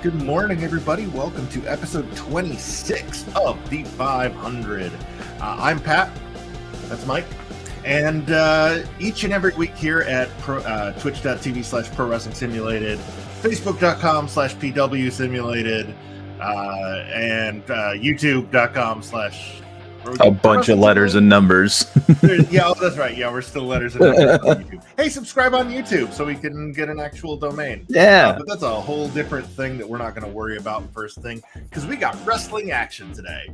Good morning, everybody. Welcome to episode 26 of the 500. I'm Pat. That's Mike. And each and every week here at twitch.tv/Pro Wrestling Simulated, facebook.com/PW Simulated, and youtube.com/ a bunch of letters and numbers. That's right. Yeah, we're still letters and numbers on YouTube. Hey, subscribe on YouTube so we can get an actual domain. Yeah. But that's a whole different thing that we're not going to worry about first thing, because we got wrestling action today.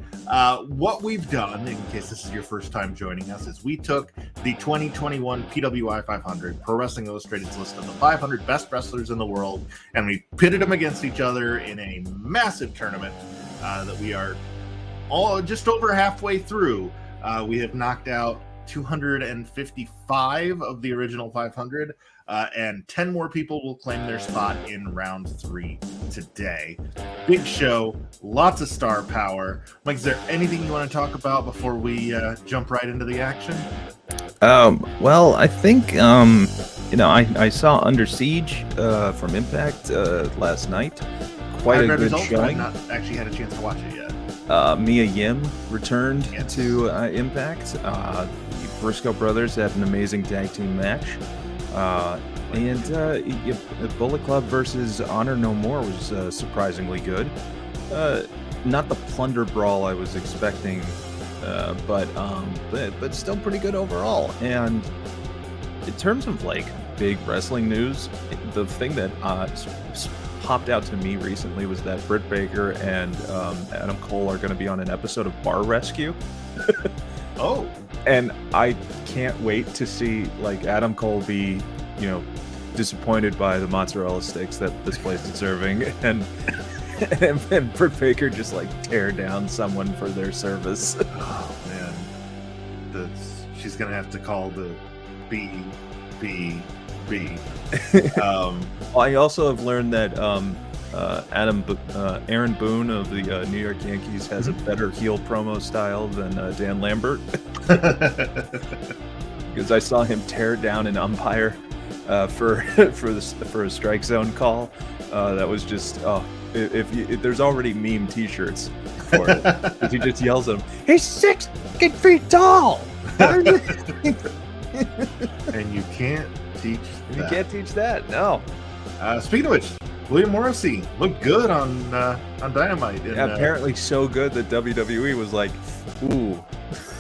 What we've done, in case this is your first time joining us, is we took the 2021 PWI 500, Pro Wrestling Illustrated's list of the 500 best wrestlers in the world, and we pitted them against each other in a massive tournament that we are just over halfway through. We have knocked out 255 of the original 500, and 10 more people will claim their spot in round 3 today. Big show, lots of star power. Mike, is there anything you want to talk about before we jump right into the action? Well, I think I saw Under Siege from Impact last night. Quite a good showing. I've not actually had a chance to watch it yet. Mia Yim returned to Impact. The Briscoe brothers had an amazing tag team match. And Bullet Club versus Honor No More was surprisingly good. Not the plunder brawl I was expecting, but still pretty good overall. And in terms of like big wrestling news, the thing that popped out to me recently was that Britt Baker and Adam Cole are going to be on an episode of Bar Rescue. Oh, and I can't wait to see like Adam Cole be, disappointed by the mozzarella sticks that this place is serving, and Britt Baker just like tear down someone for their service. Oh man, she's going to have to call the B. I also have learned that Aaron Boone of the New York Yankees has a better heel promo style than Dan Lambert, because I saw him tear down an umpire for a strike zone call. That was just if there's already meme T-shirts for it, because he just yells at him, "He's 6 feet tall." And you can't teach that. You can't teach that, no. Speaking of which, William Morrissey looked good on Dynamite. Yeah, apparently so good that WWE was like, "Ooh,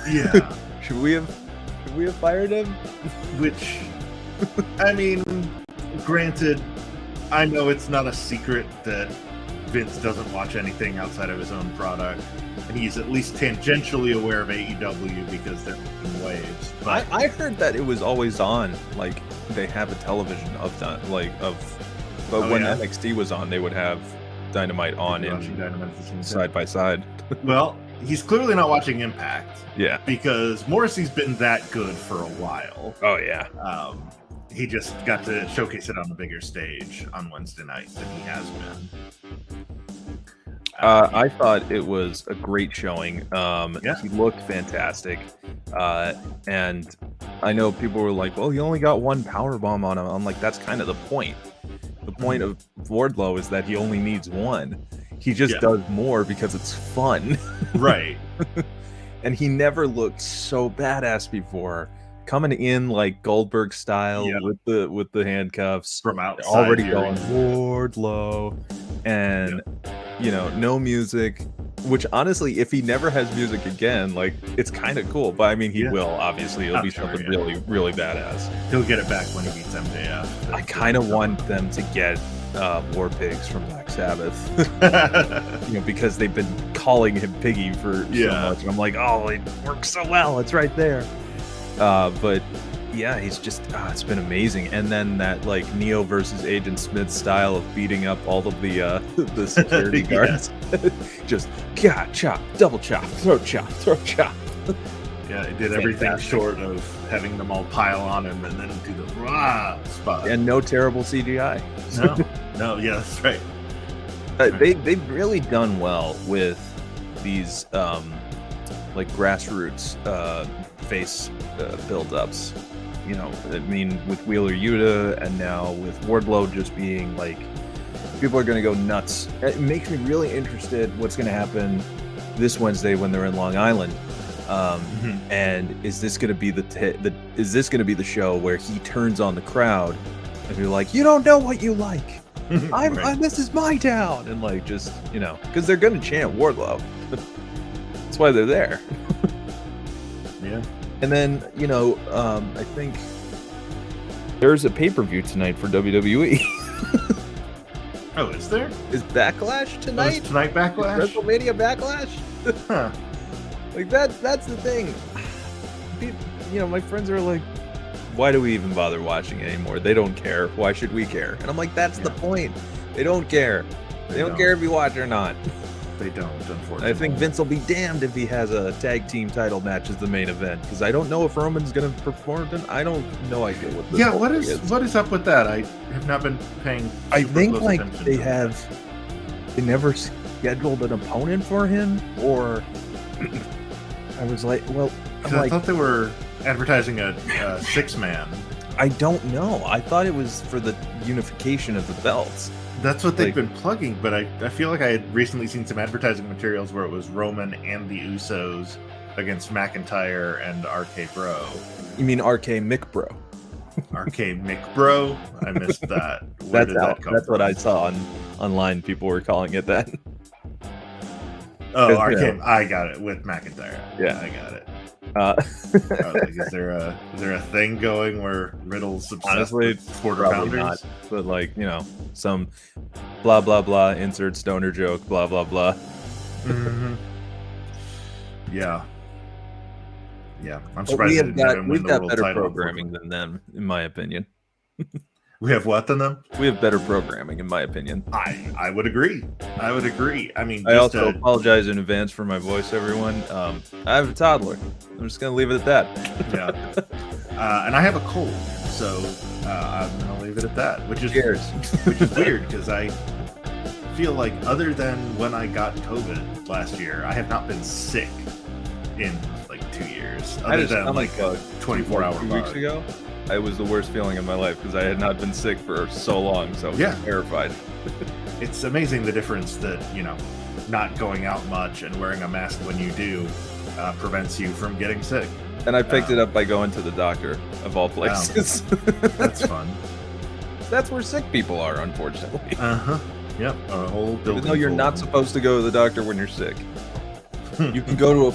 yeah, should we have fired him?" Which, I mean, granted, I know it's not a secret that Vince doesn't watch anything outside of his own product, and he's at least tangentially aware of AEW because they're making waves. But I heard that it was always on. Like they have a television when NXT was on, they would have Dynamite on and side by side. Well, he's clearly not watching Impact. Yeah, because Morrissey's been that good for a while. Oh yeah. He just got to showcase it on the bigger stage on Wednesday night than he has been. I thought it was a great showing. He looked fantastic. And I know people were like, well, he only got one powerbomb on him. I'm like, that's kind of the point. The point of Wardlow is that he only needs one. He just does more because it's fun. Right. And he never looked so badass before. Coming in like Goldberg style with the handcuffs from outside, already going Wardlow, and no music. Which honestly, if he never has music again, like it's kind of cool. But I mean, he will obviously. It'll be something really, really badass. He'll get it back when he beats MJF. I kind of want them to get War Pigs from Black Sabbath, because they've been calling him Piggy for so much. And I'm like, oh, it works so well. It's right there. But yeah, he's just it's been amazing. And then that like Neo versus Agent Smith style of beating up all of the security guards. Just chop, double chop, throw chop. Yeah, he did everything short of having them all pile on him and then do the spot. And no terrible CGI. No, yeah, that's right. They've really done well with these like grassroots face build-ups. I mean, with Wheeler Yuta and now with Wardlow just being like People are going to go nuts. It makes me really interested what's going to happen this Wednesday when they're in Long Island. And is this going to be the show where he turns on the crowd and be like, you don't know what you like. This is my town. And like, just, because they're going to chant Wardlow. That's why they're there. Yeah. And then, I think there's a pay-per-view tonight for WWE. Oh, is there? Is Backlash tonight? Is tonight Backlash? WrestleMania Backlash? Huh. Like that's the thing. My friends are like, why do we even bother watching anymore? They don't care. Why should we care? And I'm like, that's the point. They don't care. They don't care if you watch or not. They don't, unfortunately. I think Vince will be damned if he has a tag team title match as the main event, because I don't know if Roman's going to perform. I don't know idea what this what is up with that? I have not been paying. I think like they never scheduled an opponent for him, or I was like, well, I thought they were advertising a 6-man. I don't know. I thought it was for the unification of the belts. That's what they've been plugging, but I feel like I had recently seen some advertising materials where it was Roman and the Usos against McIntyre and RK Bro. You mean RK McBro? RK McBro? I missed that. That's what I saw online. People were calling it that. Oh, RK. I got it with McIntyre. Yeah, I got it. Is there a thing going where Riddle's obsessed with quarter pounders? Not, but like, some blah blah blah insert stoner joke blah blah blah. Mm-hmm. Yeah. I'm surprised we've got better programming than them, in my opinion. We have what than them? We have better programming, in my opinion. I would agree. I mean, I also apologize in advance for my voice, everyone. I have a toddler. I'm just gonna leave it at that. Yeah. And I have a cold, so I'm gonna leave it at that. Which is weird because I feel like other than when I got COVID last year, I have not been sick in like 2 years. Other than like a 24-hour 2 weeks ago. It was the worst feeling of my life because I had not been sick for so long, so I was terrified. It's amazing the difference that, not going out much and wearing a mask when you do prevents you from getting sick. And I picked it up by going to the doctor, of all places. That's fun. That's where sick people are, unfortunately. Uh-huh. Yep, a whole building. Even though you're not supposed to go to the doctor when you're sick. You can go to a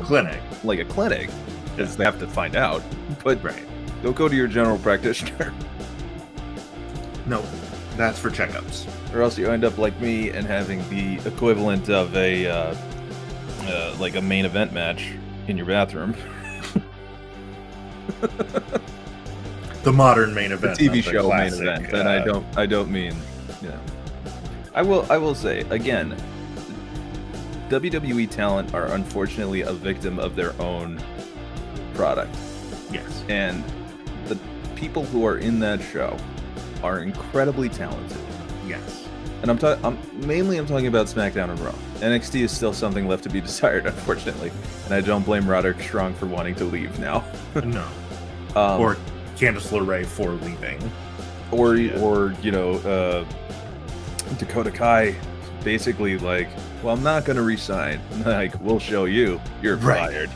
clinic. Like a clinic. Because they have to find out, but don't go to your general practitioner. No, that's for checkups. Or else you end up like me and having the equivalent of a main event match in your bathroom. The modern main event, the TV show main event, and I don't mean, I will say again, WWE talent are unfortunately a victim of their own product. Yes. And the people who are in that show are incredibly talented. Yes. And I'm talking about SmackDown and Raw. NXT is still something left to be desired, unfortunately. And I don't blame Roderick Strong for wanting to leave now. No. Or Candice LeRae for leaving. Or Dakota Kai basically like, well, I'm not going to resign. Like, we'll show you. You're fired.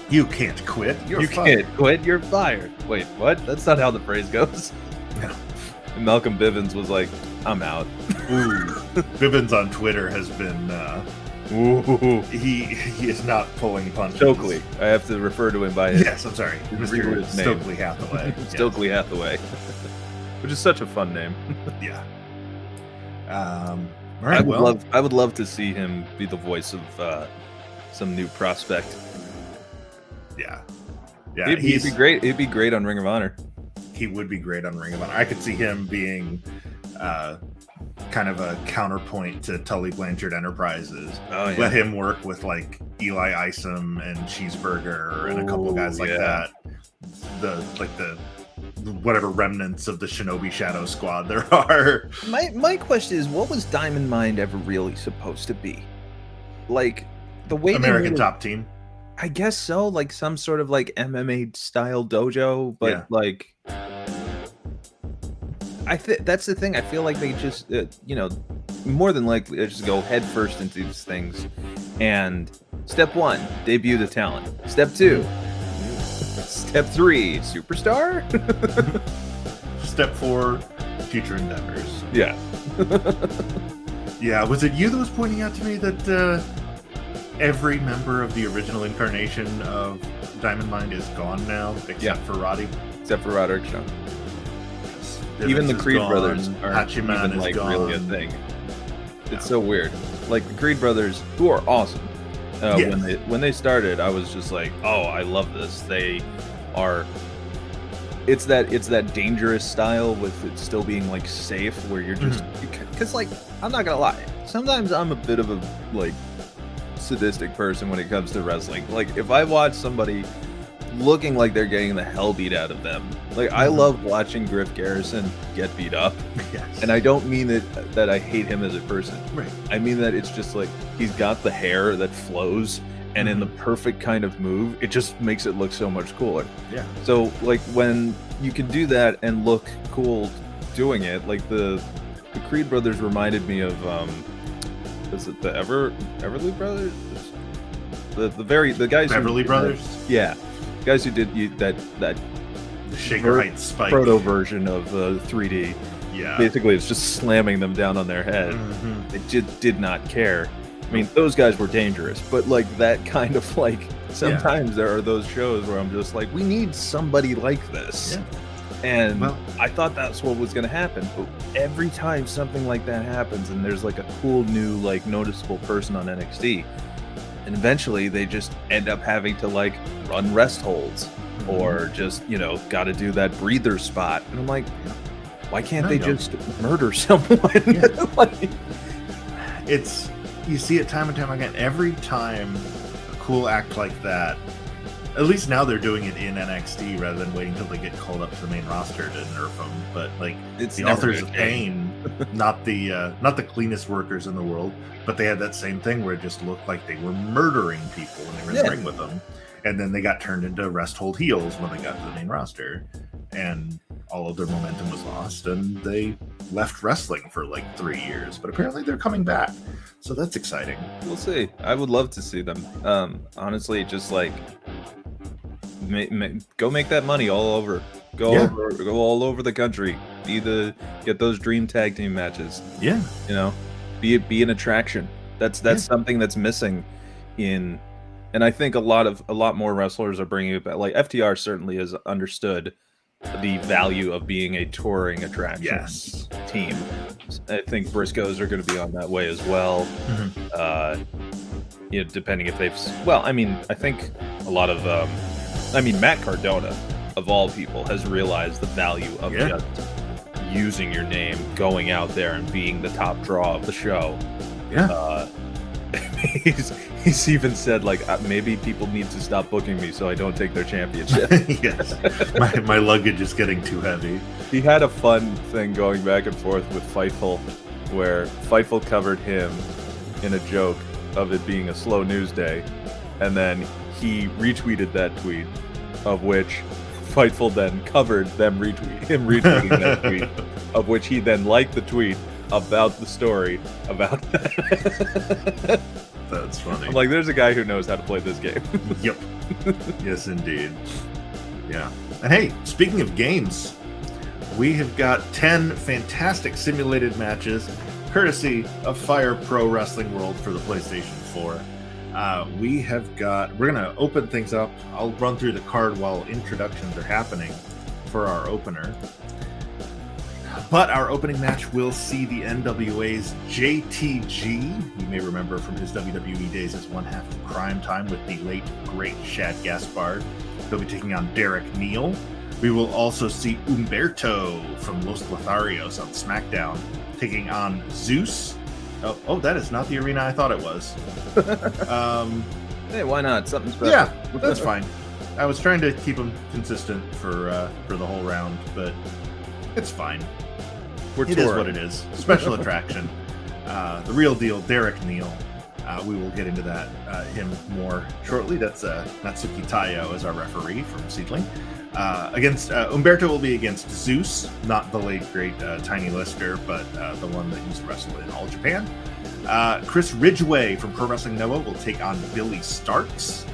You can't quit. You can't quit. You're fired. Wait, what? That's not how the phrase goes. No. And Malcolm Bivens was like, I'm out. Ooh. Bivens on Twitter has been... He is not pulling punches. Stokely. I have to refer to him by his... Yes, I'm sorry. Mr. Stokely Hathaway. Stokely Hathaway. Which is such a fun name. Yeah. Right, I would love to see him be the voice of some new prospect. Yeah, he'd be great. He'd be great on Ring of Honor. He would be great on Ring of Honor. I could see him being kind of a counterpoint to Tully Blanchard Enterprises. Oh, yeah. Let him work with like Eli Isom and Cheeseburger and a couple of guys like that. The whatever remnants of the Shinobi Shadow Squad there are. My question is, what was Diamond Mine ever really supposed to be? Like the way American Top Team. I guess so, like some sort of like MMA style dojo, but like that's the thing. I feel like they just, more than likely they just go head first into these things. And step 1, debut the talent. Step 2, step 3, superstar. Step 4, future endeavors. Yeah. Yeah, was it you that was pointing out to me that every member of the original incarnation of Diamond Mine is gone now, except for Roddy? Except for Roderick Strong. Yes. Even the is Creed gone, brothers aren't Hachiman even is like gone. really a thing. Yeah. It's so weird. Like the Creed brothers, who are awesome. When they started, I was just like, oh, I love this. They are. It's that dangerous style with it still being like safe, where you're just because like I'm not gonna lie, sometimes I'm a bit of a like sadistic person when it comes to wrestling. Like if I watch somebody looking like they're getting the hell beat out of them, like I love watching Griff Garrison get beat up. Yes. And I don't mean that I hate him as a person. Right. I mean that it's just like he's got the hair that flows, and in the perfect kind of move, it just makes it look so much cooler. Yeah. So like when you can do that and look cool doing it, like the Creed brothers reminded me of is it the Everly brothers? The guys Beverly who, Brothers? Yeah. Guys who did that The Shaker Heights Spike. proto version of 3D. Yeah. Basically, it's just slamming them down on their head. They did not care. I mean, those guys were dangerous, but like that kind of like sometimes there are those shows where I'm just like, we need somebody like this. Yeah. And Well- I thought that's what was going to happen, but every time something like that happens and there's like a cool new like noticeable person on NXT, and eventually they just end up having to like run rest holds or just, got to do that breather spot. And I'm like, why can't they just murder someone? Like, You see it time and time again. Every time a cool act like that, at least now they're doing it in NXT rather than waiting until they get called up to the main roster to nerf them. But like It's the never Authors of good. Pain, not the cleanest workers in the world, but they had that same thing where it just looked like they were murdering people when they were in the ring with them. And then they got turned into rest hold heels when they got to the main roster. And all of their momentum was lost, and they left wrestling for like 3 years. But apparently they're coming back. So that's exciting. we'll see. I would love to see them. Honestly, just like go make that money all over. Go all over the country. Get those dream tag team matches. Yeah. Be an attraction. That's something that's missing in, and I think a lot more wrestlers are bringing it back. Like FTR certainly has understood the value of being a touring attraction team. I think Briscoes are going to be on that way as well. Depending if they've. Well, I mean, I think a lot of. Matt Cardona, of all people, has realized the value of just using your name, going out there, and being the top draw of the show. Yeah. He's even said like maybe people need to stop booking me so I don't take their championship. Yes. My luggage is getting too heavy. He had a fun thing going back and forth with Fightful, where Fightful covered him in a joke of it being a slow news day, and then he retweeted that tweet, of which Fightful then covered him retweeting that tweet, of which he then liked the tweet about the story about that. That's funny. I'm like, there's a guy who knows how to play this game. Yep. Yes, indeed. Yeah. And hey, speaking of games, we have got 10 fantastic simulated matches, courtesy of Fire Pro Wrestling World for the PlayStation 4. We're going to open things up. I'll run through the card while introductions are happening for our opener. But our opening match will see the NWA's JTG. You may remember from his WWE days as one half of Crime Time with the late, great Shad Gaspard. He'll be taking on Derek Neal. We will also see Humberto from Los Lotharios on SmackDown taking on Zeus. Oh, that is not the arena I thought it was. Hey, why not? Something special. Yeah, that's fine. I was trying to keep them consistent for the whole round, but it's fine. It is what it is. Special attraction. The real deal, Derek Neal. We will get into that him more shortly. That's Natsuki Taiyo as our referee from Seedling. Against Umberto will be against Zeus, not the late great Tiny Lister, but the one that used to wrestle in All Japan. Chris Ridgway from Pro Wrestling Noah will take on Billy Starks.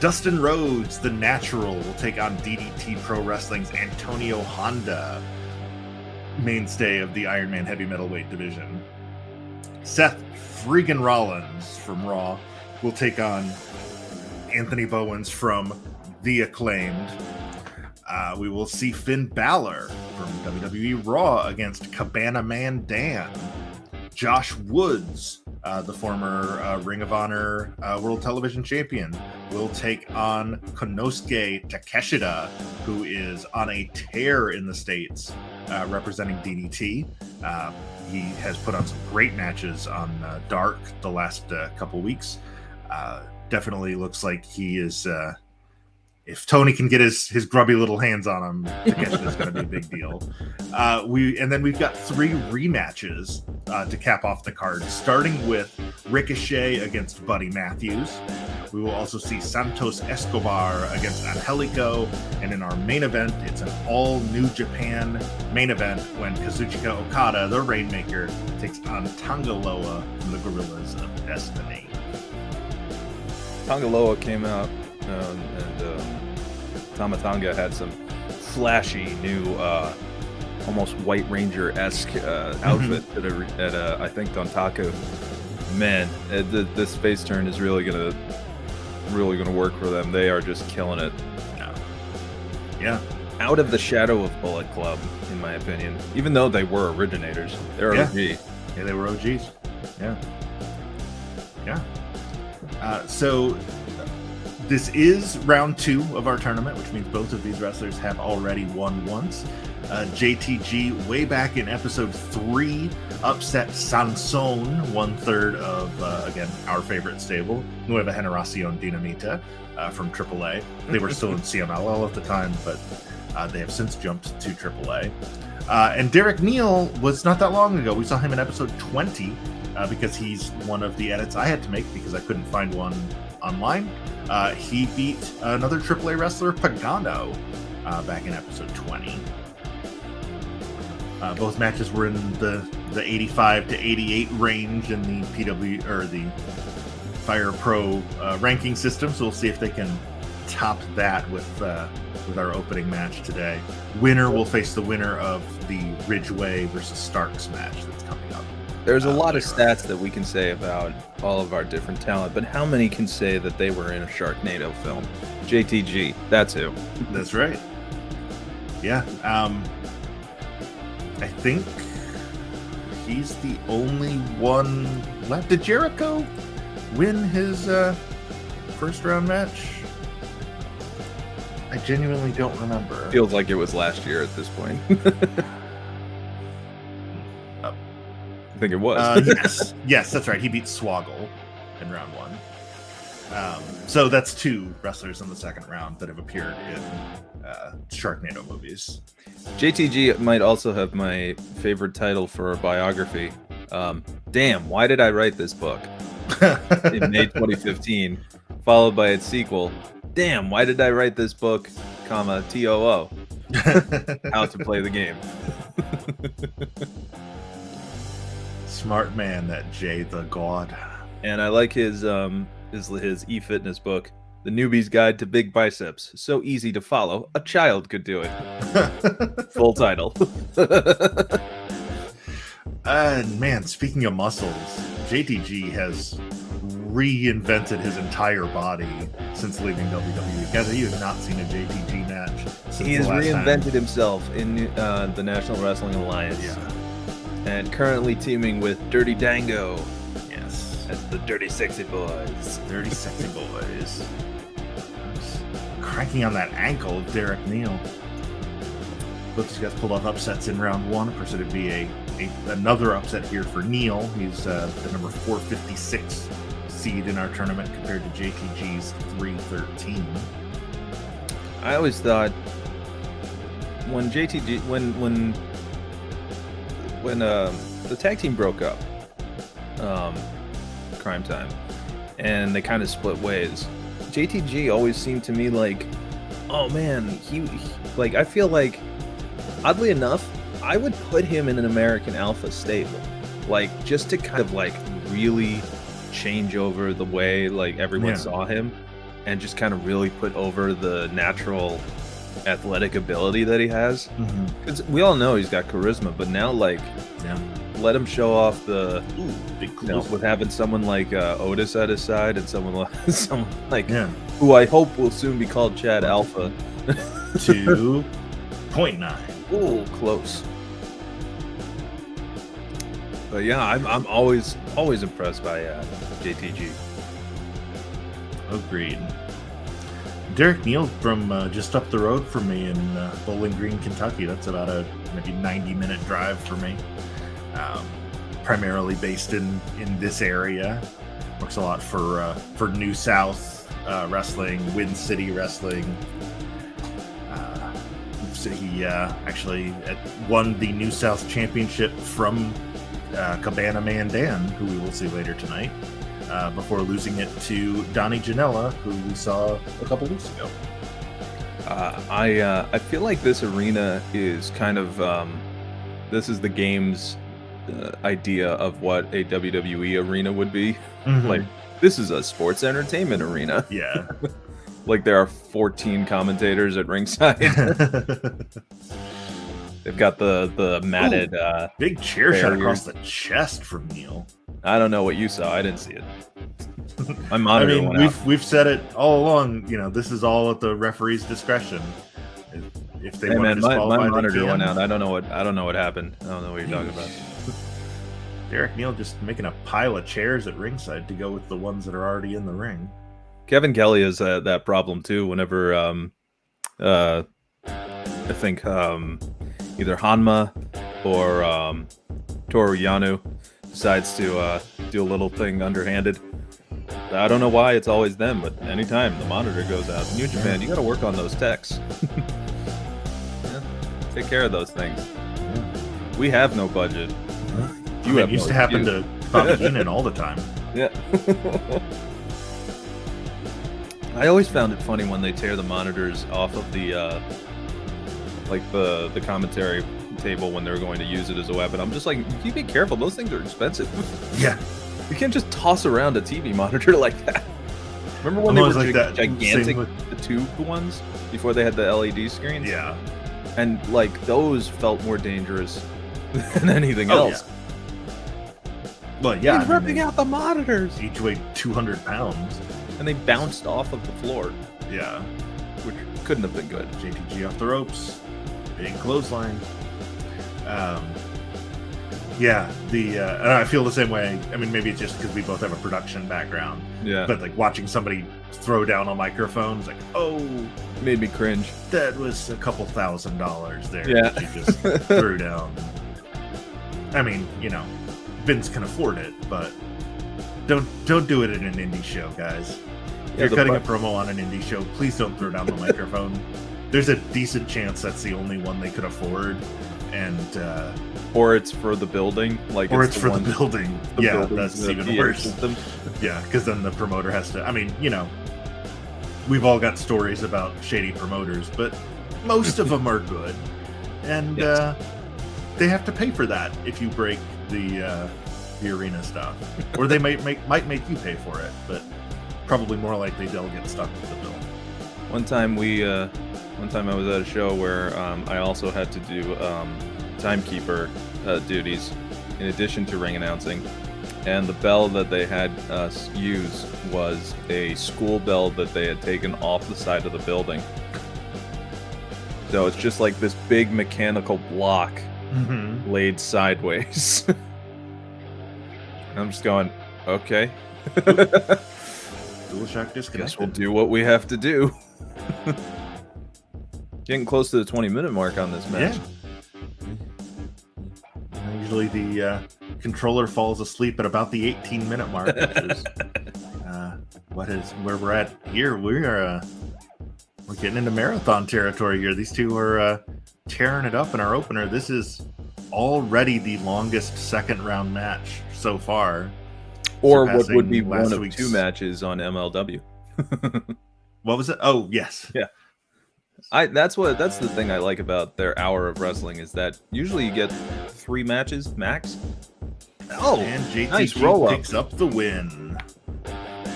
Dustin Rhodes, the Natural, will take on DDT Pro Wrestling's Antonio Honda, mainstay of the Iron Man heavy metalweight division. Seth Freakin' Rollins from Raw will take on Anthony Bowens from The Acclaimed. We will see Finn Balor from WWE Raw against Cabana Man Dan. Josh Woods, the former Ring of Honor World Television Champion, will take on Konosuke Takeshita, who is on a tear in the States representing DDT. He has put on some great matches on Dark the last couple weeks. Definitely looks like he is... if Tony can get his grubby little hands on him, Takeshita's going to be a big deal. We've got 3 rematches to cap off the card, starting with Ricochet against Buddy Matthews. We will also see Santos Escobar against Angelico, and in our main event, it's an all New Japan main event when Kazuchika Okada, the Rainmaker, takes on Tangaloa from the Gorillas of Destiny. Tangaloa came out and Tama Tonga had some flashy new almost White Ranger-esque outfit at I think Dontaku. Man, this face turn is really gonna work for them. They are just killing it. Yeah. Out of the shadow of Bullet Club, in my opinion. Even though they were originators, they're OG. Yeah, they were OGs. Yeah. So this is round 2 of our tournament, which means both of these wrestlers have already won once. JTG, way back in episode 3, upset Sansón, 1/3 of, again, our favorite stable, Nueva Generación Dinamita from AAA. They were still in CMLL at the time, but they have since jumped to AAA. And Derek Neal was not that long ago. We saw him in episode 20 because he's one of the edits I had to make because I couldn't find one online. He beat another AAA wrestler, Pagano, back in episode 20. Both matches were in the 85 to 88 range in the PW or the Fire Pro ranking system. So we'll see if they can top that with our opening match today. Winner will face the winner of the Ridgway versus Starks match that's coming up. There's a lot of stats that we can say about all of our different talent, but how many can say that they were in a Sharknado film? JTG, that's who. That's right. Yeah. I think he's the only one left. Did Jericho win his first round match? I genuinely don't remember. Feels like it was last year at this point. I think it was. Yes, that's right. He beat Swoggle in round 1. So that's 2 wrestlers in the second round that have appeared in Sharknado movies. JTG might also have my favorite title for a biography. Damn, why did I write this book? In May 2015, followed by its sequel. Damn, why did I write this book, TOO? How to play the game. Smart man, that Jay the God. And I like his e-fitness book, The Newbie's Guide to Big Biceps. So easy to follow, a child could do it. Full title. Man, speaking of muscles, JTG has reinvented his entire body since leaving WWE. Guys, you have not seen a JTG match since he has reinvented time. Himself in the National Wrestling Alliance. Yeah. And currently teaming with Dirty Dango. Yes. As the Dirty Sexy Boys. Dirty Sexy Boys. Cranking on that ankle of Derek Neal. Both these guys pulled off upsets in round 1. Of course, it'd be another upset here for Neal. He's the number 456 seed in our tournament compared to JTG's 313. I always thought when JTG when the tag team broke up, Crime Time, and they kind of split ways. JTG always seemed to me like, oh man, he like, I feel like, oddly enough, I would put him in an American Alpha stable, like, just to kind of like really change over the way like everyone saw him, and just kind of really put over the natural athletic ability that he has. Because we all know he's got charisma, but now like let him show off the big with having someone like Otis at his side, and someone like who I hope will soon be called Chad Alpha. 2.9. Ooh, close. But yeah, I'm always impressed by JTG. Agreed. Derek Neal from just up the road from me in Bowling Green, Kentucky. That's about a maybe 90-minute drive for me. Primarily based in this area. Works a lot for New South Wrestling, Wind City Wrestling. He actually won the New South Championship from Cabana Man Dan, who we will see later tonight, before losing it to Donnie Janela, who we saw a couple weeks ago. I feel like this arena is kind of this is the game's idea of what a WWE arena would be. Like, this is a sports entertainment arena. Yeah. Like, there are 14 commentators at ringside. They've got the matted big chair barriers. shot across the chest from Neil. I don't know what you saw. I didn't see it. My monitor went out. We've said it all along. You know, this is all at the referee's discretion. If they want to disqualify, my monitor they can. went out. I don't know what happened. I don't know what you're talking about. Derek Neal just making a pile of chairs at ringside to go with the ones that are already in the ring. Kevin Kelly has that problem too. Whenever I think either Hanma or Toru Yano decides to do a little thing underhanded. I don't know why it's always them, but anytime the monitor goes out, New Japan, you got to work on those techs. Take care of those things. We have no budget. It used to happen to Bobby Heenan all the time. Yeah. I always found it funny when they tear the monitors off of the the commentary table when they're going to use it as a weapon. I'm just like, you be careful. Those things are expensive. Yeah. You can't just toss around a TV monitor like that. Remember when they were like gigantic, the tube ones, before they had the LED screens? Yeah. And like, those felt more dangerous than anything else. Yeah. Well, yeah. He's ripping out the monitors. Each weighed 200 pounds. And they bounced off of the floor. Yeah. Which couldn't have been good. JTG off the ropes. Big clothesline. Yeah, and I feel the same way. I mean, maybe it's just because we both have a production background. Yeah. But like watching somebody throw down a microphone, it's like, oh, made me cringe. That was a couple $1,000 there. Yeah. That you just threw down. I mean, you know, Vince can afford it, but don't do it in an indie show, guys. If you're cutting a promo on an indie show, please don't throw down the microphone. There's a decent chance that's the only one they could afford, and or it's for the building, like, or it's for the building. Yeah, that's even worse. System. Yeah, because then the promoter has to. I mean, you know, we've all got stories about shady promoters, but most of them are good, and they have to pay for that if you break the arena stuff, or they might make you pay for it, but probably more likely they'll get stuck with the bill. One time I was at a show where I also had to do timekeeper duties in addition to ring announcing, and the bell that they had us use was a school bell that they had taken off the side of the building. So it's just like this big mechanical block laid sideways. I'm just going, okay. DualShock disconnected. Guess we'll do what we have to do. Getting close to the 20-minute mark on this match. Yeah. Usually the controller falls asleep at about the 18-minute mark, which is where we're at here. We're getting into marathon territory here. These two are tearing it up in our opener. This is already the longest second round match so far. Or what would be surpassing last one of week's- 2 matches on MLW. What was it? Oh, yes. Yeah. That's the thing I like about their hour of wrestling is that usually you get 3 matches max. Oh, And JTG nice roll-up. picks up the win.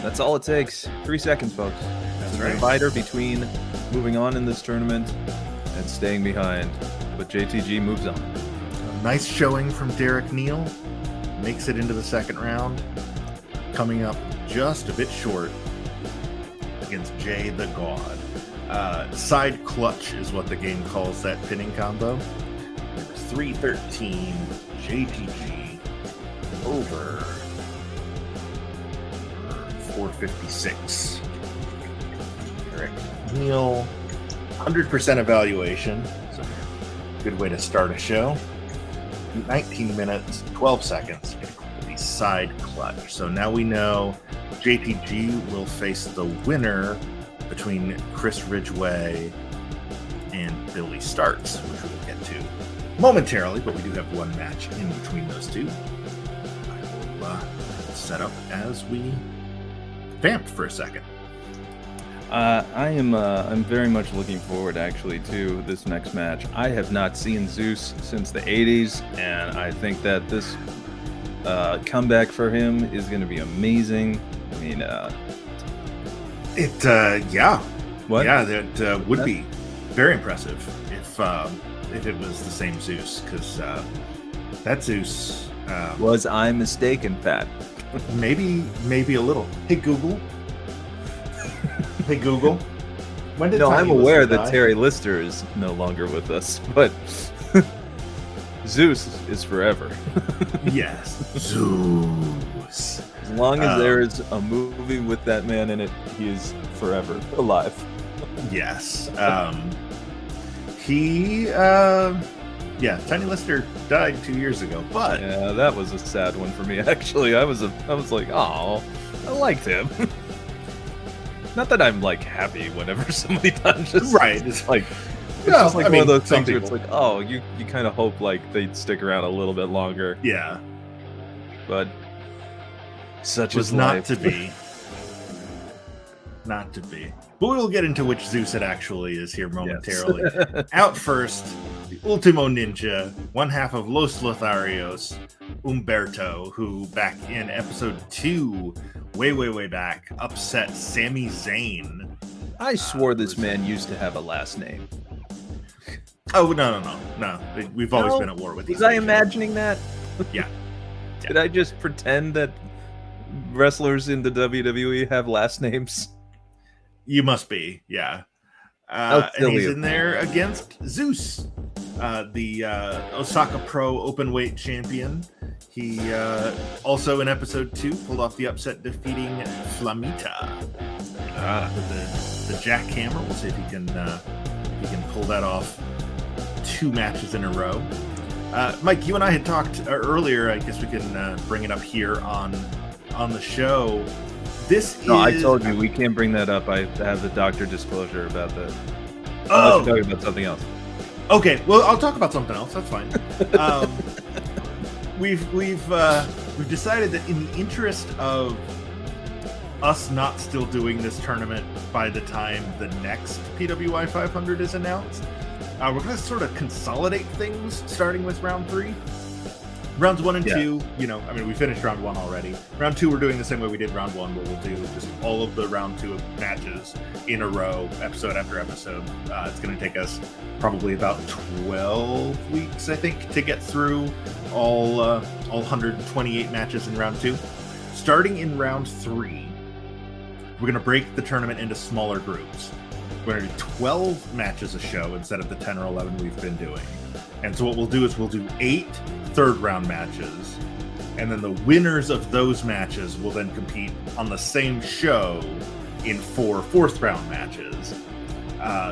That's all it takes. 3 seconds, folks. That's It's a right. divider between moving on in this tournament and staying behind. But JTG moves on. A nice showing from Derek Neal. Makes it into the second round. Coming up just a bit short against Jay the God. Side clutch is what the game calls that pinning combo. 313 JTG over 456. Derek Neal, 100% evaluation. So good way to start a show. 19 minutes, 12 seconds. The side clutch. So now we know JTG will face the winner between Chris Ridgway and Billy Starks, which we'll get to momentarily, but we do have one match in between those two. I will set up as we vamp for a second. I'm very much looking forward actually to this next match. I have not seen Zeus since the 80s, and I think that this comeback for him is going to be amazing. I mean, Yeah. what? Yeah, that would be very impressive if it was the same Zeus, because that Zeus Was I mistaken, Pat? maybe a little. Hey Google. Hey Google. When did No, Tiny I'm aware Lister that die? Terry Lister is no longer with us, but Zeus is forever. Yes, Zeus. As long as there Um, is a movie with that man in it, he is forever alive. Yes. Tiny Lister died 2 years ago, but Yeah, that was a sad one for me. Actually, I was like, oh, I liked him. Not that I'm like happy whenever somebody dies. Just right. like it's No, just like I one mean, of those some things where it's people. like, oh, you kind of hope like they'd stick around a little bit longer, Yeah, but such was is not life. to be. Not to be. But we'll get into which Zeus it actually is here momentarily. Out first, the Ultimo Ninja, one half of Los Lotharios, Umberto, who back in episode 2, way back, upset Sami Zayn. I swore this man used to have a last name. Oh, no. We've always No? been at war with Was these I nations. imagining that? Yeah. Did I just pretend that wrestlers in the WWE have last names? You must be, yeah. How And silly he's of in me. there against Zeus, the Osaka Pro Openweight champion. He also in episode 2 pulled off the upset, defeating Flamita with the jackhammer. We'll see if he can pull that off 2 matches in a row. Mike, you and I had talked earlier. I guess we can bring it up here on the show. This No, is. I told you we can't bring that up. I have the doctor disclosure about that. Unless Oh, you're talking about something else. okay. Well, I'll talk about something else. That's fine. We've decided that in the interest of us not still doing this tournament by the time the next PWI 500 is announced, we're going to sort of consolidate things, starting with round 3. Rounds 1 and Yeah. 2, we finished round 1 already. Round 2, we're doing the same way we did round 1, where we'll do just all of the round 2 matches in a row, episode after episode. It's going to take us probably about 12 weeks, I think, to get through all 128 matches in round 2. Starting in round 3, we're going to break the tournament into smaller groups. We're going to do 12 matches a show instead of the 10 or 11 we've been doing. And so what we'll do is we'll do 8 third round matches, and then the winners of those matches will then compete on the same show in 4 fourth round matches.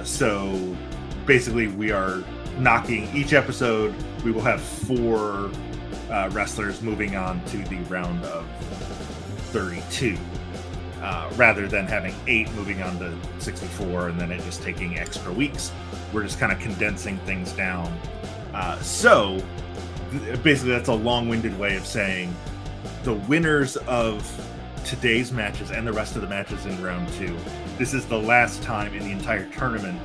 So basically we are knocking each episode. We will have 4 wrestlers moving on to the round of 32. Rather than having 8 moving on to 64 and then it just taking extra weeks. We're just kind of condensing things down. So basically that's a long-winded way of saying the winners of today's matches and the rest of the matches in round 2, this is the last time in the entire tournament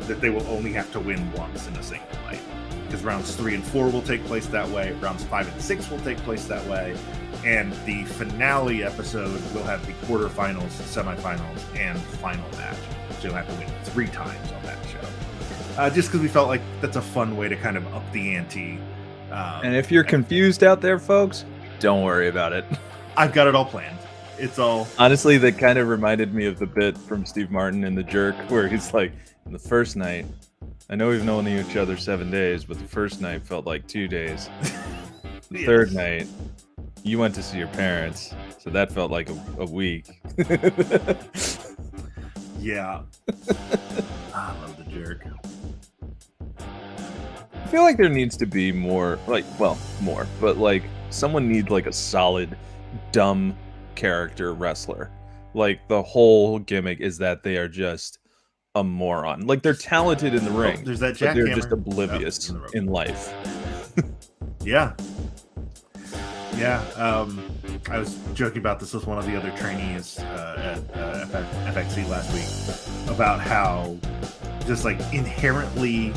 that they will only have to win once in a single night. Because rounds 3 and 4 will take place that way, rounds 5 and 6 will take place that way, and the finale episode will have the quarterfinals, semifinals, and final match. So you'll have to win 3 times on that show. Just because we felt like that's a fun way to kind of up the ante. And if you're confused out there, folks, don't worry about it. I've got it all planned. It's all... Honestly, that kind of reminded me of the bit from Steve Martin in The Jerk, where he's like, the first night, I know we've known each other 7 days, but the first night felt like 2 days. The Yes. third night, you went to see your parents, so that felt like a week. Yeah. I love The Jerk. I feel like there needs to be more, but like someone needs like a solid, dumb character wrestler. Like the whole gimmick is that they are just a moron. Like they're talented in the ring, There's that but they're jackhammer. just oblivious Oh, in life. Yeah. Yeah. I was joking about this with one of the other trainees at FXC last week about how just like inherently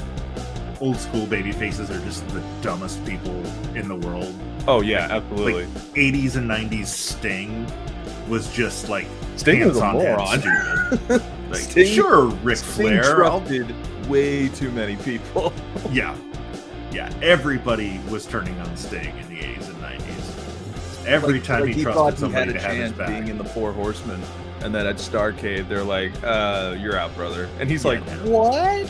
old school baby faces are just the dumbest people in the world. Oh yeah, absolutely. Like 80s and 90s Sting was just like Sting was a pants on head moron. stupid. Like, Sting- sure, Ric Sting Flair. trusted way too many people. Yeah. Yeah. Everybody was turning on Sting in the 80s and 90s. Every time Like he thought trusted he had somebody a to have his chance back. being in the Four Horsemen, and then at Starrcade they're like, "You're out, brother," and he's Yeah, like, no. "What?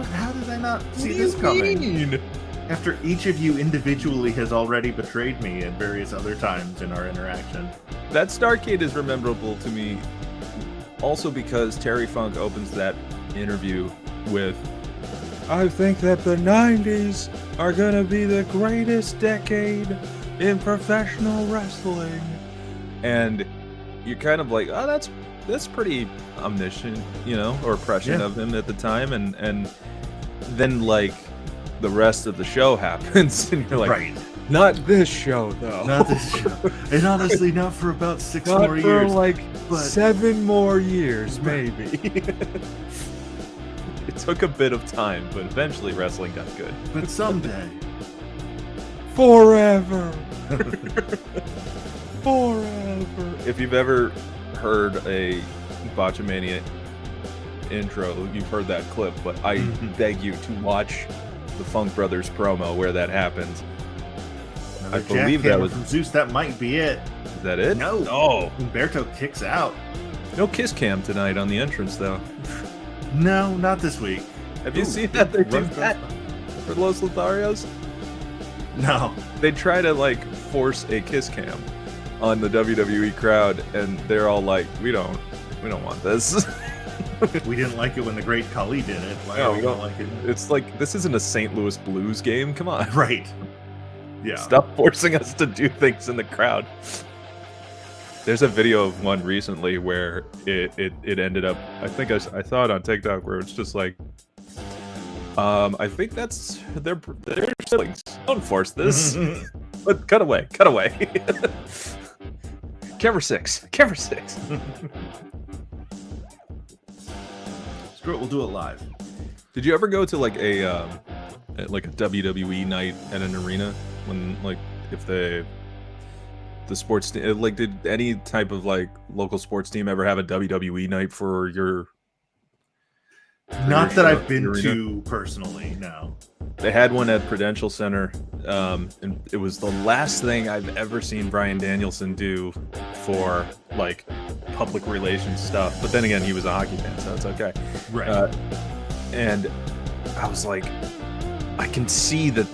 How did I not see What do this you coming? mean?" After each of you individually has already betrayed me at various other times in our interaction. That Starrcade is memorable to me, also because Terry Funk opens that interview with, "I think that the '90s are gonna be the greatest decade in professional wrestling," and you're kind of like, "Oh, that's pretty omniscient, or prescient Yeah. of him at the time," and then like the rest of the show happens, and you're like, Right. "Not this show, though. Not this show. And honestly, not for about 6 Not more for years. like but- 7 more years, maybe." It took a bit of time, but eventually wrestling got good. But someday. Forever. Forever. If you've ever heard a Botchamania intro, you've heard that clip, but I Mhm. beg you to watch the Funk Brothers promo where that happens. Another I believe that jackhammer was- from Zeus. That might be it. Is that it? No. Oh, Humberto kicks out. no kiss cam tonight on the entrance, though. No, not this week. Have you Ooh, seen that they do rough that for Los Lotharios? No. They try to like force a kiss cam on the WWE crowd, and they're all like, we don't want this." We didn't like it when the great Khali did it. Why No, are we we gonna don't. like it? It's like, this isn't a St. Louis Blues game. Come on, Right. Yeah. stop forcing us to do things in the crowd. There's a video of one recently where it ended up. I think I saw it on TikTok where it's just like, I think that's their siblings. Don't force this. But cut away. Camera 6. Screw it, we'll do it live. Did you ever go to like a WWE night at an arena when like if the sports like did any type of like local sports team ever have a WWE night for your? Not that I've been Arena? to personally, no. They had one at Prudential Center, and it was the last thing I've ever seen Bryan Danielson do for like public relations stuff. But then again, he was a hockey fan, so it's okay. Right. And I was like, I can see that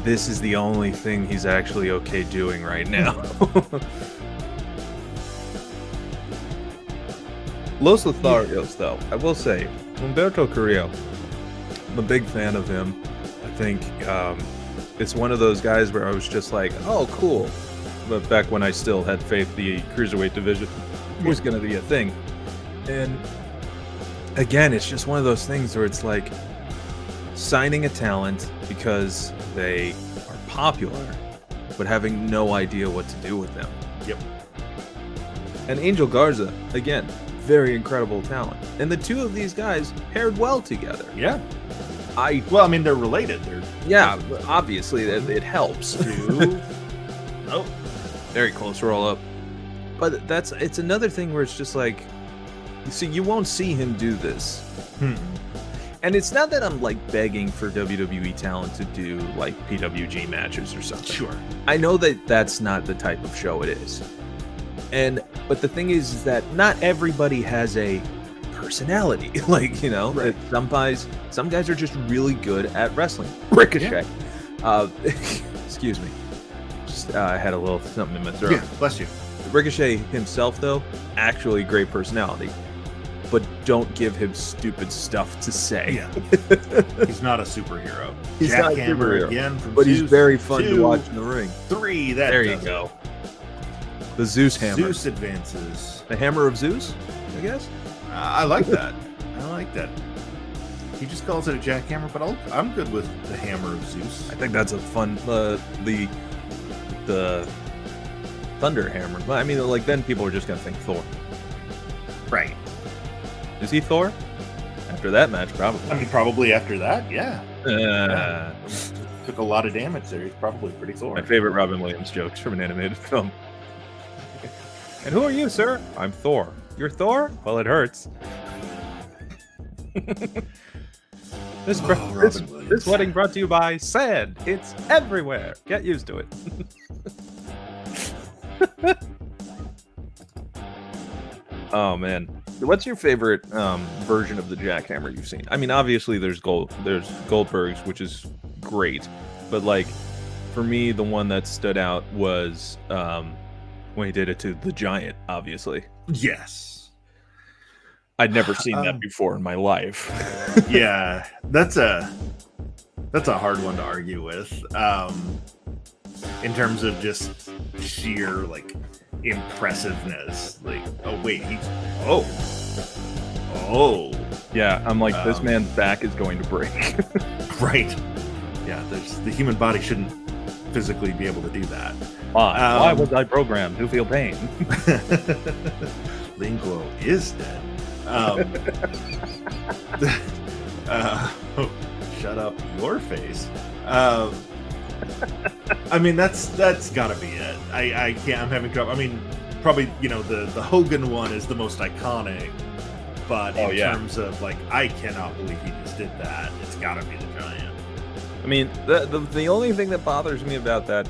this is the only thing he's actually okay doing right now. Los Lotharios, though, I will say, Humberto Carrillo, I'm a big fan of him. I think it's one of those guys where I was just like, oh, cool. But back when I still had faith the Cruiserweight division was going to be a thing. And again, it's just one of those things where it's like signing a talent because they are popular but having no idea what to do with them. Yep. And Angel Garza, again, very incredible talent. And the two of these guys paired well together. Yeah. I mean, they're related. Yeah, obviously it helps. Oh, very close roll up. But it's another thing where it's just like, you see, you won't see him do this. And it's not that I'm like begging for WWE talent to do like PWG matches or something. Sure. I know that that's not the type of show it is. But the thing is that not everybody has a personality. Like, you know, Right. some guys are just really good at wrestling. Ricochet. Excuse me. Just had a little something in my throat. Yeah, bless you. Ricochet himself, though, actually great personality. But don't give him stupid stuff to say. Yeah. He's not a superhero. He's not a Jackhammer superhero, again from but he's Zeus. very fun 2, to watch in the ring. 3. That There you does it. go. The Zeus hammer. Zeus advances. The hammer of Zeus, I guess? I like that. I like that. He just calls it a jackhammer, but I'm good with the hammer of Zeus. I think that's a fun, the thunder hammer. But I mean, like, then people are just gonna think Thor. Right. Is he Thor? After that match, probably. I mean, probably after that, yeah. Uh, Took a lot of damage there. He's probably pretty Thor. my favorite Robin Williams jokes from an animated film. And who are you, sir? I'm Thor. You're Thor? Well, it hurts. This Robin Williams. wedding brought to you by sand. It's everywhere. Get used to it. Oh man, what's your favorite version of the jackhammer you've seen? I mean, obviously there's Goldberg's, which is great, but like for me, the one that stood out was when he did it to the Giant. Obviously, Yes. I'd never seen that before in my life. Yeah, that's a hard one to argue with. In terms of just sheer like impressiveness. Like, oh wait, Yeah, I'm like, this man's back is going to break. right. Yeah, the human body shouldn't physically be able to do that. Why was I programmed to feel pain? Linguo is dead. Shut up your face. I mean, that's gotta be it. I can't. I'm having trouble. I mean, probably the Hogan one is the most iconic, but in terms of like, I cannot believe he just did that. It's gotta be the Giant. I mean, the only thing that bothers me about that.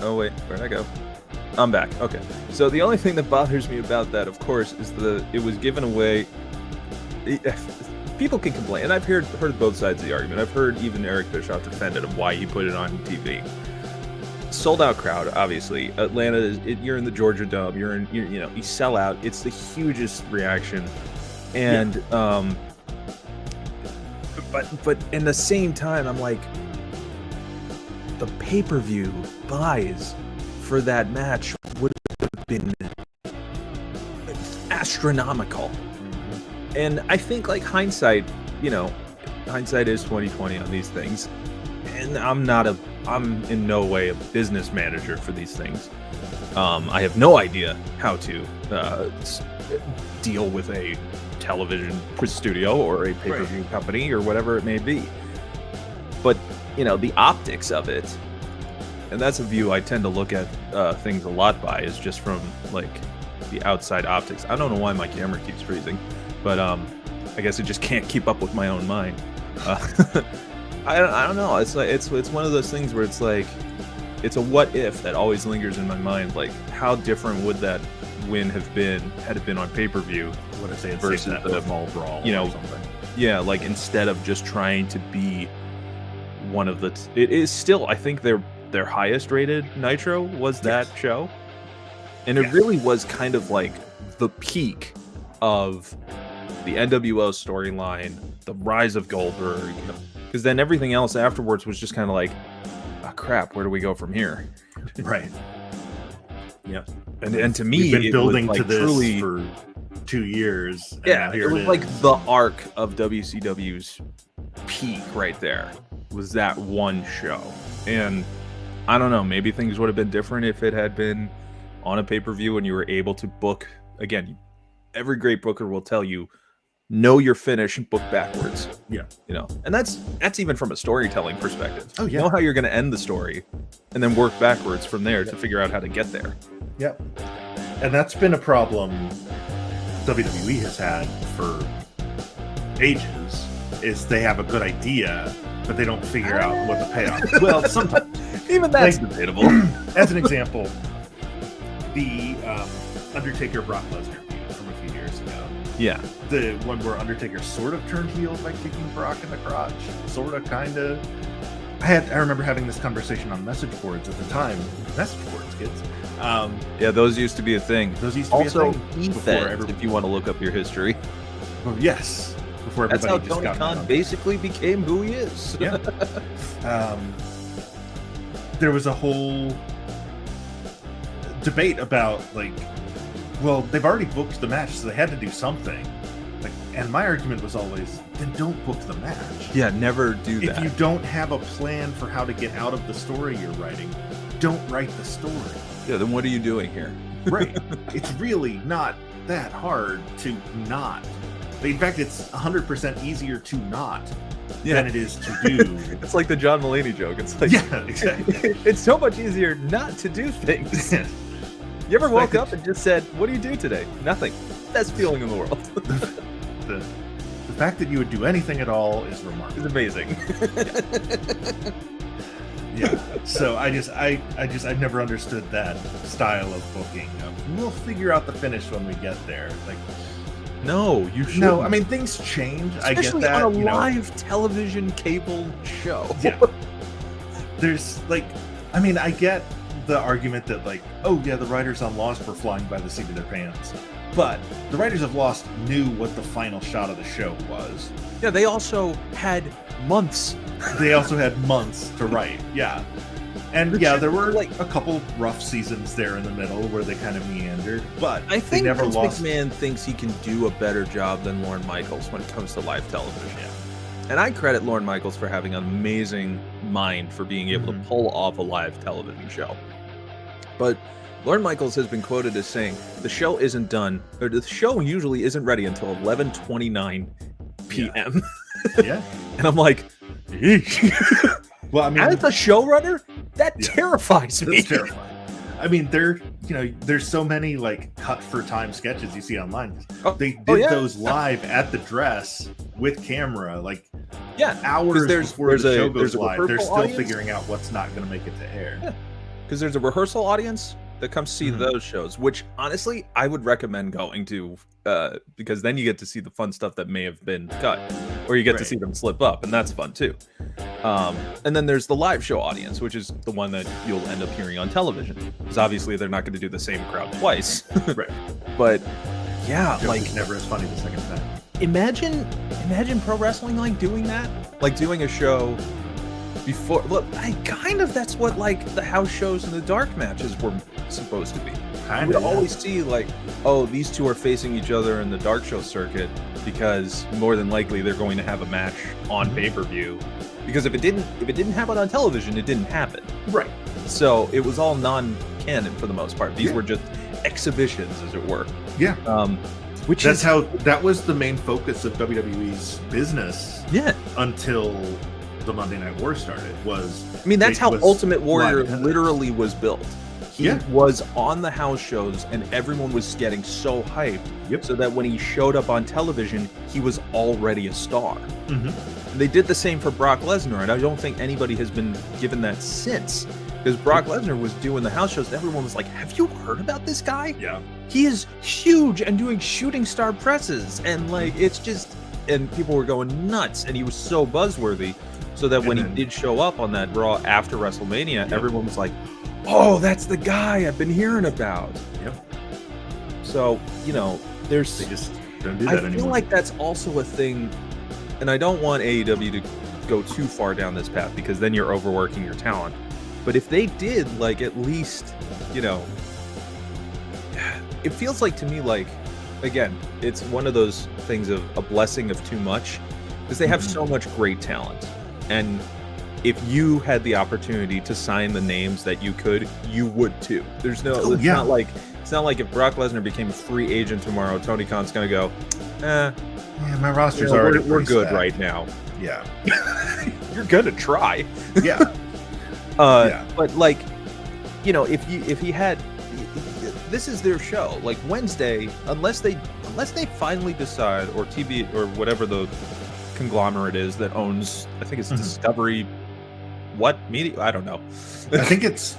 Oh wait, where'd I go? I'm back. Okay. So the only thing that bothers me about that, of course, is it was given away. People can complain, and I've heard both sides of the argument. I've heard even Eric Bischoff defended of why he put it on TV. Sold out crowd, obviously. Atlanta, you're in the Georgia Dome. You sell out. It's the hugest reaction, and but in the same time, I'm like, the pay-per-view buys for that match would have been astronomical. And I think, like, hindsight is 2020 on these things. And I'm in no way a business manager for these things. I have no idea how to deal with a television studio or a pay-per-view company or whatever it may be. But, the optics of it, and that's a view I tend to look at things a lot by, is just from, like, the outside optics. I don't know why my camera keeps freezing. But I guess it just can't keep up with my own mind. I don't know. It's like it's one of those things where it's like, it's a what if that always lingers in my mind. Like, how different would that win have been had it been on pay-per-view? What if they had versus saved that the fall brawl or something? Yeah, like, instead of just trying to be one of the. It is still, I think, their highest rated Nitro was that show, and it really was kind of like the peak of the NWO storyline, the rise of Goldberg, because then everything else afterwards was just kind of like, oh crap, where do we go from here? Right. Yep. And to me, we've been building it was, like, to this truly, for 2 years. And yeah, now here it was is. like the arc of WCW's peak right there. Was that one show, and I don't know. Maybe things would have been different if it had been on a pay-per-view and you were able to book. Again, every great booker will tell you, know your finish, book backwards. Yeah. And that's even from a storytelling perspective. Oh, yeah. Know how you're going to end the story, and then work backwards from there to figure out how to get there. Yep. And that's been a problem WWE has had for ages. Is they have a good idea, but they don't figure out what the payoff is. Well, sometimes. Even that's debatable. As an example, the Undertaker Brock Lesnar feud from a few years ago. Yeah. The one where Undertaker sort of turned heel by kicking Brock in the crotch. Sort of, kind of. I remember having this conversation on message boards at the time. Message boards, kids. Yeah, those used to be a thing. Those used to also, be a thing. if you want to look up your history. Well, yes. Before That's everybody how just Tony got Khan basically became who he is. Yeah. There was a whole debate about, like, well, they've already booked the match, so they had to do something. Like, and my argument was always, then don't book the match. Yeah, never do that. If you don't have a plan for how to get out of the story you're writing, don't write the story. Yeah, then what are you doing here? Right. It's really not that hard to not. In fact, it's 100% easier to not than it is to do. It's like the John Mulaney joke. It's like, yeah, exactly. It's so much easier not to do things. You ever woke up and just said, what do you do today? Nothing. Best feeling in the world. The fact that you would do anything at all is remarkable. It's amazing. Yeah. So I've never understood that style of booking. We'll figure out the finish when we get there. Like, no, you shouldn't. no, I mean, things change. Especially I get that. on a live television cable show. Yeah. There's like, I mean, I get the argument that, like, oh yeah, the writers on Lost were flying by the seat of their pants, but the writers of Lost knew what the final shot of the show was. Yeah, they also had months. They also had months to write. Yeah. And yeah, there were like a couple rough seasons there in the middle where they kind of meandered, but I think they never Vince lost. McMahon thinks he can do a better job than Lorne Michaels when it comes to live television. Yeah. And I credit Lorne Michaels for having an amazing mind for being able to pull off a live television show. But Lorne Michaels has been quoted as saying, the show isn't done, or the show usually isn't ready until 11:29 p.m. Yeah. And I'm like, eesh. Well, I mean, as a showrunner, that terrifies me. That's terrifying. I mean, there's so many like cut for time sketches you see online. They did those live at the Dress with camera, like hours before the show goes live. They're still figuring out what's not going to make it to air. Yeah. Because there's a rehearsal audience that comes see those shows, which honestly I would recommend going to, because then you get to see the fun stuff that may have been cut, or you get to see them slip up, and that's fun too. And then there's the live show audience, which is the one that you'll end up hearing on television, because obviously they're not going to do the same crowd twice. Right. But yeah, Joke like is never as funny the second time. Imagine pro wrestling like doing that, like doing a show before. Look, that's what like the house shows and the dark matches were supposed to be. Kind We'd of always see like, oh, these two are facing each other in the dark show circuit because more than likely they're going to have a match on pay-per-view. Because if it didn't happen on television, it didn't happen. Right. So it was all non-canon for the most part. These were just exhibitions, as it were. Yeah. That was the main focus of WWE's business. Yeah. Until the Monday Night War started. That's how Ultimate Warrior literally was built. He was on the house shows and everyone was getting so hyped so that when he showed up on television, he was already a star. And they did the same for Brock Lesnar, and I don't think anybody has been given that since. Because Brock Lesnar was doing the house shows, and everyone was like, have you heard about this guy? Yeah. He is huge and doing shooting star presses, and like, it's just, and people were going nuts, and he was so buzzworthy, so that when he did show up on that Raw after WrestleMania, everyone was like, oh, that's the guy I've been hearing about. Yep. So, they just don't do that anymore. I feel like that's also a thing, and I don't want AEW to go too far down this path because then you're overworking your talent. But if they did, like, at least, it feels like to me, like, again, it's one of those things of a blessing of too much because they have so much great talent. And if you had the opportunity to sign the names that you could, you would too. There's no. It's not like if Brock Lesnar became a free agent tomorrow, Tony Khan's gonna go, yeah, my roster's already we're good right now. Yeah. You're gonna try. Yeah. But like, if he had, this is their show. Like Wednesday, unless they finally decide, or TV or whatever the conglomerate is that owns, I think it's Discovery, what media? I don't know. I think it's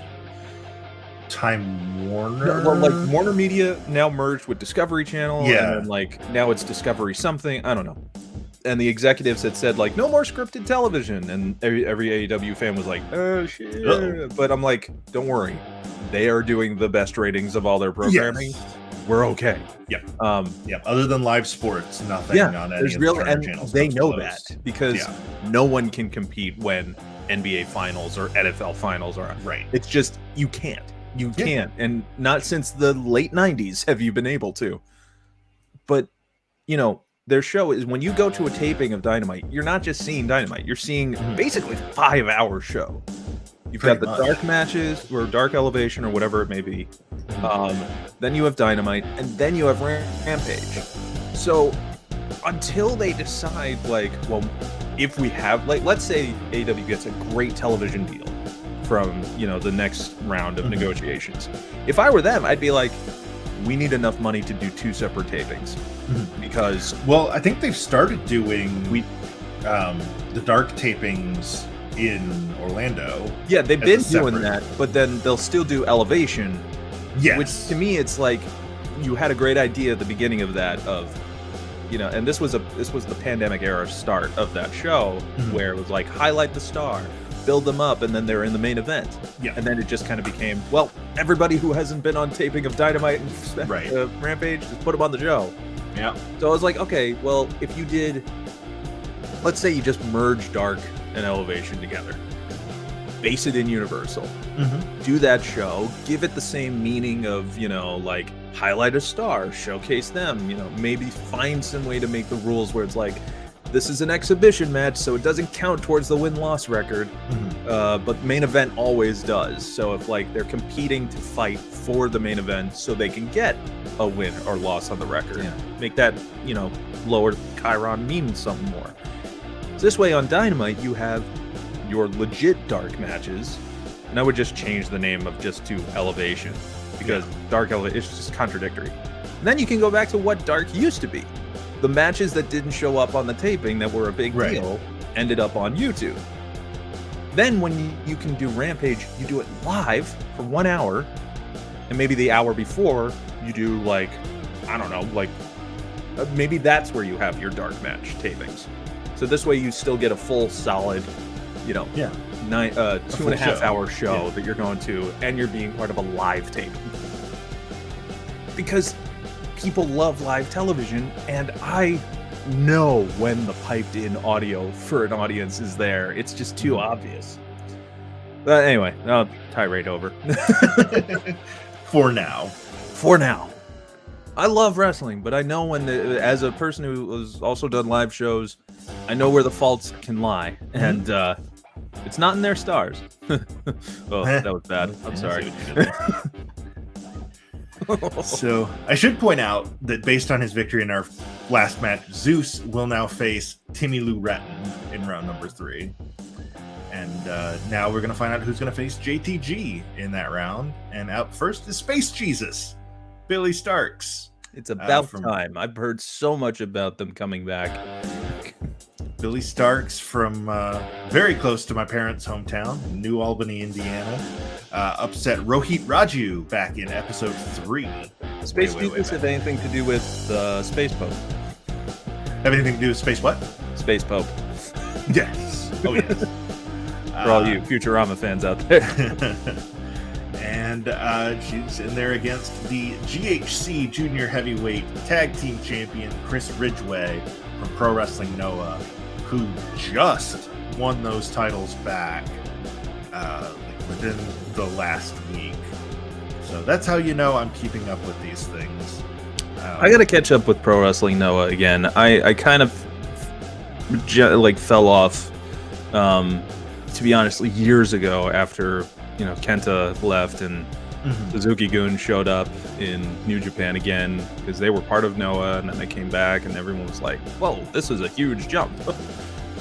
Time Warner. Well, like Warner Media now merged with Discovery Channel. Yeah. And then, like now it's Discovery something. I don't know. And the executives had said like no more scripted television, and every AEW fan was like, oh shit. Uh-oh. But I'm like, don't worry, they are doing the best ratings of all their programming. Yes. We're okay. Yep. Other than live sports, nothing on any of the Turner channels. They know that because no one can compete when NBA finals or NFL finals are on. Right. It's just you can't. You can't, and not since the late 90s have you been able to. But their show is, when you go to a taping of Dynamite, you're not just seeing Dynamite, you're seeing basically 5-hour show. You've got the dark matches or dark elevation or whatever it may be. Then you have Dynamite, and then you have Rampage. So until they decide, like, well, if we have, like, let's say AEW gets a great television deal from the next round of negotiations. If I were them, I'd be like, we need enough money to do 2 separate tapings. Because I think they've started doing the dark tapings in Orlando. Yeah, they've been doing that, but then they'll still do Elevation. Yes. Which to me, it's like you had a great idea at the beginning of that, and this was the pandemic era start of that show, where it was like highlight the star, build them up, and then they're in the main event. Yeah. And then it just kind of became, well, everybody who hasn't been on taping of Dynamite and Rampage, just put them on the show. Yeah. So I was like, okay, well, if you did, let's say you just merge Dark and Elevation together, base it in Universal, do that show, give it the same meaning of, like highlight a star, showcase them, maybe find some way to make the rules where it's like, this is an exhibition match, so it doesn't count towards the win-loss record, but main event always does. So if like they're competing to fight for the main event so they can get a win or loss on the record, make that, lower Chiron mean something more. So this way on Dynamite, you have your legit dark matches, and I would just change the name of just to Elevation, because Dark Elevation is just contradictory. And then you can go back to what Dark used to be. The matches that didn't show up on the taping that were a big deal ended up on YouTube. Then when you can do Rampage, you do it live for 1 hour, and maybe the hour before you do like, I don't know, like maybe that's where you have your dark match tapings. So this way you still get a full solid, 2.5 hour show that you're going to, and you're being part of a live tape. Because people love live television, and I know when the piped in audio for an audience is there. It's just too obvious. But anyway, I'll tirade over. For now. I love wrestling, but I know as a person who has also done live shows, I know where the faults can lie, and it's not in their stars. Oh, that was bad. I'm sorry. So I should point out that based on his victory in our last match, Zeus will now face Timmy Lou Retton in round number 3. And now we're going to find out who's going to face JTG in that round. And out first is Space Jesus, Billy Starks. It's about time. I've heard so much about them coming back. Billy Starks from very close to my parents' hometown, New Albany, Indiana. Upset Rohit Raju back in episode 3. Space Jesus have anything to do with Space Pope? Have anything to do with Space what? Space Pope. Yes. Oh, yes. For all you Futurama fans out there. And she's in there against the GHC Junior Heavyweight Tag Team Champion, Chris Ridgway from Pro Wrestling Noah, who just won those titles back within the last week. So that's how you know I'm keeping up with these things. I gotta catch up with Pro Wrestling Noah again. I kind of fell off to be honest, years ago after, Kenta left and Suzuki-gun showed up in New Japan again because they were part of Noah, and then they came back and everyone was like, whoa, this is a huge jump.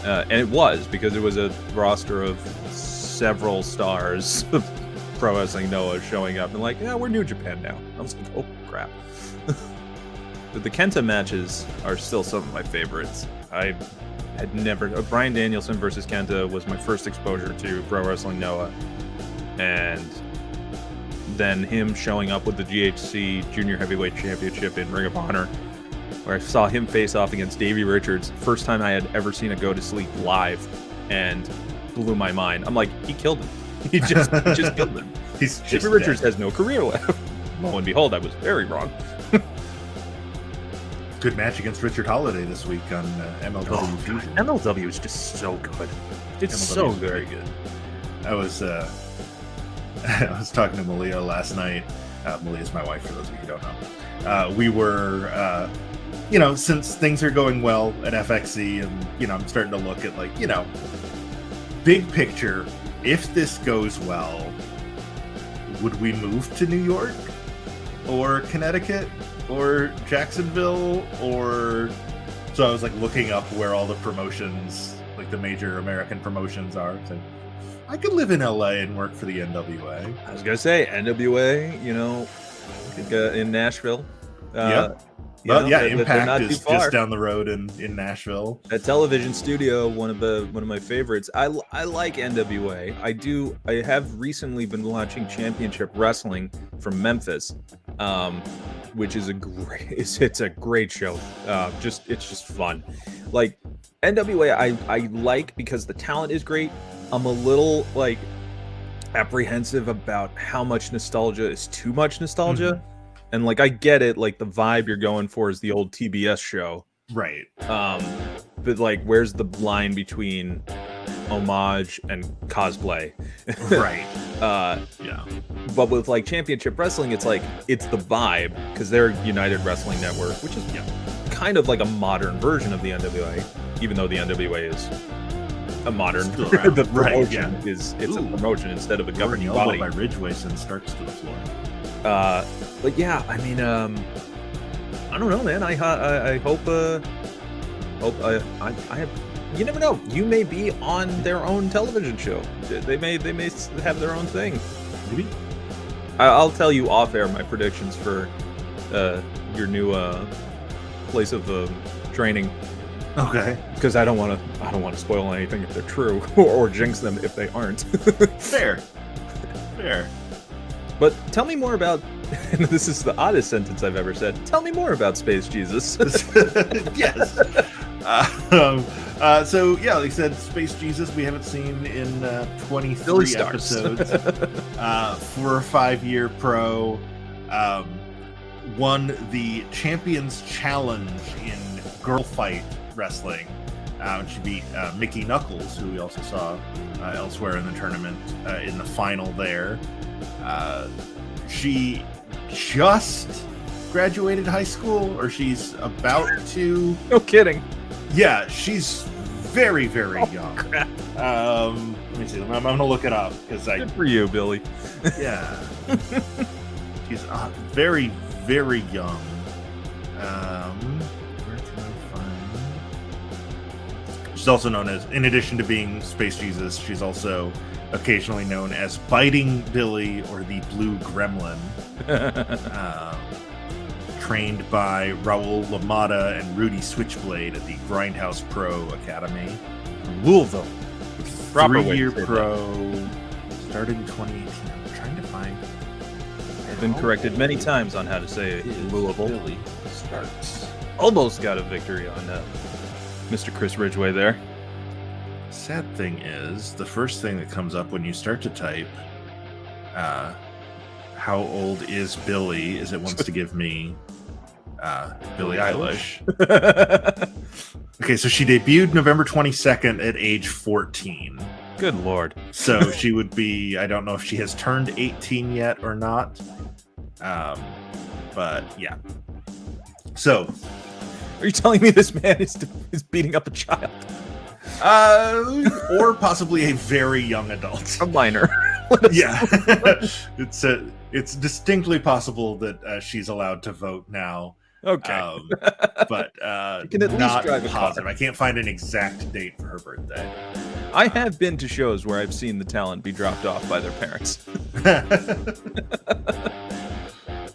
And it was, because it was a roster of several stars of Pro Wrestling Noah showing up and like, yeah, we're New Japan now. I was like, oh crap. But the Kenta matches are still some of my favorites. I had never... Bryan Danielson versus Kenta was my first exposure to Pro Wrestling Noah. And then him showing up with the GHC Junior Heavyweight Championship in Ring of Honor, where I saw him face off against Davey Richards. First time I had ever seen a Go to Sleep live, and blew my mind. I'm like, he killed him. He just killed him. Davey Richards has no career left. Lo and behold, I was very wrong. Good match against Richard Holiday this week on MLW Fusion. MLW is just so good. It's MLW so is very good. I was talking to Malia last night. Malia's my wife, for those of you who don't know. We were, since things are going well at FXC, and I'm starting to look at big picture. If this goes well, would we move to New York or Connecticut or Jacksonville? Or so I was looking up where all the promotions, the major American promotions are. So I could live in LA and work for the NWA. I was gonna say NWA, in Nashville. Impact is just down the road in Nashville. That television studio, one of my favorites. I like NWA. I have recently been watching Championship Wrestling from Memphis, which is it's a great show. It's just fun. NWA, I like because the talent is great. I'm a little apprehensive about how much nostalgia is too much nostalgia. And I get it, the vibe you're going for is the old TBS show. Right. But where's the line between homage and cosplay? Right. Yeah. But with Championship Wrestling, it's the vibe, because they're United Wrestling Network, which is kind of a modern version of the NWA, even though the NWA is a modern the promotion is a promotion instead of a governing body. By Ridgeway sends Starks to the floor. But yeah, I mean, I don't know, man. I hope I have. You never know. You may be on their own television show. They may have their own thing. Maybe. I'll tell you off air my predictions for your new place of training. Okay. Because I don't want to spoil anything if they're true, or jinx them if they aren't. Fair. But tell me more about, and this is the oddest sentence I've ever said, tell me more about Space Jesus. Yes. So, like I said, Space Jesus, we haven't seen in 23 episodes. 4 or 5 year pro. Won the Champions Challenge in Girl Fight Wrestling. She beat Mickey Knuckles, who we also saw elsewhere in the tournament, in the final there. She just graduated high school, or she's about to. No kidding. Yeah, she's very, very young. Crap. Let me see. I'm going to look it up because Good for you, Billy. Yeah. She's very, very young. Where can I find? She's also known as, in addition to being Space Jesus, she's also occasionally known as Biting Billy or the Blue Gremlin. Trained by Raul LaMotta and Rudy Switchblade at the Grindhouse Pro Academy. Louisville. 3-year pro. Started in 2018. I'm trying to find. I've been corrected many times on how to say Louisville. Billy Starks. Almost got a victory on Mr. Chris Ridgeway there. Sad thing is, the first thing that comes up when you start to type, how old is Billy, is it wants to give me Billie Eilish. Okay, so she debuted November 22nd at age 14. Good Lord. So she would be, I don't know if she has turned 18 yet or not. But yeah. So. Are you telling me this man is beating up a child? Or possibly a very young adult. A minor. Yeah. It's distinctly possible that she's allowed to vote now. Okay. But You can at least not drive a car. positive. I can't find an exact date for her birthday. I have been to shows where I've seen the talent be dropped off by their parents.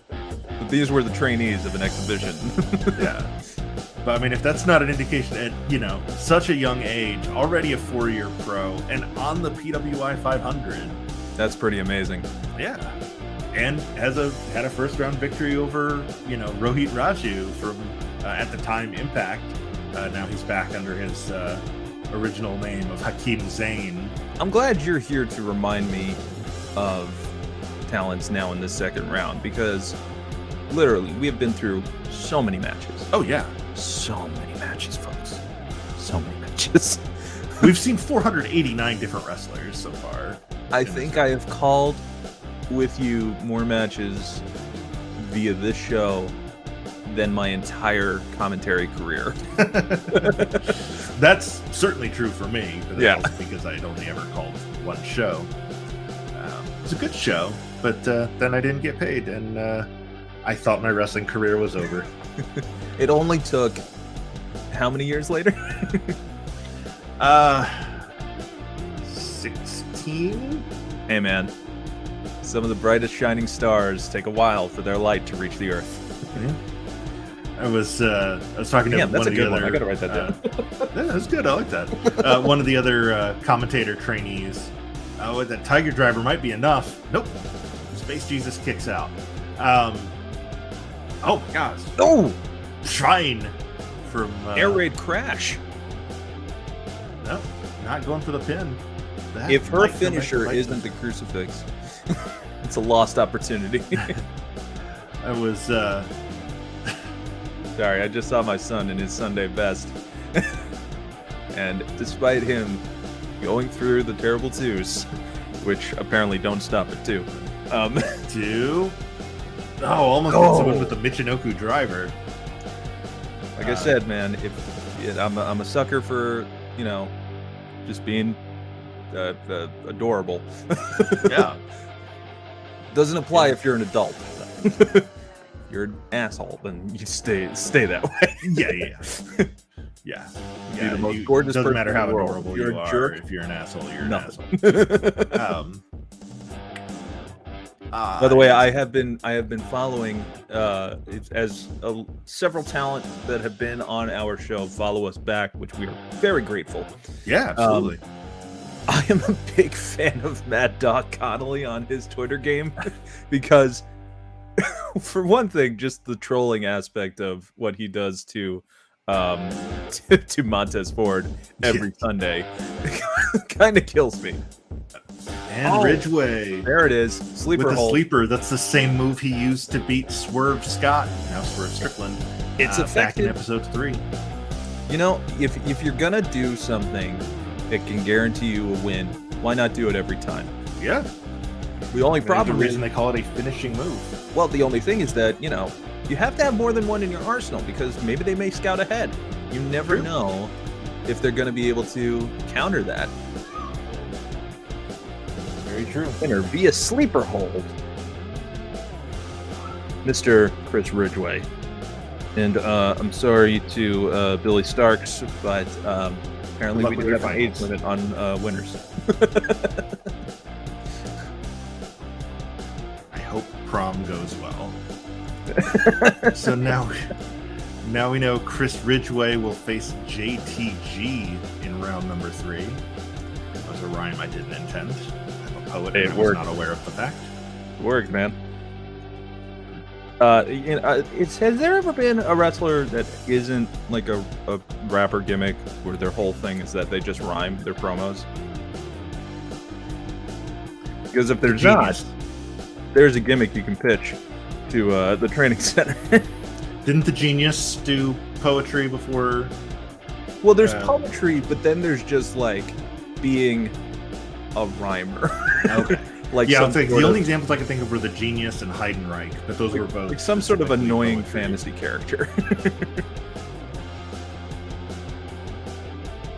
But these were the trainees of an exhibition. Yeah. But I mean, if that's not an indication at, such a young age, already a 4-year pro, and on the PWI 500. That's pretty amazing. Yeah. And had a first-round victory over, Rohit Raju from, at the time, Impact. Now he's back under his original name of Hakeem Zayn. I'm glad you're here to remind me of talents now in this second round, because literally we have been through so many matches. Oh, yeah. So many matches, folks. So many matches. We've seen 489 different wrestlers so far. I think I have called with you more matches via this show than my entire commentary career. That's certainly true for me. But Yeah. that's because I'd only ever called one show. It was a good show, but then I didn't get paid, and I thought my wrestling career was over. It only took how many years later? 16? Hey man, some of the brightest shining stars take a while for their light to reach the earth. I was talking to Damn, that's one a of the good other. one. I gotta write that down. Yeah, that's good. I like that. One of the other commentator trainees. Oh, that Tiger Driver might be enough. Nope. Space Jesus kicks out. Oh my gosh. Oh! Shrine from Air Raid Crash. No, not going for the pin. That If her might come back to finisher bite isn't them. the crucifix, it's a lost opportunity. I was Sorry, I just saw my son in his Sunday best. And despite him going through the terrible twos, which apparently don't stop at 2. two. Oh, almost hit someone with the Michinoku driver. Like I said, man, I'm a sucker for, just being adorable. Yeah. Doesn't apply if you're an adult. You're an asshole, then you stay that way. Yeah. You're the most gorgeous doesn't person matter in how the world. adorable You're you a are. jerk. If you're an asshole, you're an Nothing. asshole. By the way, I have been following several talent that have been on our show follow us back, which we are very grateful. Yeah, absolutely. I am a big fan of Mad Dog Connolly on his Twitter game because, for one thing, just the trolling aspect of what he does to Montez Ford every Sunday kind of kills me. And Ridgeway. There it is, sleeper with the hold. sleeper. That's the same move he used to beat Swerve Scott, now Swerve Strickland. It's back in effective. episode 3. If you're gonna do something that can guarantee you a win, why not do it every time? Yeah. The only The problem is, reason they call it a finishing move. well, the only thing is that, you have to have more than one in your arsenal because maybe they may scout ahead. You never True. know if they're going to be able to counter that. Very true. Winner via sleeper hold, Mr. Chris Ridgway. And I'm sorry to Billy Starks, but apparently Good luck we with do your have an age finals. limit on winners. I hope prom goes well. So now we know Chris Ridgway will face JTG in round number 3. That was a rhyme I didn't intend. I'm a poet Hey, and it I was worked. not aware of the fact. Worked, man. Has there ever been a wrestler that isn't like a rapper gimmick where their whole thing is that they just rhyme their promos? Because if there's Genius. not, there's a gimmick you can pitch to the training center. Didn't the Genius do poetry before? Well, there's Yeah. poetry, but then there's just like being a rhymer. Okay. Like Yeah, some I'll think sort the of- only examples I can think of were the Genius and Heidenreich, but those were both like some sort of specifically annoying poetry. fantasy character.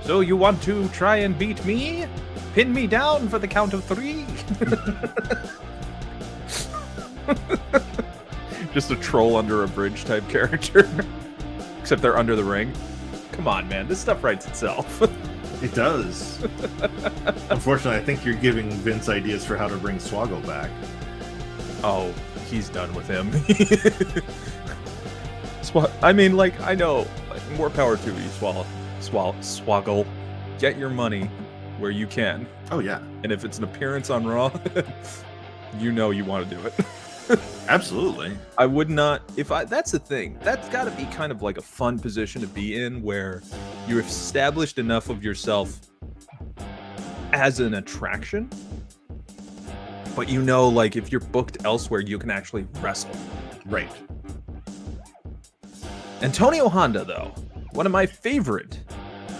So you want to try and beat me? Pin me down for the count of 3? Just a troll under a bridge type character. Except they're under the ring. Come on, man. This stuff writes itself. It does. Unfortunately, I think you're giving Vince ideas for how to bring Swoggle back. Oh, he's done with him. I mean, like, I know. Like, more power to you, Swoggle. Get your money where you can. Oh, yeah. And if it's an appearance on Raw, you know you want to do it. Absolutely. I would not, that's the thing. That's got to be kind of like a fun position to be in where you've established enough of yourself as an attraction, but you know, like, if you're booked elsewhere, you can actually wrestle. Right. Antonio Honda, though, one of my favorite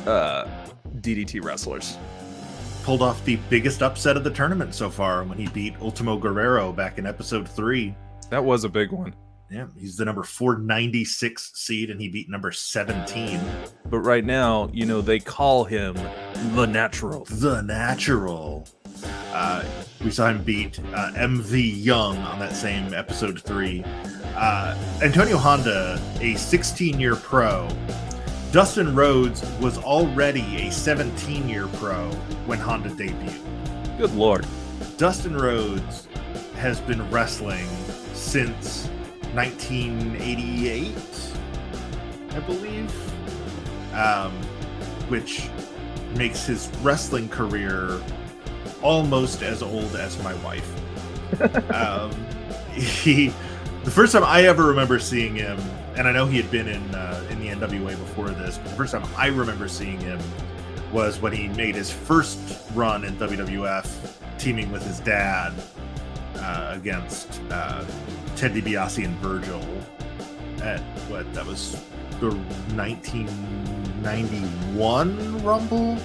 DDT wrestlers. Pulled off the biggest upset of the tournament so far when he beat Ultimo Guerrero back in episode 3. That was a big one. Yeah, he's the number 496 seed, and he beat number 17. But right now, you know, they call him The Natural. The Natural. We saw him beat MV Young on that same episode 3. Antonio Honda, a 16-year pro. Dustin Rhodes was already a 17-year pro when Honda debuted. Good Lord. Dustin Rhodes has been wrestling since 1988, I believe, which makes his wrestling career almost as old as my wife. The first time I ever remember seeing him, and I know he had been in the NWA before this, but the first time I remember seeing him was when he made his first run in WWF, teaming with his dad against Ted DiBiase and Virgil at that was the 1991 Rumble?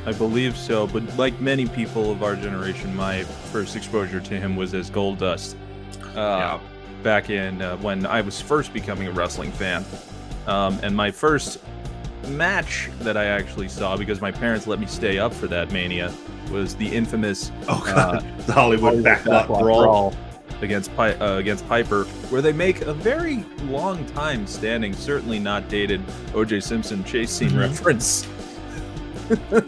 I believe so, but like many people of our generation, my first exposure to him was as Goldust. Back in when I was first becoming a wrestling fan. And my first match that I actually saw, because my parents let me stay up for that Mania, was the infamous the Hollywood Backlot Brawl against Piper, where they make a very long time standing, certainly not dated O.J. Simpson chase scene reference.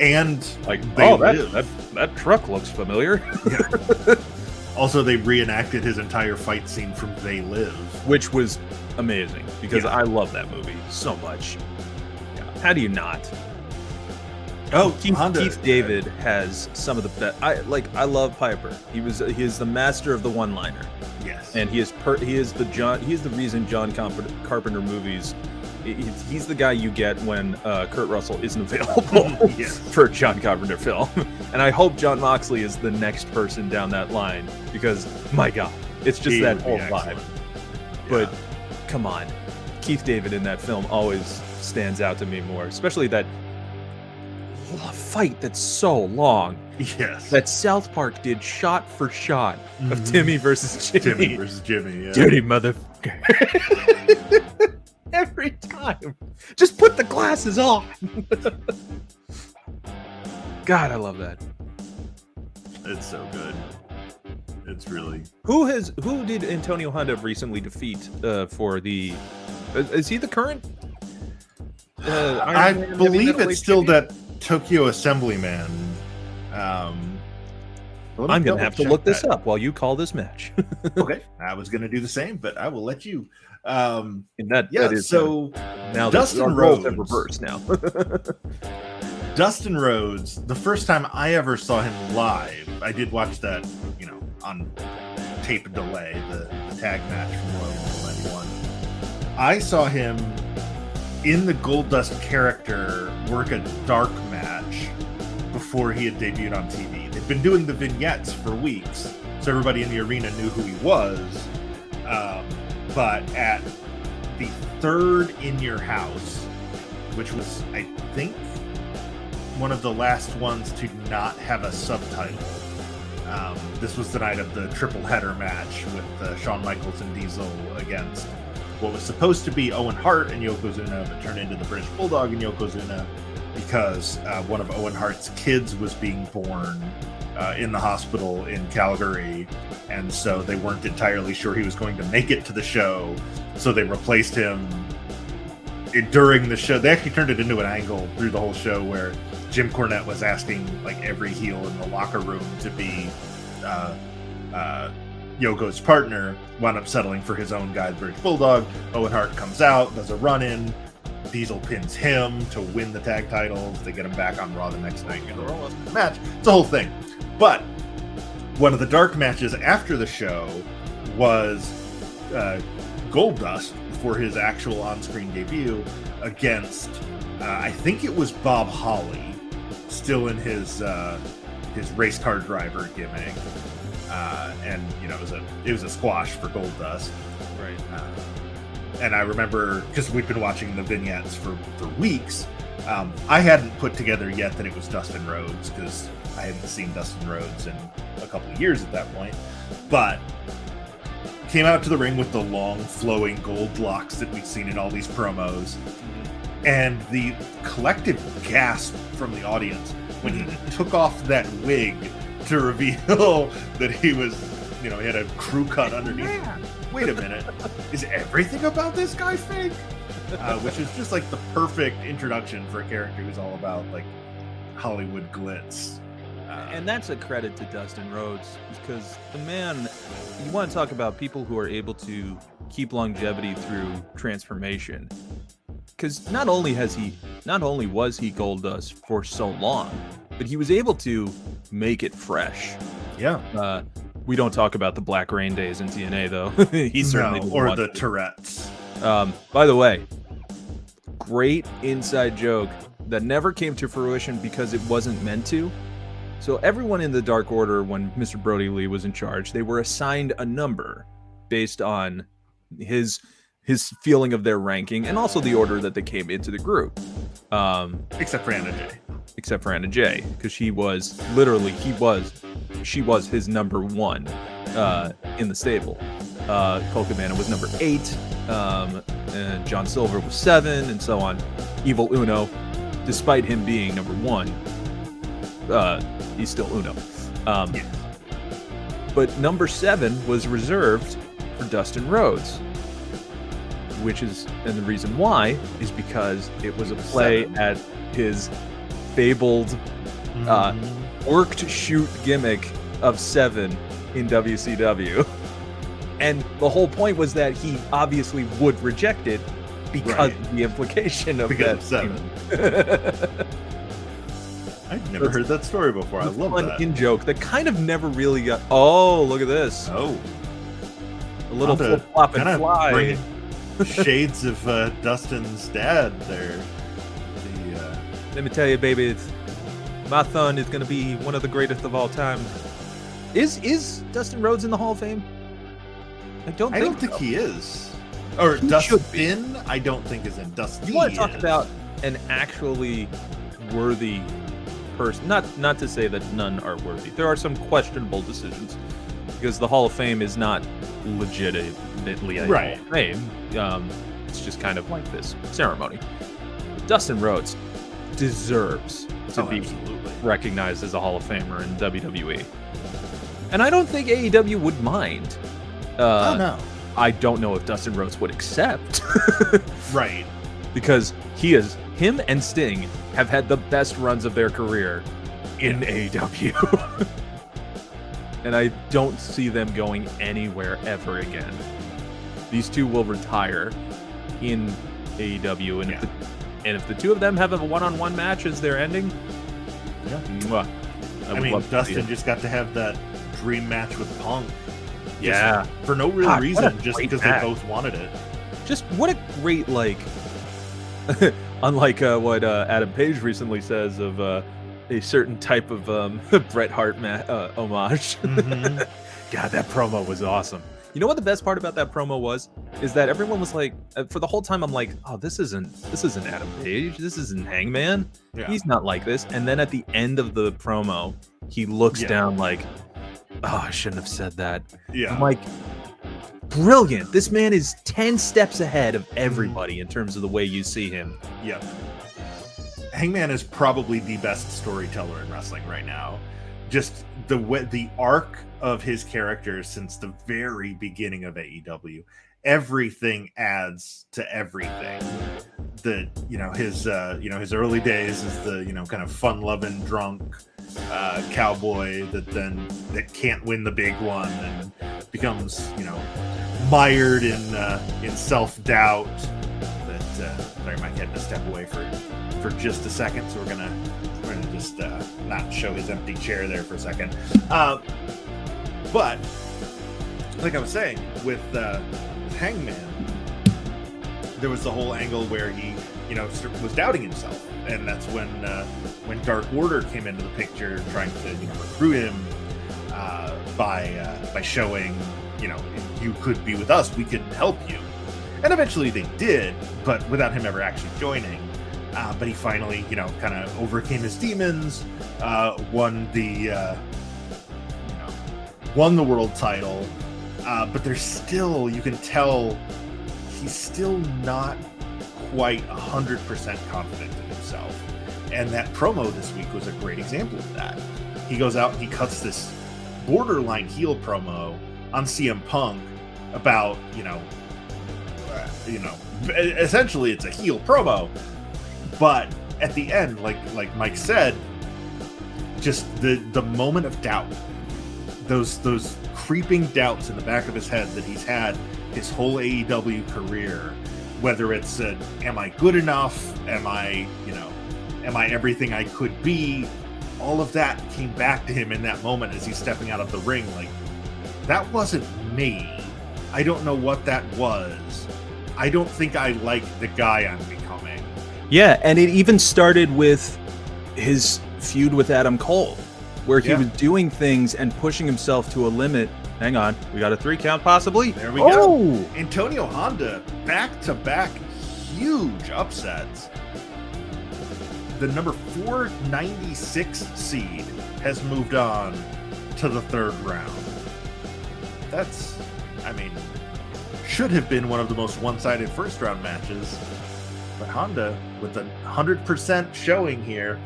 And like, that truck looks familiar. Yeah. Also, they reenacted his entire fight scene from They Live. Which was amazing, because I love that movie so much. Yeah. How do you not? Oh, Keith David has some of the best. I love Piper. He is the master of the one-liner. Yes. And he is the reason John Carpenter movies. He's the guy you get when Kurt Russell isn't available for a John Carpenter film. And I hope Jon Moxley is the next person down that line, because, my God, it's just that whole vibe. But, come on. Keith David in that film always stands out to me more, especially that fight that's so long. Yes. That South Park did shot for shot of Timmy versus Jimmy. Timmy versus Jimmy, yeah. Dirty motherfucker. Every time. Just put the glasses on. God, I love that. It's so good. It's really... Who did Antonio Honda recently defeat for the... Is he the current? I believe it's still that Tokyo Assemblyman. I'm going to have to look this up while you call this match. Okay. I was going to do the same, but I will let you... and that is so now Dustin Rhodes have reversed now. Dustin Rhodes, the first time I ever saw him live, I did watch that, on tape delay, the tag match from Royal Rumble 91. I saw him in the Goldust character work a dark match before he had debuted on TV. They'd been doing the vignettes for weeks, so everybody in the arena knew who he was. But at the third In Your House, which was, I think, one of the last ones to not have a subtitle. This was the night of the triple header match with Shawn Michaels and Diesel against what was supposed to be Owen Hart and Yokozuna, but turned into the British Bulldog and Yokozuna. because one of Owen Hart's kids was being born in the hospital in Calgary, and so they weren't entirely sure he was going to make it to the show, so they replaced him during the show. They actually turned it into an angle through the whole show where Jim Cornette was asking like every heel in the locker room to be Yoko's partner, wound up settling for his own guy, the British Bulldog. Owen Hart comes out, does a run-in. Diesel pins him to win the tag titles. They get him back on Raw the next night in the match. It's a whole thing. But one of the dark matches after the show was Goldust for his actual on-screen debut against, I think it was Bob Holly, still in his race car driver gimmick. And you know, it was a squash for Goldust, Right. And I remember, because we've been watching the vignettes for weeks, I hadn't put together yet that it was Dustin Rhodes, because I hadn't seen Dustin Rhodes in a couple of years at that point. But came out to the ring with the long flowing gold locks that we've seen in all these promos, and the collective gasp from the audience when he took off that wig to reveal that he was, you know, he had a crew cut underneath. Wait a minute, is everything about this guy fake? Which is just like the perfect introduction for a character who's all about like Hollywood glitz. And that's a credit to Dustin Rhodes, because the man, you want to talk about people who are able to keep longevity through transformation. Because not only was he Goldust for so long, but he was able to make it fresh. Yeah. We don't talk about the Black Rain days in TNA though. He certainly didn't or want the to. Tourette's. By the way, great inside joke that never came to fruition because it wasn't meant to. So everyone in the Dark Order, when Mr. Brody Lee was in charge, they were assigned a number based on his feeling of their ranking and also the order that they came into the group. Except for Anna Jay. Except for Anna Jay, because she was his number one in the stable. Colt Cabana was number 8, and John Silver was 7, and so on. Evil Uno, despite him being number 1, he's still Uno. Yes. But number 7 was reserved for Dustin Rhodes, and the reason why is because it was a play at his fabled worked shoot gimmick of 7 in WCW. And the whole point was that he obviously would reject it because of the implication of that. 7. I've never heard that story before. I love that. In joke that kind of never really got. Oh, look at this. Oh, a little flip flop and fly. Shades of Dustin's dad there. Let me tell you, baby, my son is going to be one of the greatest of all time. Is Dustin Rhodes in the Hall of Fame? I don't think he is. Or he Dustin, I don't think is in. Dustin. You want to talk about an actually worthy person? Not to say that none are worthy. There are some questionable decisions because the Hall of Fame is not legitimately a Hall of Fame. It's just kind of like this ceremony. Dustin Rhodes deserves to be recognized as a Hall of Famer in WWE. And I don't think AEW would mind. No. I don't know if Dustin Rhodes would accept. Right. Because him and Sting have had the best runs of their career in AEW. And I don't see them going anywhere ever again. These two will retire in AEW, and if the two of them have a one-on-one match as their ending, I mean, Dustin just got to have that dream match with Punk. Yeah. For no real reason, just because they both wanted it. Just what a great, unlike what Adam Page recently says of a certain type of Bret Hart homage. Mm-hmm. God, that promo was awesome. You know what the best part about that promo was? Is that everyone was like, for the whole time, I'm like, oh, this isn't Adam Page. This isn't Hangman. Yeah. He's not like this. And then at the end of the promo, he looks down like, oh, I shouldn't have said that. Yeah. I'm like, brilliant. This man is 10 steps ahead of everybody in terms of the way you see him. Yeah. Hangman is probably the best storyteller in wrestling right now. Just the arc of his character since the very beginning of AEW, everything adds to everything. His early days is the kind of fun-loving drunk cowboy that can't win the big one and becomes mired in self-doubt. Sorry, Mike had to step away for just a second, so we're gonna just not show his empty chair there for a second. But like I was saying, with Hangman, there was the whole angle where he was doubting himself, and that's when Dark Order came into the picture, trying to recruit him by showing you could be with us, we could help you. And eventually they did, but without him ever actually joining. But he finally, kind of overcame his demons, won the world title. But there's still, you can tell, he's still not quite 100% confident in himself. And that promo this week was a great example of that. He goes out and he cuts this borderline heel promo on CM Punk about, essentially it's a heel promo, but at the end, like Mike said, just the moment of doubt, those creeping doubts in the back of his head that he's had his whole AEW career, whether it's am I good enough, am I everything I could be, all of that came back to him in that moment as he's stepping out of the ring. Like, that wasn't me. I don't know what that was. I don't think I like the guy I'm becoming. Yeah, and it even started with his feud with Adam Cole, where he was doing things and pushing himself to a limit. Hang on, we got a 3 count possibly? There we go. Antonio Honda, back-to-back huge upsets. The number 496 seed has moved on to the 3rd round. That's, should have been one of the most one-sided first round matches, but Honda, with a 100% showing here,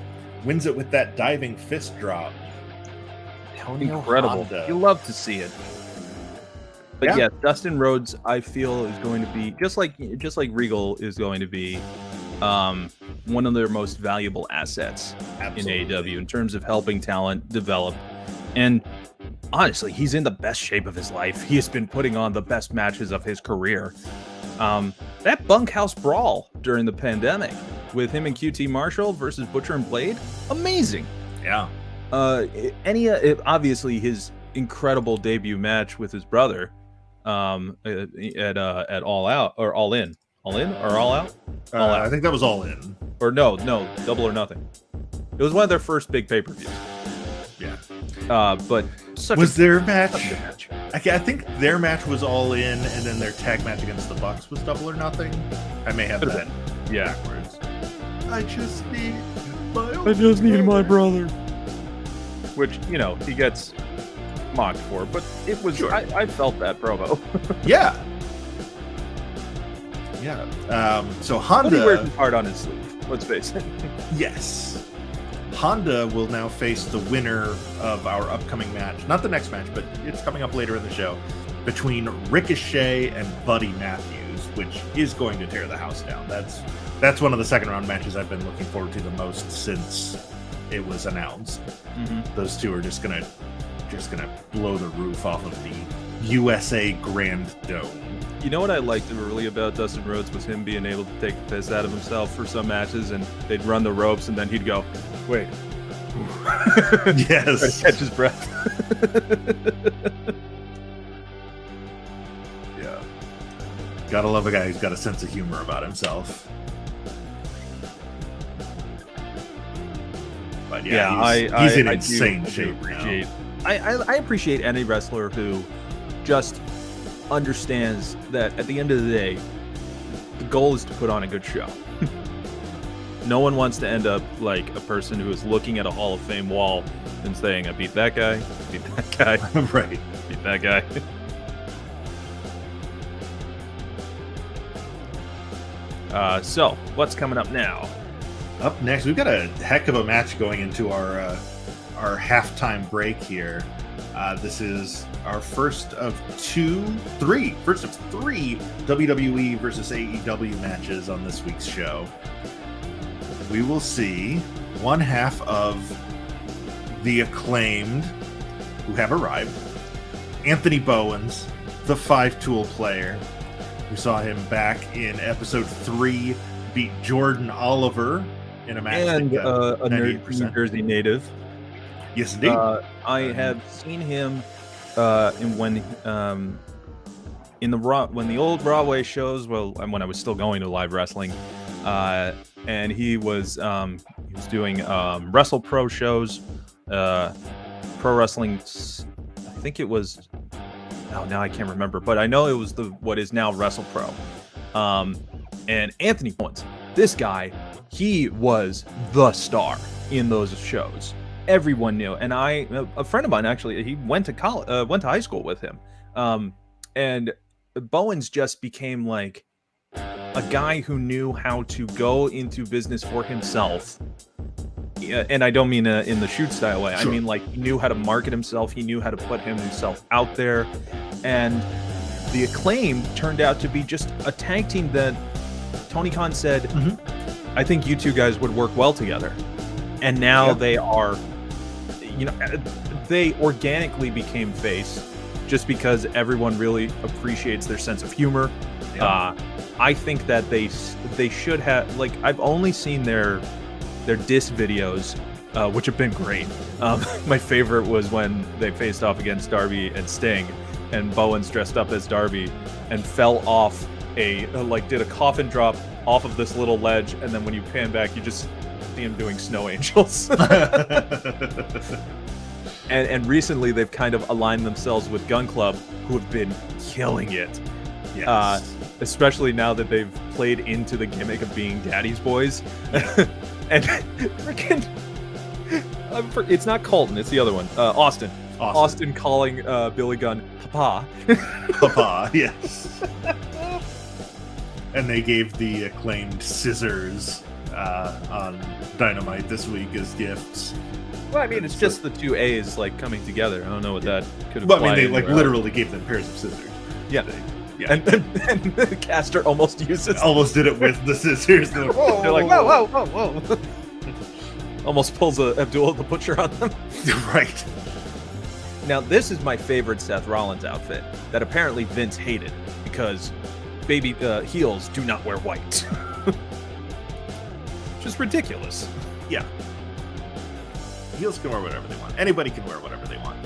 wins it with that diving fist drop. Incredible. Honda. You love to see it. But yeah, Dustin Rhodes, I feel, is going to be just like Regal is going to be one of their most valuable assets in AEW in terms of helping talent develop. And honestly, he's in the best shape of his life. He has been putting on the best matches of his career. That bunkhouse brawl during the pandemic with him and QT Marshall versus Butcher and Blade, amazing. Yeah. Obviously his incredible debut match with his brother at All Out or All In. All In or All Out? All Out. I think that was All In. Or no, Double or Nothing. It was one of their first big pay-per-views. Yeah. But their match? I think their match was All In, and then their tag match against the Bucks was Double or Nothing. I may have that backwards. I just need my brother. Which, he gets mocked for, but it was, I felt that promo. Yeah. So Honda... He wears his heart on his sleeve, let's face it. Yes. Honda will now face the winner of our upcoming match. Not the next match, but it's coming up later in the show, between Ricochet and Buddy Matthews, which is going to tear the house down. That's one of the second round matches I've been looking forward to the most since it was announced. Mm-hmm. Those two are just gonna blow the roof off of the USA Grand Dome. You know what I liked really about Dustin Rhodes was him being able to take the piss out of himself for some matches, and they'd run the ropes, and then he'd go, "Wait." Yes. Catch his breath. Yeah. Gotta love a guy who's got a sense of humor about himself. But he's in insane shape now. I appreciate any wrestler who just understands that at the end of the day, the goal is to put on a good show. No one wants to end up like a person who is looking at a Hall of Fame wall and saying, I beat that guy, beat that guy, right, beat that guy. So, what's coming up now? Up next, we've got a heck of a match going into our halftime break here. This is our first of three WWE versus AEW matches on this week's show. We will see one half of the Acclaimed, who have arrived. Anthony Bowens, the 5-tool player. We saw him back in episode 3 beat Jordan Oliver in a match. And a New Jersey native. Yes, indeed. I have seen him when the old Broadway shows. Well, when I was still going to live wrestling, and he was doing WrestlePro shows, pro wrestling. I think it was. Oh, now I can't remember, but I know it was what is now WrestlePro. And Anthony Bowens, this guy, he was the star in those shows. Everyone knew, and a friend of mine actually, he went to high school with him, and Bowens just became like a guy who knew how to go into business for himself. And I don't mean in the shoot style way. Sure. I mean, like, he knew how to market himself. He knew how to put himself out there, and the Acclaimed turned out to be just a tag team that Tony Khan said, I think you two guys would work well together. And now they are, they organically became face just because everyone really appreciates their sense of humor. Yeah. I think that they should have, like, I've only seen their diss videos, which have been great. My favorite was when they faced off against Darby and Sting, and Bowens dressed up as Darby and fell off did a coffin drop off of this little ledge, and then when you pan back, you just see him doing snow angels. and recently they've kind of aligned themselves with Gun Club, who have been killing it. Yes. Especially now that they've played into the gimmick of being daddy's boys. And freaking, it's not Colton, it's the other one, Austin. Austin calling Billy Gunn Papa. Papa, yes. And they gave the Acclaimed scissors on Dynamite this week as gifts. Well, I mean, it's just the two A's like coming together. I don't know what that could have. Well, I mean, they literally gave them pairs of scissors. Yeah. And Caster almost did it with the scissors. They're like, whoa. Almost pulls a Abdullah the Butcher on them. Right. Now, this is my favorite Seth Rollins outfit that apparently Vince hated because baby heels do not wear white. Just ridiculous. Yeah. Heels can wear whatever they want. Anybody can wear whatever they want.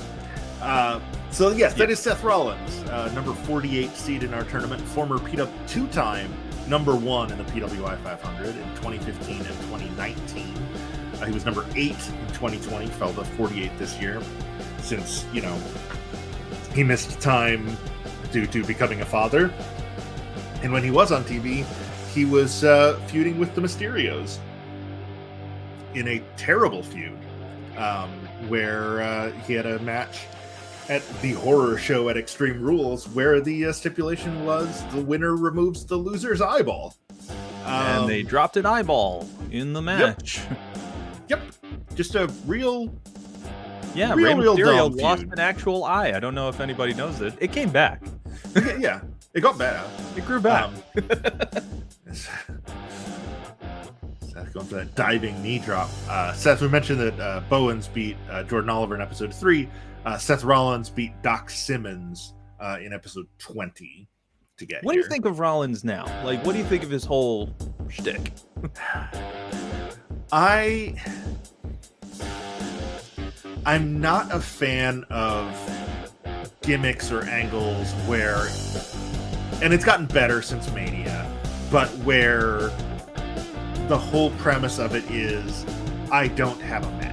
So yes, that is Seth Rollins, number 48 seed in our tournament, former two-time number 1 in the PWI 500 in 2015 and 2019. He was number 8 in 2020, fell to 48 this year, since, he missed time due to becoming a father. And when he was on TV, he was feuding with the Mysterios in a terrible feud, where he had a match at the horror show at Extreme Rules, where the stipulation was the winner removes the loser's eyeball. And they dropped an eyeball in the match. Yep. Just a real... Yeah, Rey Mysterio lost an actual eye. I don't know if anybody knows it. It came back. Yeah, it got better. It grew back. Seth going for that diving knee drop. Seth, we mentioned that Bowens beat Jordan Oliver in episode 3. Seth Rollins beat Doc Simmons in episode 20 to get What do you think of Rollins now? Like, what do you think of his whole shtick? I'm not a fan of gimmicks or angles where, and it's gotten better since Mania, but where the whole premise of it is, I don't have a match.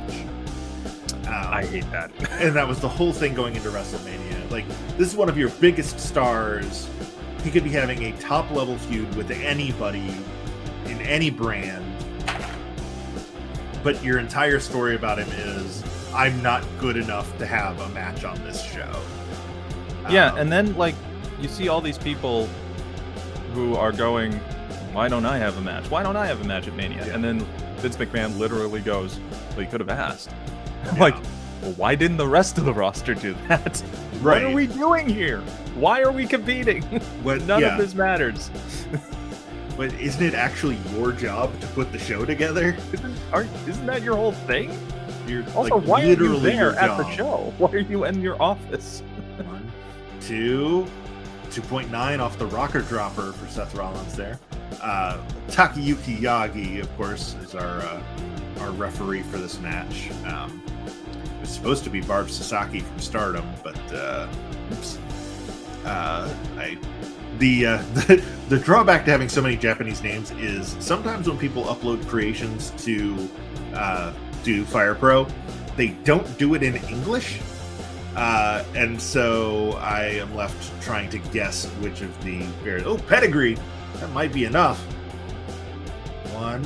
I hate that. And that was the whole thing going into WrestleMania. Like, this is one of your biggest stars. He could be having a top-level feud with anybody in any brand. But your entire story about him is, I'm not good enough to have a match on this show. Yeah, and then, like, you see all these people who are going Why don't I have a match? Why don't I have a match at Mania? Yeah. And then Vince McMahon literally goes, well, you could have asked. I'm Yeah. like, well, why didn't the rest of the roster do that? Right. What are we doing here? Why are we competing? What- None yeah. of this matters. But isn't it actually your job to put the show together? Isn't that your whole thing? You're Also, like, why are you literally there your at the job. show? Why are you in your office? 1, 2, 2.9 off the rocker dropper for Seth Rollins there. Takayuki Yagi, of course, is our referee for this match. It's supposed to be Barb Sasaki from Stardom, but oops. The drawback to having so many Japanese names is sometimes when people upload creations to do Fire Pro, they don't do it in English. And so I am left trying to guess which of the various. Oh, pedigree! That might be enough. 1,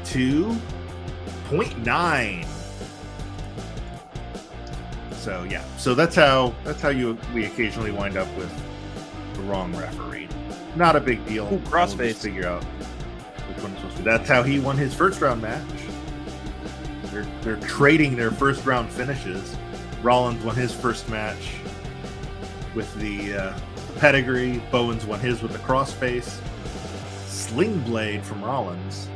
2.9. So yeah, so that's how we occasionally wind up with the wrong referee. Not a big deal. Ooh, We'll crossface. just figure out which one is supposed to be. That's how he won his first round match. They're trading their first round finishes. Rollins won his first match with the pedigree. Bowens won his with the crossface. Sling Blade from Rollins.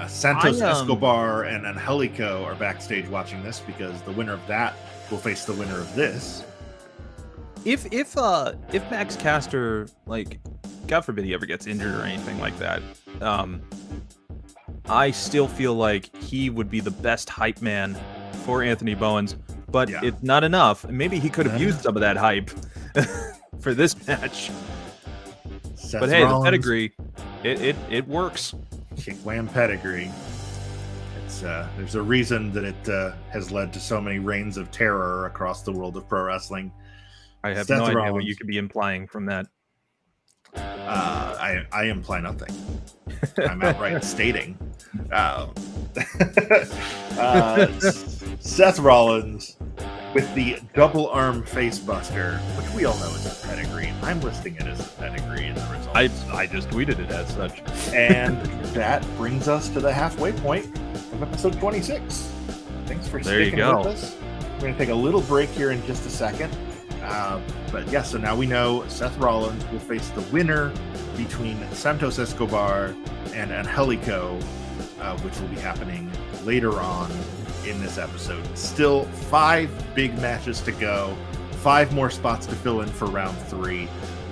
Santos Escobar and Angelico are backstage watching this because the winner of that will face the winner of this. If Max Caster, like, God forbid he ever gets injured or anything like that, I still feel like he would be the best hype man for Anthony Bowens, but Yeah. it's not enough. Maybe he could have used some of that hype for this match. Seth But hey, Rollins, the pedigree, it works. Kick Wham pedigree. It's there's a reason that it has led to so many reigns of terror across the world of pro wrestling. I have Seth no idea what Rollins. you could be implying from that. I imply nothing. I'm outright stating. Seth Rollins with the double arm face buster, which we all know is a pedigree. I'm listing it as a pedigree in the results. I just tweeted it as such. And that brings us to the halfway point of episode 26. Thanks for There you sticking go. with us. We're going to take a little break here in just a second. But yeah, so now we know Seth Rollins will face the winner between Santos Escobar and Angelico, which will be happening later on in this episode. Still 5 big matches to go, 5 more spots to fill in for round 3.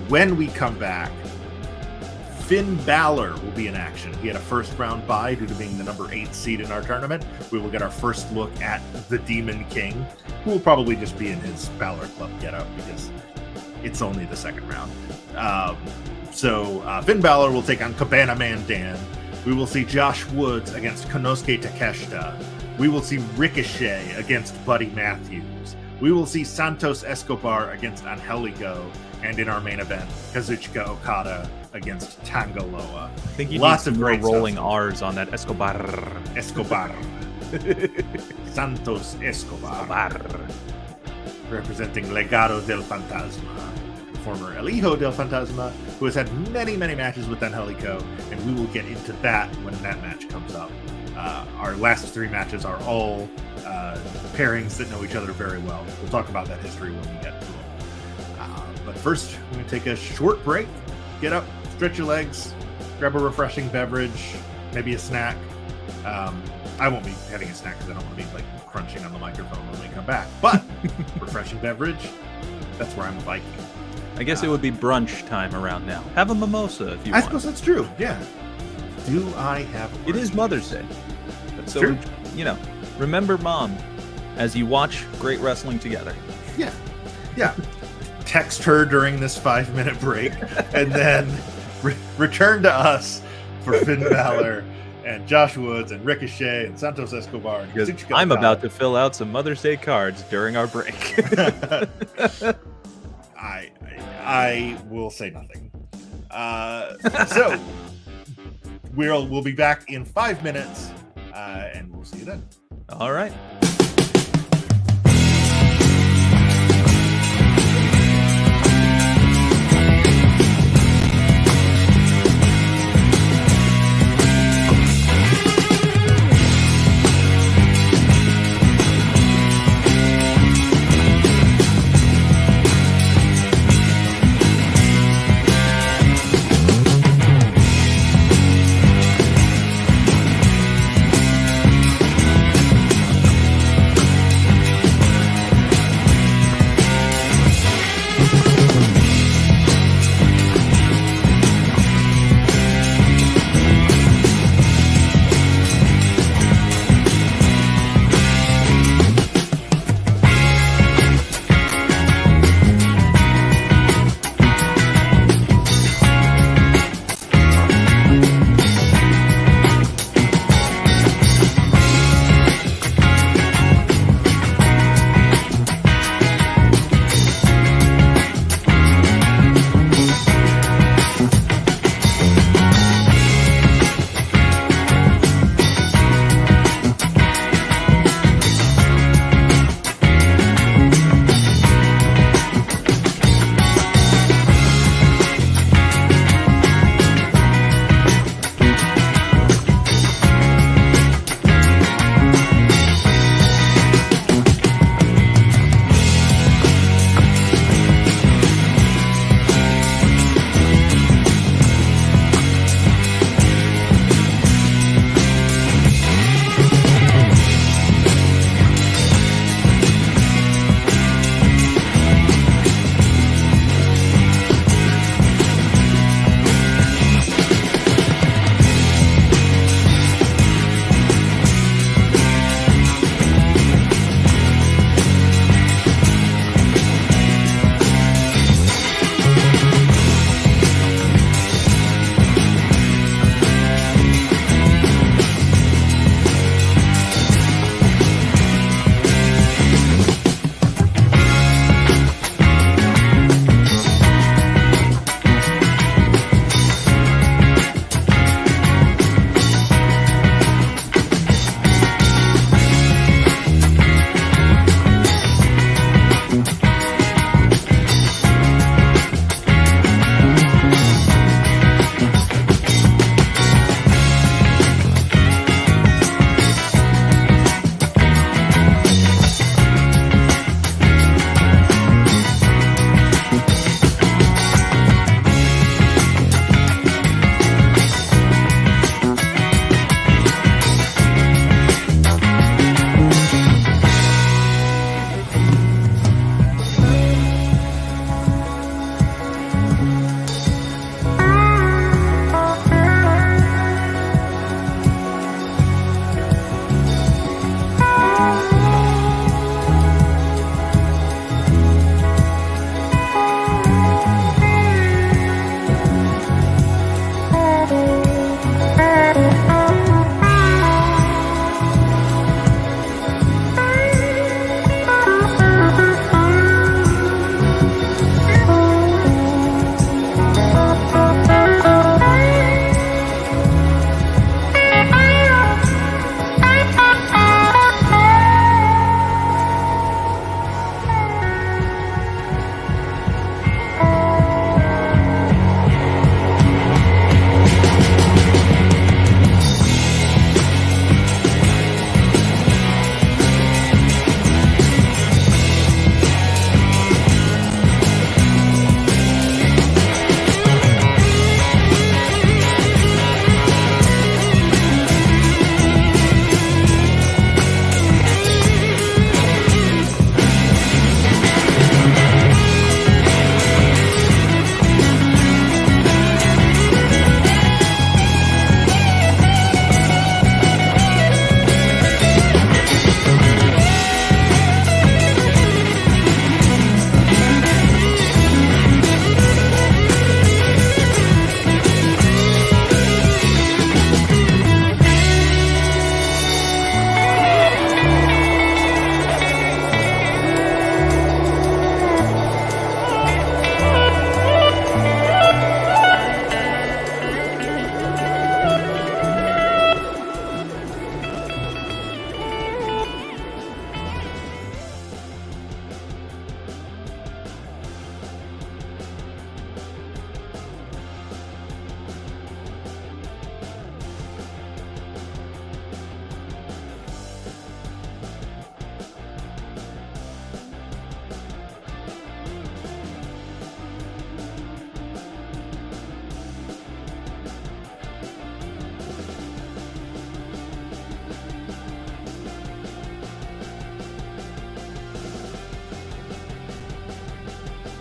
When we come back, Finn Balor will be in action. He had a first round bye due to being the number 8 seed in our tournament. We will get our first look at the Demon King, who will probably just be in his Balor Club getup because it's only the second round. So Finn Balor will take on Cabana Man Dan. We will see Josh Woods against Konosuke Takeshita. We will see Ricochet against Buddy Matthews. We will see Santos Escobar against Angelico. And in our main event, Kazuchika Okada against Tangaloa. I think you Lots need of some more great rolling stuff. R's on that Escobar. Escobar. Santos Escobar. Representing Legado del Fantasma. The former El Hijo del Fantasma, who has had many, many matches with Angelico, and we will get into that when that match comes up. Our last 3 matches are all pairings that know each other very well. We'll talk about that history when we get to them. But first, we're going to take a short break. Get up, stretch your legs, grab a refreshing beverage, maybe a snack. I won't be having a snack because I don't want to be like crunching on the microphone when we come back. But refreshing beverage, that's where I'm liking. I guess it would be brunch time around now. Have a mimosa if you I want. suppose that's true. Yeah. Do I have? A It is Mother's Day. That's So, true. remember Mom as you watch great wrestling together. Yeah. Yeah. Text her during this 5-minute break, and then return to us for Finn Balor and Josh Woods and Ricochet and Santos Escobar. And Because Kazuchika I'm Okada. about to fill out some Mother's Day cards during our break. I will say nothing. So we'll be back in 5 minutes, and we'll see you then. All right.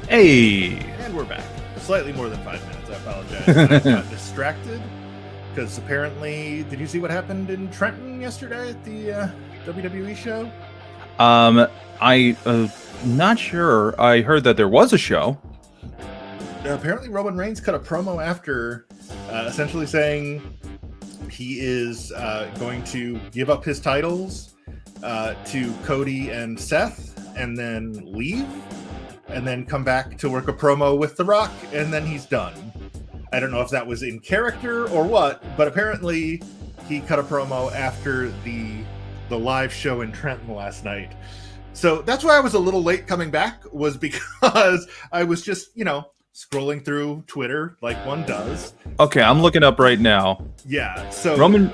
Hey, And we're back. Slightly more than 5 minutes. I apologize. I got distracted because apparently, did you see what happened in Trenton yesterday at the WWE show? I not sure. I heard that there was a show. Apparently, Roman Reigns cut a promo after, essentially saying he is going to give up his titles to Cody and Seth, and then leave, and then come back to work a promo with The Rock, and then he's done. I don't know if that was in character or what, but apparently he cut a promo after the live show in Trenton last night. So that's why I was a little late coming back, was because I was just, scrolling through Twitter like one does. Okay, I'm looking up right now. Yeah, so Roman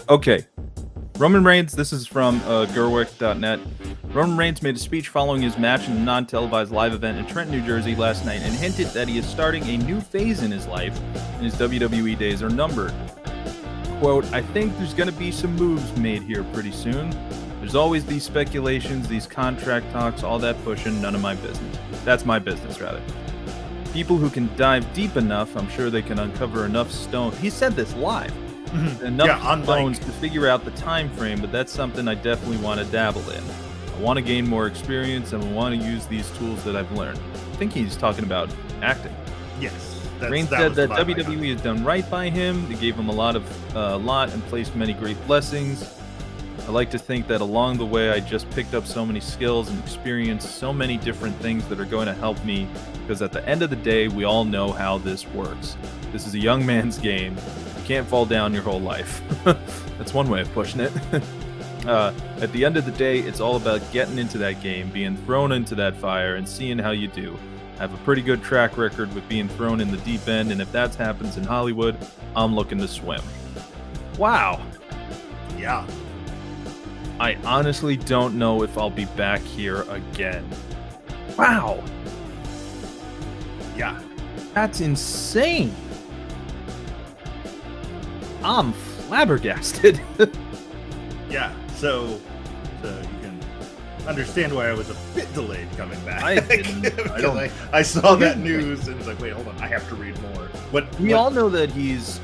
Reigns, this is from Gerwick.net. Roman Reigns made a speech following his match in a non-televised live event in Trenton, New Jersey last night and hinted that he is starting a new phase in his life and his WWE days are numbered. Quote, I think there's going to be some moves made here pretty soon. There's always these speculations, these contract talks, all that pushing, none of my business. That's my business, rather. People who can dive deep enough, I'm sure they can uncover enough stones. He said this live. Enough stones to figure out the time frame, but that's something I definitely want to dabble in. I want to gain more experience and I want to use these tools that I've learned. I think he's talking about acting. Yes. Reigns said that WWE has done right by him. They gave him a lot and placed many great blessings. I like to think that along the way, I just picked up so many skills and experienced so many different things that are going to help me, because at the end of the day, we all know how this works. This is a young man's game. You can't fall down your whole life. That's one way of pushing it. At the end of the day, it's all about getting into that game, being thrown into that fire, and seeing how you do. I have a pretty good track record with being thrown in the deep end, and if that happens in Hollywood, I'm looking to swim. Wow. Yeah. I honestly don't know if I'll be back here again. Wow. Yeah. That's insane. I'm flabbergasted. Yeah. So you can understand why I was a bit delayed coming back. I saw that news and was like, wait, hold on, I have to read more. We all know that he's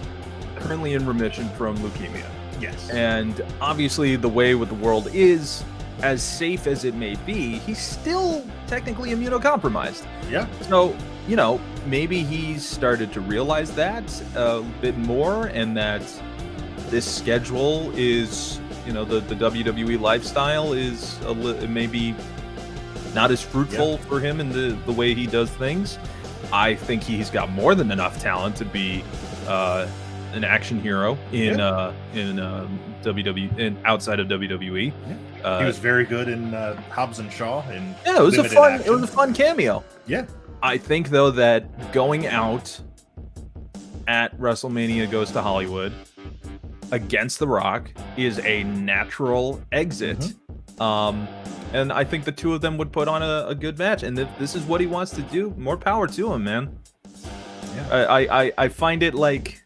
currently in remission from leukemia. Yes. And obviously the way with the world is, as safe as it may be, he's still technically immunocompromised. Yeah. So, maybe he's started to realize that a bit more, and that this schedule is, the WWE lifestyle is maybe not as fruitful for him in the way he does things. I think he's got more than enough talent to be an action hero in WWE and outside of WWE. Yeah. He was very good in Hobbs and Shaw. It was a fun cameo. Yeah. I think though that going out at WrestleMania Goes to Hollywood against The Rock is a natural exit. And I think the two of them would put on a good match. And if this is what he wants to do, more power to him, man. Yeah. I find it like,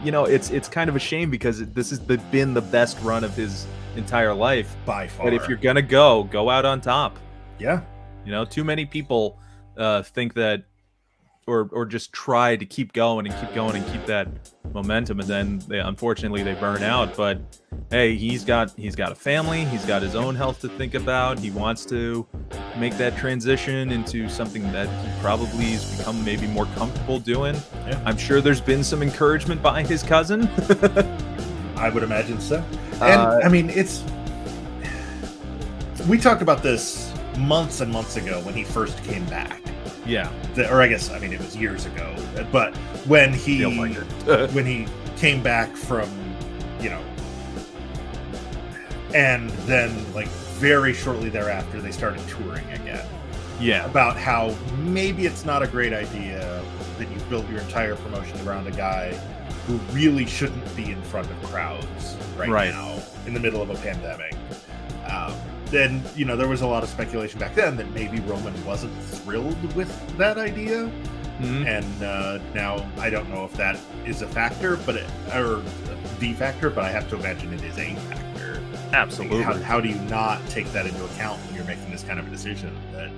it's kind of a shame because this has been the best run of his entire life by far. But if you're gonna go out on top. Yeah. Too many people think that, or just try to keep going and keep that momentum, and then unfortunately they burn out. But hey, he's got a family, he's got his own health to think about. He wants to make that transition into something that he probably has become maybe more comfortable doing. Yeah. I'm sure there's been some encouragement by his cousin. I would imagine so. And we talked about this months and months ago when he first came back. Yeah. Or I guess, it was years ago. But when he when he came back from, and then very shortly thereafter they started touring again. Yeah. About how maybe it's not a great idea that you've built your entire promotion around a guy who really shouldn't be in front of crowds right now in the middle of a pandemic. Then, there was a lot of speculation back then that maybe Roman wasn't thrilled with that idea. Mm-hmm. And now I don't know if that is a factor, or the factor, but I have to imagine it is a factor. Absolutely. How do you not take that into account when you're making this kind of a decision that,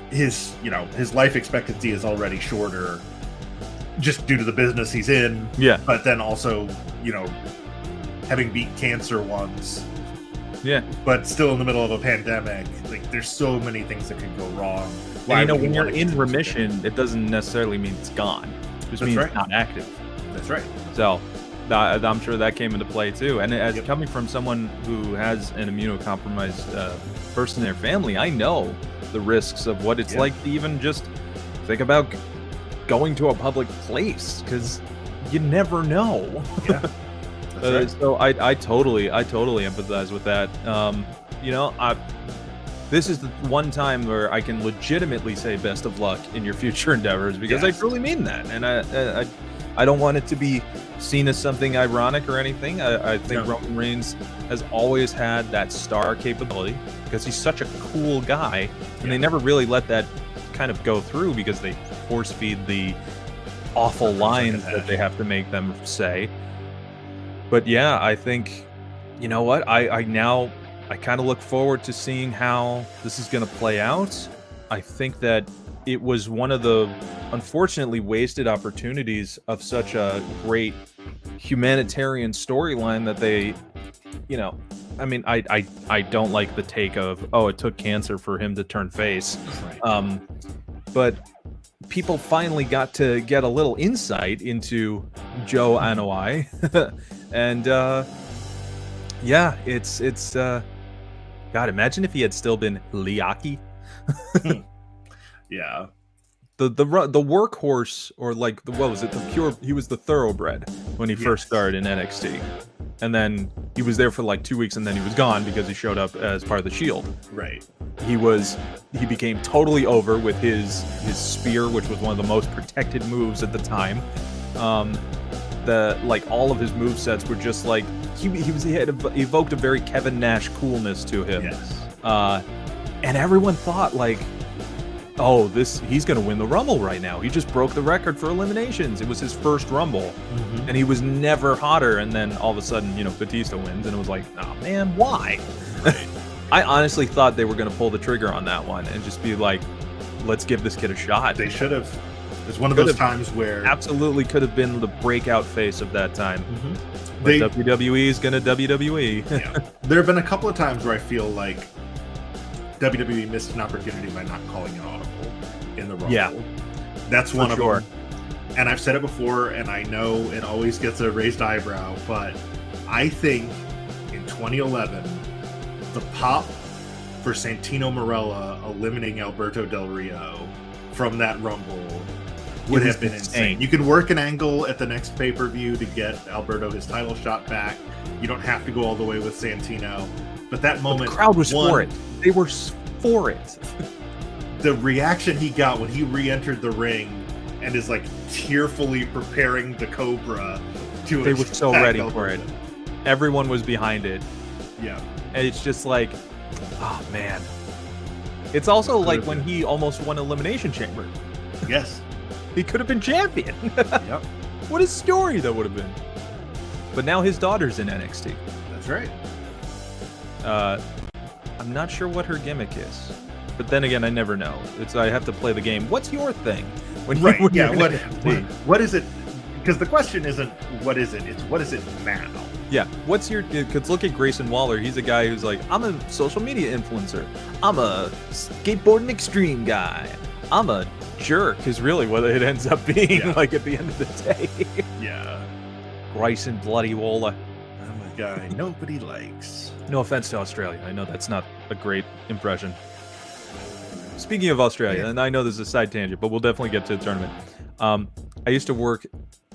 his life expectancy is already shorter just due to the business he's in. Yeah. But then also, having beat cancer once. Yeah. But still in the middle of a pandemic. Like, there's so many things that could go wrong. And when you're in remission, it doesn't necessarily mean it's gone. It just means it's not active. That's right. So I'm sure that came into play too. And as coming from someone who has an immunocompromised person in their family, I know the risks of what it's like to even just think about going to a public place, because you never know. Yeah. Right. So I totally empathize with that. This is the one time where I can legitimately say best of luck in your future endeavors, because I truly mean that, and I don't want it to be seen as something ironic or anything. I think Roman Reigns has always had that star capability because he's such a cool guy, and they never really let that kind of go through because they force feed the awful lines that they have to make them say. But yeah, I think, you know what, I kind of look forward to seeing how this is going to play out. I think that it was one of the unfortunately wasted opportunities of such a great humanitarian storyline that they, I mean, I don't like the take of, it took cancer for him to turn face. Right. But people finally got to get a little insight into Joe Anoa'i. And it's God, imagine if he had still been Liaki. Yeah. The workhorse, or like what was it? He was the thoroughbred when he first started in NXT. And then he was there for like 2 weeks, and then he was gone because he showed up as part of the Shield. Right. He became totally over with his spear, which was one of the most protected moves at the time. All of his movesets were just like he had evoked a very Kevin Nash coolness to him. Yes. And everyone thought like, he's gonna win the Rumble right now. He just broke the record for eliminations. It was his first Rumble, and he was never hotter. And then all of a sudden, Batista wins, and it was like, oh man, why? Right. I honestly thought they were gonna pull the trigger on that one and just be like, let's give this kid a shot. They should have. It's one of those times where absolutely could have been the breakout face of that time. Mm-hmm. But WWE is gonna WWE. Yeah. There have been a couple of times where I feel like WWE missed an opportunity by not calling an audible in the Rumble. Yeah, that's one of them. And I've said it before, and I know it always gets a raised eyebrow, but I think in 2011, the pop for Santino Marella eliminating Alberto Del Rio from that Rumble would have been insane. You can work an angle at the next pay-per-view to get Alberto his title shot back. You don't have to go all the way with Santino. But that moment, the crowd was for it. They were for it. The reaction he got when he re-entered the ring and is like tearfully preparing the Cobra to They were so ready for it. Everyone was behind it. Yeah. And it's just like, oh man. It's also like when he almost won Elimination Chamber. Yes. He could have been champion. Yep. What a story that would have been. But now his daughter's in NXT. That's right. I'm not sure what her gimmick is. But then again, I never know. I have to play the game. What's your thing? What is it? Because the question isn't what is it, it's what is it now? Yeah, because look at Grayson Waller. He's a guy who's like, I'm a social media influencer. I'm a skateboarding extreme guy. I'm a jerk is really what it ends up being like at the end of the day. Yeah. Grayson bloody Waller. I'm a guy nobody likes. No offense to Australia. I know that's not a great impression. Speaking of Australia, and I know this is a side tangent, but we'll definitely get to the tournament. I used to work,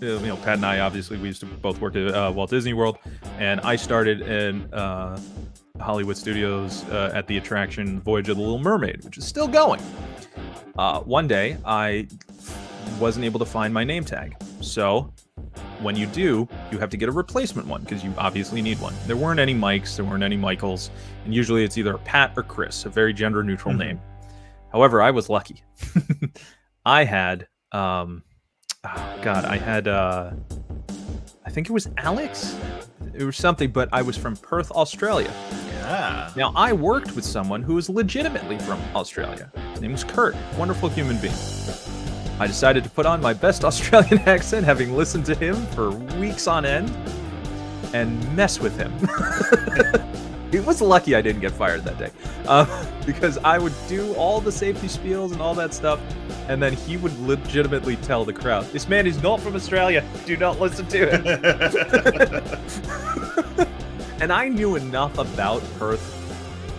Pat and I, obviously, we used to both work at Walt Disney World, and I started in Hollywood Studios at the attraction Voyage of the Little Mermaid, which is still going. One day, I wasn't able to find my name tag. So when you do, you have to get a replacement one because you obviously need one. There weren't any Mikes, there weren't any Michaels, and usually it's either Pat or Chris, a very gender-neutral name. However, I was lucky. I had, I think it was Alex? It was something, but I was from Perth, Australia. Ah. Now, I worked with someone who was legitimately from Australia. His name was Kurt. Wonderful human being. I decided to put on my best Australian accent, having listened to him for weeks on end, and mess with him. It was lucky I didn't get fired that day, because I would do all the safety spiels and all that stuff, and then he would legitimately tell the crowd, "This man is not from Australia. Do not listen to him." And I knew enough about Perth,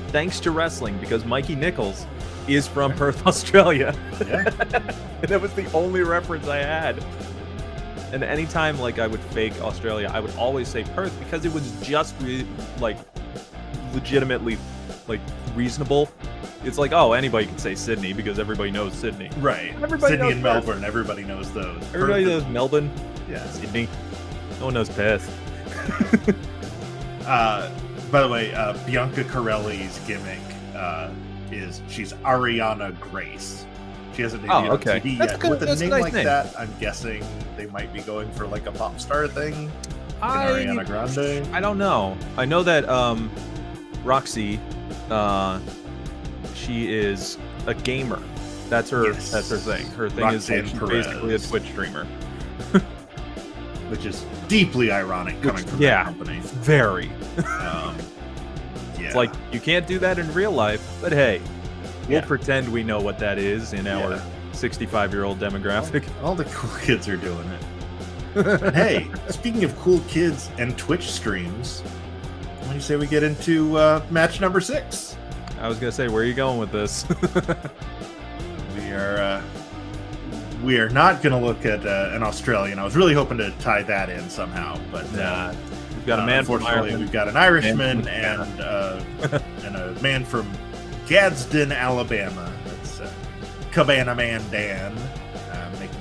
thanks to wrestling, because Mikey Nichols is from Perth, Australia. Yeah. And that was the only reference I had. And anytime like I would fake Australia, I would always say Perth because it was just legitimately like reasonable. It's like, oh, anybody can say Sydney because everybody knows Sydney. Right. Everybody Sydney knows and Perth. Melbourne, everybody knows those. Everybody Perth knows Melbourne. Yeah. Sydney. No one knows Perth. By the way, Bianca Corelli's gimmick is she's Ariana Grace. She hasn't debuted on TV That's yet. good. With a That's a name nice like name. that, I'm guessing they might be going for like a pop star thing. Ariana Grande. I don't know. I know that Roxy, she is a gamer. That's her. Yes. That's her thing. Her thing Roxanne is like, she's Perez. basically a Twitch streamer. Which is deeply ironic coming from yeah. that company. Very. Yeah. It's like you can't do that in real life, but hey, we'll Yeah. pretend we know what that is in our 65-year-old demographic. All the cool kids are doing it. And hey, speaking of cool kids and Twitch streams, what do you say we get into match number 6? I was gonna say, where are you going with this? We are not going to look at an Australian. I was really hoping to tie that in somehow, but Nah, we've got a man from unfortunately, Ireland. we've got an Irishman Man and a man from Gadsden, Alabama. That's Cabana Man Dan making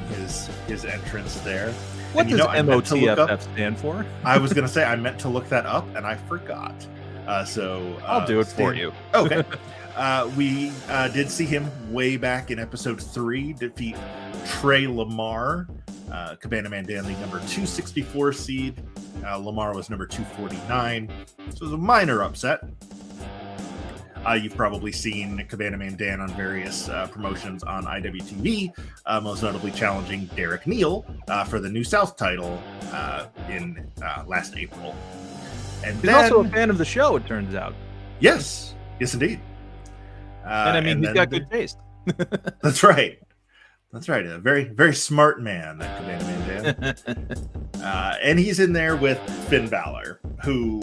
his entrance there. What And, does I meant to look up- MOTFF stand for? I was going to say I meant to look that up and I forgot. I'll do it for you. Okay. We did see him way back in episode 3 defeat Trey Lamar. Cabana Man Dan, the number 264 seed. Lamar was number 249. So it was a minor upset. You've probably seen Cabana Man Dan on various promotions on IWTV, most notably challenging Derek Neal for the New South title in last April. And He's also a fan of the show, it turns out. yes, indeed. And I mean, he's got good taste. That's right. That's right. A very, very smart man, that Cabana Man Dan. And he's in there with Finn Balor, who,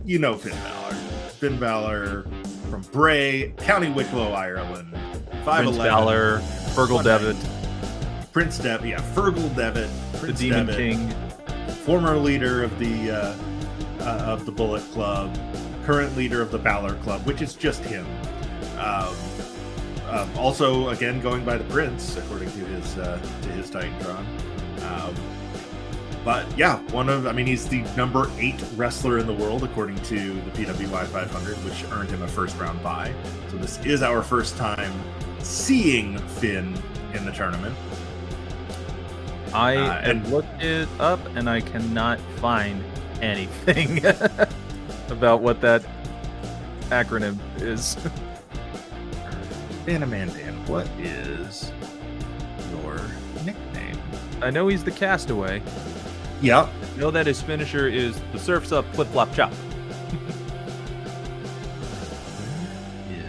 you know Finn Balor. Finn Balor from Bray, County Wicklow, Ireland. 5'11". Prince Balor, Fergal Devitt, Prince Devitt, yeah, Fergal Devitt. the Prince Demon Devitt, King. former leader of the Bullet Club, current leader of the Balor Club, which is just him. Also, again, going by the Prince, according to his Titantron. But yeah, he's the number 8 wrestler in the world, according to the PWI 500, which earned him a first-round bye. So this is our first time seeing Finn in the tournament. I and- have looked it up and I cannot find anything about what that acronym is. Man, what is your nickname? I know he's the Castaway. Yep. I know that his finisher is the Surf's Up Flip Flop Chop,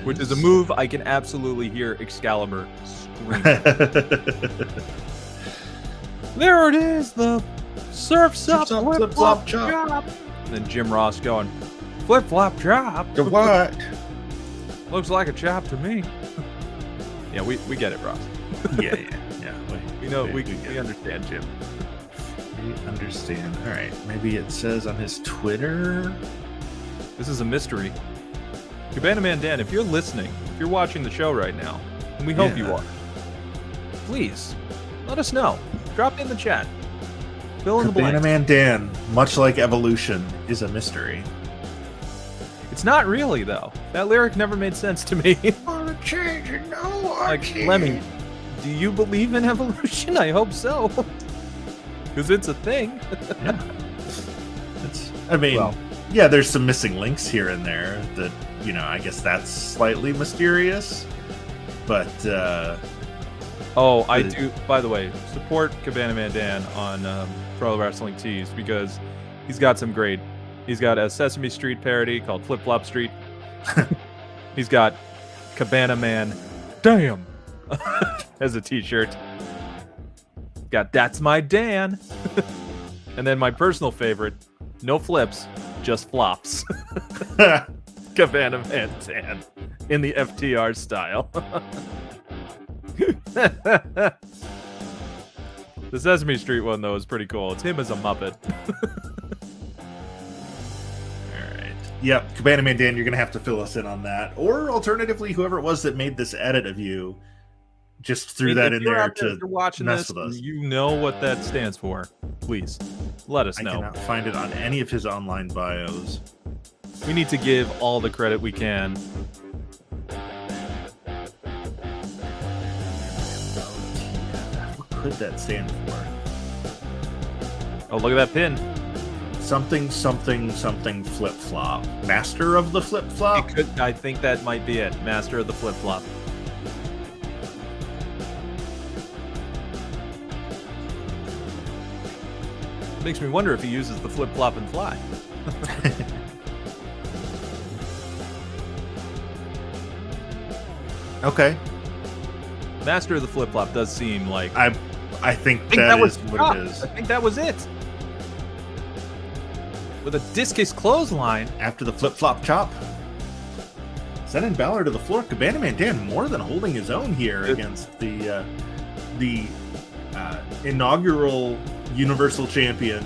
which is a move I can absolutely hear Excalibur scream. There it is, the Surf's Up Flip Flop Chop. And then Jim Ross going, Flip Flop Chop. The what? Looks like a chop to me. Yeah, we get it, Ross. yeah. We know, we get it. understand, Jim. We understand. All right. Maybe it says on his Twitter. This is a mystery. Cabana Man Dan, if you're listening, if you're watching the show right now, and we hope you Yeah. are, please let us know. Drop in the chat. Fill in the Cabana blanks. Man Dan, much like Evolution, is a mystery. It's not really, though. That lyric never made sense to me. Want to change it? No, Like, Lemmy, do you believe in evolution? I hope so. Because it's a thing. I mean, Well, Yeah, there's some missing links here and there that, I guess that's slightly mysterious. But, I do, by the way, support Cabana Man Dan on Pro Wrestling Tees because he's got a Sesame Street parody called Flip Flop Street. He's got Cabana Man Damn as a t-shirt. Got That's My Dan. And then my personal favorite, no flips, just flops. Cabana Man Dan in the FTR style. The Sesame Street one, though, is pretty cool. It's him as a Muppet. Alright. Yep, Cabana Man Dan, you're going to have to fill us in on that. Or alternatively, whoever it was that made this edit of you just threw that in there to mess with us. You know what that stands for. Please, let us know. I cannot find it on any of his online bios. We need to give all the credit we can. What could that stand for? Oh, look at that pin. Something flip flop. Master of the flip flop? I think that might be it. Master of the flip flop. Makes me wonder if he uses the flip flop and fly. Okay. Master of the flip flop does seem like I think that is what it is. I think that was it. With a discus clothesline After the flip flop chop, sending Balor to the floor. Cabana Man Dan more than holding his own here against the inaugural Universal Champion,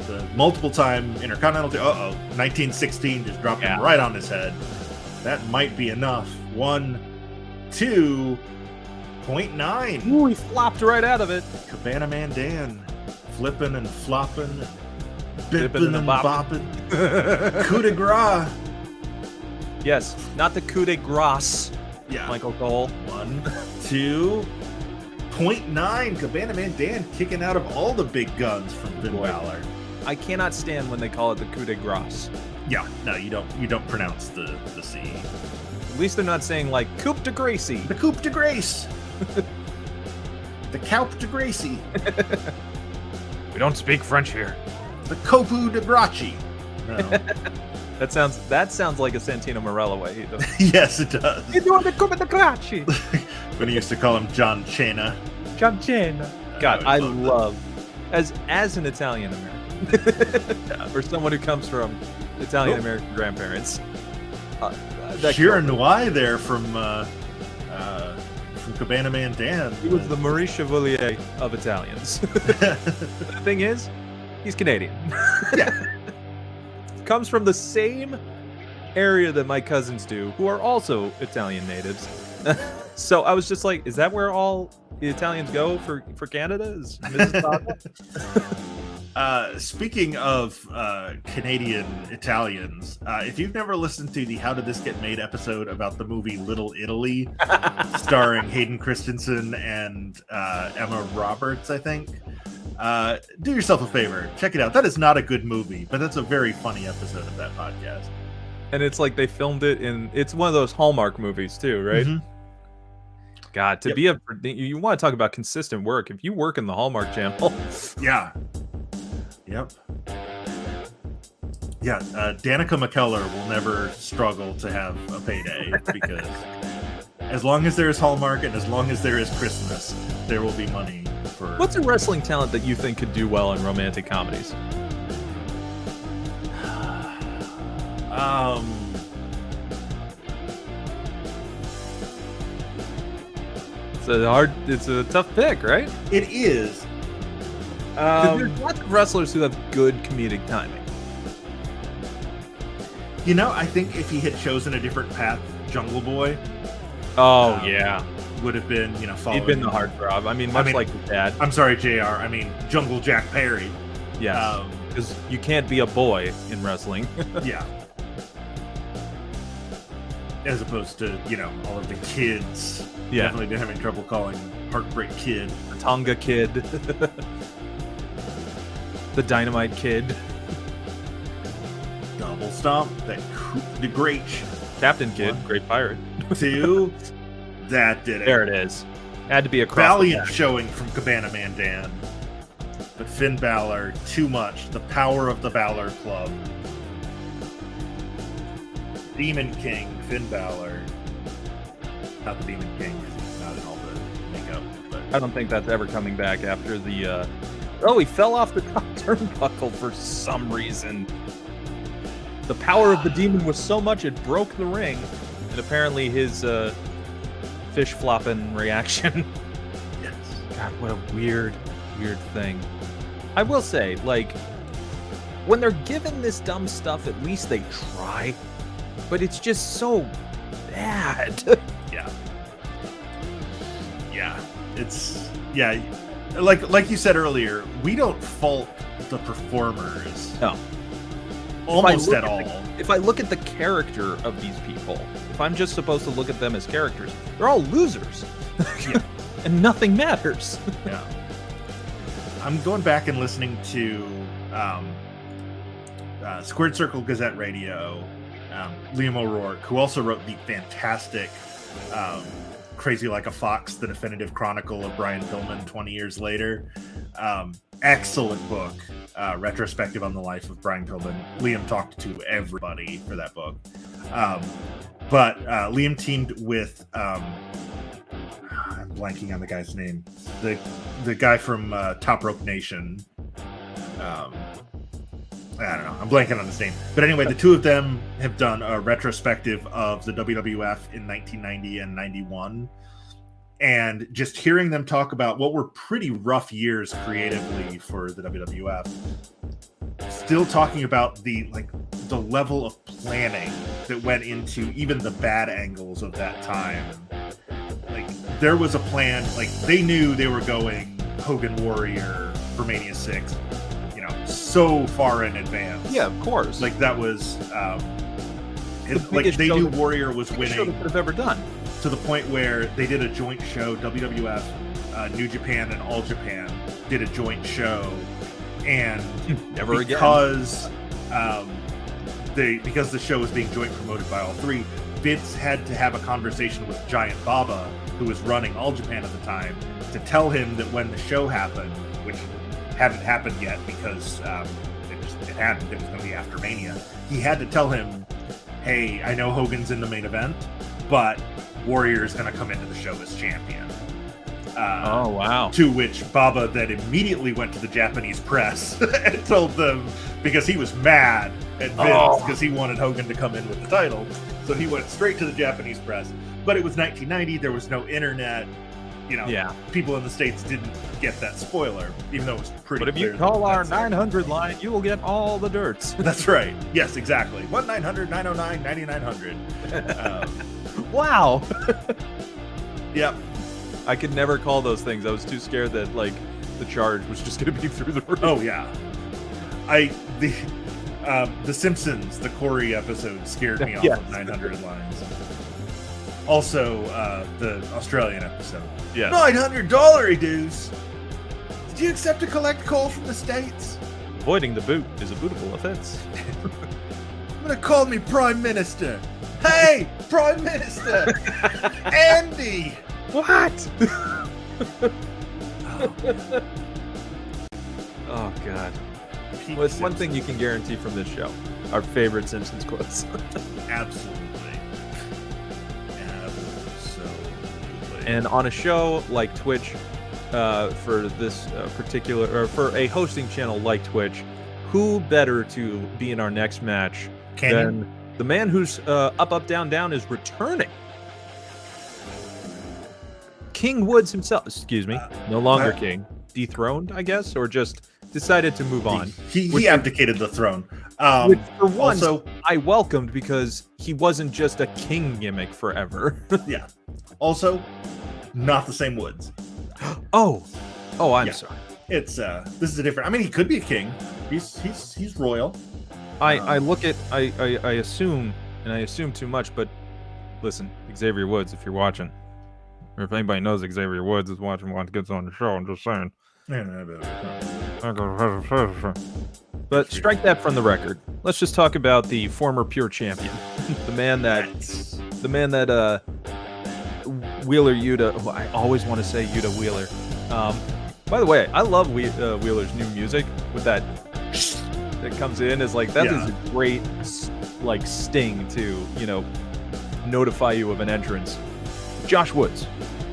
the multiple-time Intercontinental. 1916 just dropped him right on his head. That might be enough. 1.9. Ooh, he flopped right out of it. Cabana Man Dan flipping and flopping, Bipping bipping and and bopping. Coup de grace. Yes, not the coup de grace, Yeah. Michael Cole. 1.9. Cabana Man Dan kicking out of all the big guns from Finn Balor. I cannot stand when they call it the coup de grace. Yeah, no, you don't pronounce the C. At least they're not saying like coup de Gracie. The Coup de Grace. The Coupe de Gracie. We don't speak French here. The Copu de Gracie. No. That sounds like a Santino Marella way. Yes, it does. You're doing the coup de Gracie. When he used to call him John Cena. John Cena. God, I love as an Italian American, or someone who comes from Italian American grandparents. Sheer Noir there from Cabana Man Dan. He was the Marie Chevalier of Italians. The thing is, he's Canadian. Yeah. Comes from the same area that my cousins do, who are also Italian natives. So I was just like, is that where all the Italians go for Canada? Is Mississauga? Speaking of Canadian Italians, if you've never listened to the How Did This Get Made episode about the movie Little Italy, starring Hayden Christensen and Emma Roberts, I think, do yourself a favor. Check it out. That is not a good movie, but that's a very funny episode of that podcast. And it's like they filmed it it's one of those Hallmark movies too, right? Mm-hmm. God, to be you want to talk about consistent work. If you work in the Hallmark Channel. Yeah. Yep. Yeah, Danica McKellar will never struggle to have a payday because as long as there is Hallmark and as long as there is Christmas, there will be money for... What's a wrestling talent that you think could do well in romantic comedies? It's a tough pick, right? It is. There's lots of wrestlers who have good comedic timing. I think if he had chosen a different path, Jungle Boy. Oh, yeah. Would have been, following. He'd been the heartthrob. I mean, like his dad. I'm sorry, JR. I mean, Jungle Jack Perry. Yeah. Because you can't be a boy in wrestling. Yeah. As opposed to, all of the kids. Yeah. Definitely been having trouble calling Heartbreak Kid. The Tonga Kid. The Dynamite Kid. double stomp that Coup de Grace Captain Kid, great pirate. 2. That did it. There it is. Had to be a Valiant showing from Cabana Man Dan. But Finn Balor, too much. The power of the Balor Club. Demon King, Finn Balor. Not the Demon King, because he's not in all the makeup. But I don't think that's ever coming back after the. Oh, he fell off the top turnbuckle for some reason. The power of the demon was so much it broke the ring, and apparently his fish flopping reaction. yes. God, what a weird thing. I will say, like, when they're given this dumb stuff, at least they try. But it's just so bad. Yeah. Yeah. It's like you said earlier, we don't fault the performers. No. Almost at all. If I look at the character of these people, if I'm just supposed to look at them as characters, they're all losers. Yeah. And nothing matters. Yeah. I'm going back and listening to Squared Circle Gazette Radio, Liam O'Rourke, who also wrote the fantastic Crazy Like a Fox, the definitive chronicle of Brian Pillman 20 years later. Excellent book, retrospective on the life of Brian Pillman. Liam talked to everybody for that book. But Liam teamed with, I'm blanking on the guy's name, the guy from Top Rope Nation. I don't know. I'm blanking on his name. But anyway, the two of them have done a retrospective of the WWF in 1990 and 91. And just hearing them talk about what were pretty rough years creatively for the WWF, still talking about the level of planning that went into even the bad angles of that time. Like, there was a plan. Like, they knew they were going Hogan Warrior for Mania 6, so far in advance. Yeah, of course. Like, that was they knew Warrior was winning. Show they could have ever done. To the point where they did a joint show. WWF, New Japan, and All Japan did a joint show, and because the show was being joint promoted by all three, Vince had to have a conversation with Giant Baba, who was running All Japan at the time, to tell him that when the show happened, which hadn't happened yet because it hadn't. It was going to be after Mania. He had to tell him, "Hey, I know Hogan's in the main event, but Warrior is going to come into the show as champion." Oh, wow. To which Baba then immediately went to the Japanese press and told them, because he was mad at Vince because he wanted Hogan to come in with the title. So he went straight to the Japanese press. But it was 1990. There was no internet. People in the States didn't get that spoiler, even though it was pretty clear. But if you call our 900 line, you will get all the dirts. That's right. Yes, exactly. 1-900-909-9900. Wow. Yep. I could never call those things. I was too scared that, the charge was just going to be through the roof. Oh, yeah. The Simpsons, the Corey episode, scared me off of 900 lines. Also, the Australian episode. Yeah. $900 dues. Did you accept to collect coal from the States? Avoiding the boot is a bootable offense. I'm gonna call me Prime Minister. Hey, Prime Minister! Andy! What? Oh, God. Well, it's one thing you can guarantee from this show. Our favorite Simpsons quotes. Absolutely. And on a show like Twitch, for this particular, or for a hosting channel like Twitch, who better to be in our next match than the man who's up, up, down, down is returning? King Woods himself, excuse me, no longer king, dethroned, I guess, or just decided to move on. He abdicated the throne. Which for once, also, I welcomed, because he wasn't just a king gimmick forever. Yeah. Also, not the same Woods. I'm sorry. It's this is a different. I mean, he could be a king. He's royal. I assume, and I assume too much, but listen, Xavier Woods, if you're watching, or if anybody knows Xavier Woods is watching, wants to get on the show, I'm just saying. But strike that from the record. Let's just talk about the former pure champion, the man that Wheeler Yuta. Oh, I always want to say Yuta Wheeler. By the way, I love Wheeler's new music with that comes in as like that is a great like sting to notify you of an entrance. Josh Woods,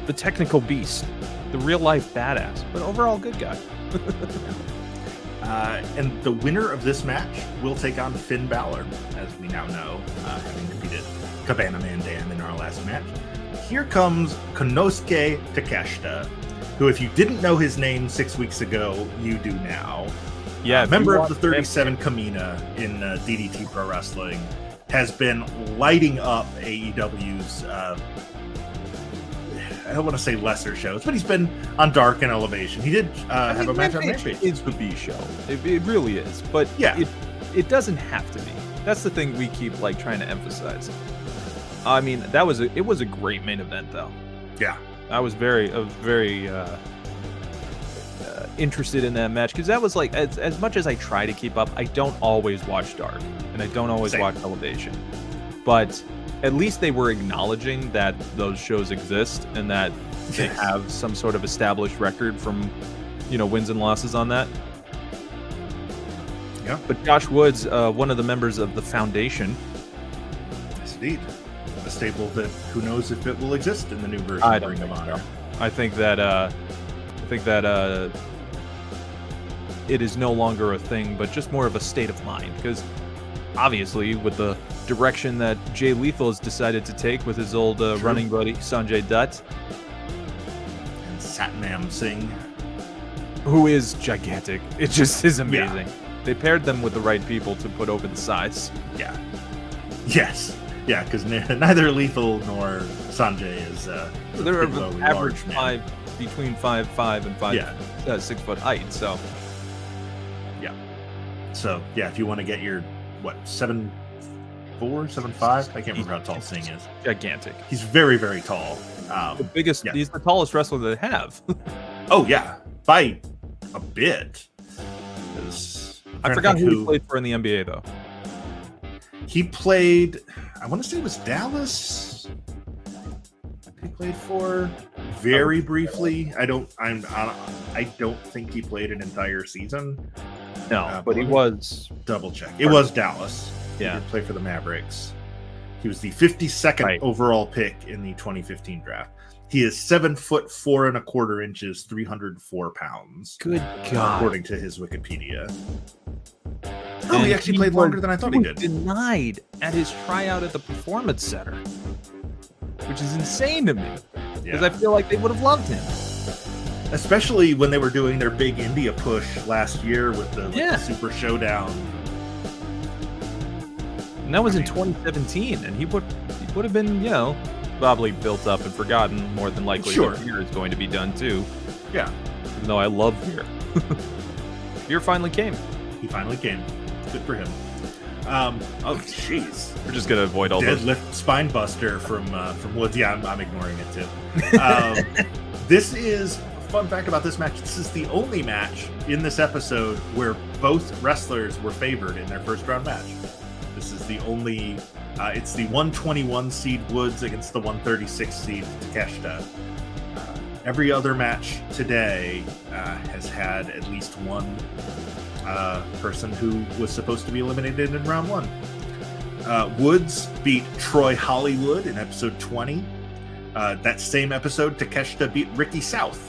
the technical beast, the real life badass, but overall good guy. And the winner of this match will take on Finn Balor, as we now know, having defeated Cabana Man Dan in our last match. Here comes Konosuke Takeshita, who, if you didn't know his name 6 weeks ago, you do now. Yeah, member of the 37 Kamina in DDT Pro Wrestling, has been lighting up AEW's, I don't want to say lesser shows, but he's been on Dark and Elevation. He did have a match on Rampage. It's the B show. It really is. But yeah, it doesn't have to be. That's the thing we keep like trying to emphasize. I mean, it was a great main event though. Yeah, I was very interested in that match because that was like as much as I try to keep up, I don't always watch Dark and I don't always watch Elevation, but at least they were acknowledging that those shows exist and that they have some sort of established record from wins and losses on that. Yeah. But Josh Woods, one of the members of the Foundation. Yes, indeed. A stable that who knows if it will exist in the new version of Ring of Honor. I think that it is no longer a thing, but just more of a state of mind. Because obviously, with the direction that Jay Lethal has decided to take with his old running buddy Sanjay Dutt, and Satnam Singh, who is gigantic, it just is amazing. Yeah. They paired them with the right people to put over the sides. Yeah. Yes. Yeah, because neither Lethal nor Sanjay is. They're average between 5'5" and 6 foot height. So. Yeah. So yeah, if you want to get your 7'4", 7'5", I can't remember how tall Singh is. Gigantic. He's very, very tall. The biggest. Yeah. He's the tallest wrestler they have. Oh yeah, by a bit. I forgot who he played for in the NBA though. He played, I want to say it was Dallas. He played for very briefly. I don't think he played an entire season. No, but he was. Double check. It was Dallas. Yeah. He did play for the Mavericks. He was the 52nd overall pick in the 2015 draft. He is 7 foot 4 1/4 inches, 304 pounds. Good God. According to his Wikipedia. Oh, he actually played longer than I thought he did. Denied at his tryout at the Performance Center, which is insane to me because I feel like they would have loved him. Especially when they were doing their big India push last year with the Super Showdown. And that was in 2017, and he would have been, probably built up and forgotten more than likely. Sure. Veer is going to be done too. Yeah. Even though I love Veer. Veer finally came. He finally came. Good for him. Oh, jeez. We're just gonna avoid all those. Deadlift spine buster from Woods. Yeah, I'm ignoring it too. This is a fun fact about this match. This is the only match in this episode where both wrestlers were favored in their first round match. This is the only. It's the 121 seed Woods against the 136 seed Takeshita. Every other match today has had at least one person who was supposed to be eliminated in round one. Woods beat Troy Hollywood in episode 20. That same episode, Takeshita beat Ricky South.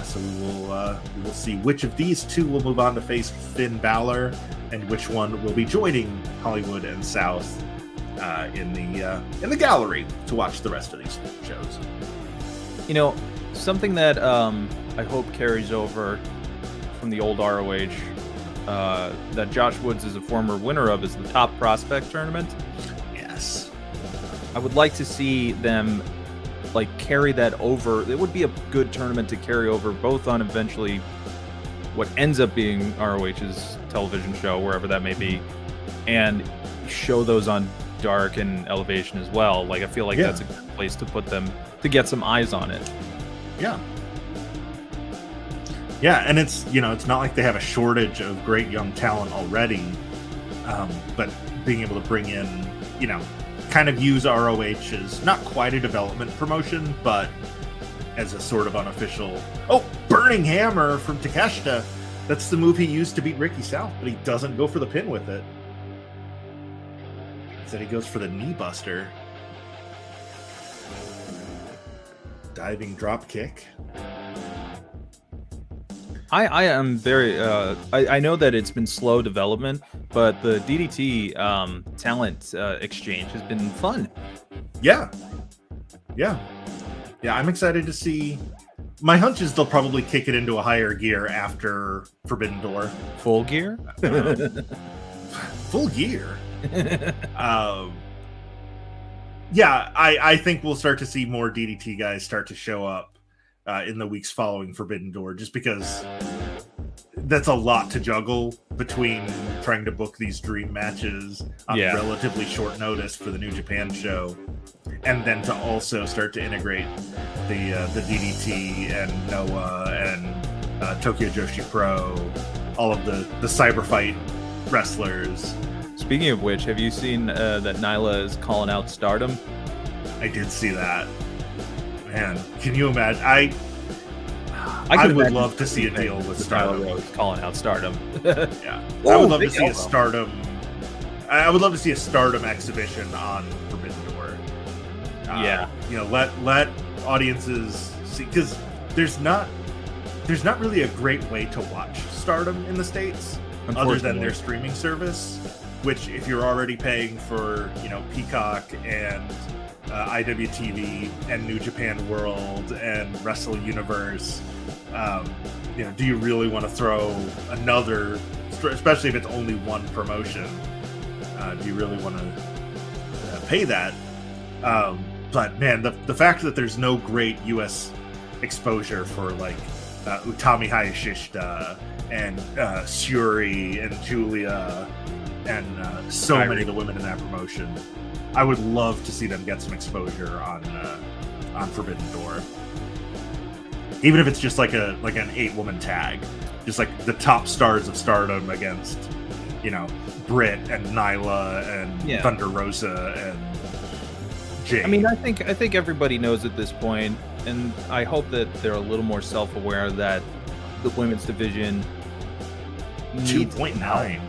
So we will see which of these two will move on to face Finn Balor, and which one will be joining Hollywood and South in the gallery to watch the rest of these shows. Something that I hope carries over from the old ROH that Josh Woods is a former winner of is the Top Prospect Tournament. Yes. I would like to see them carry that over. It would be a good tournament to carry over both on eventually what ends up being ROH's television show, wherever that may be, and show those on Dark and Elevation as well. I feel like that's a good place to put them to get some eyes on it. Yeah. Yeah, and it's it's not like they have a shortage of great young talent already, but being able to bring in kind of use ROH as not quite a development promotion, but as a sort of unofficial. Oh, Burning Hammer from Takeshita. That's the move he used to beat Ricky South, but he doesn't go for the pin with it. Instead, he goes for the knee buster. Diving drop kick. I am very. I know that it's been slow development, but the DDT talent exchange has been fun. Yeah. I'm excited to see. My hunch is they'll probably kick it into a higher gear after Forbidden Door. Full gear. Full gear. Yeah, I think we'll start to see more DDT guys start to show up in the weeks following Forbidden Door, just because that's a lot to juggle between trying to book these dream matches on relatively short notice for the New Japan show, and then to also start to integrate the DDT and Noah and Tokyo Joshi Pro, all of the Cyber Fight wrestlers. Speaking of which, have you seen that Nyla is calling out Stardom? I did see that. Man, can you imagine? I would love to see a deal with Stardom. Nyla Rose calling out Stardom. Yeah, I would love to see a Stardom. I would love to see a Stardom exhibition on Forbidden Door. Let audiences see, because there's not really a great way to watch Stardom in the States other than their streaming service. Which, if you're already paying for, Peacock and IWTV and New Japan World and Wrestle Universe, do you really want to throw another, especially if it's only one promotion, do you really want to pay that? But man, the fact that there's no great U.S. exposure for like Utami Hayashishita and Syuri and Julia and so many of the women in that promotion, I would love to see them get some exposure on Forbidden Door, even if it's just like an 8-woman tag, just like the top stars of Stardom against Britt and Nyla and Thunder Rosa and Jade. I mean, I think everybody knows at this point, and I hope that they're a little more self-aware that the women's division 2.9.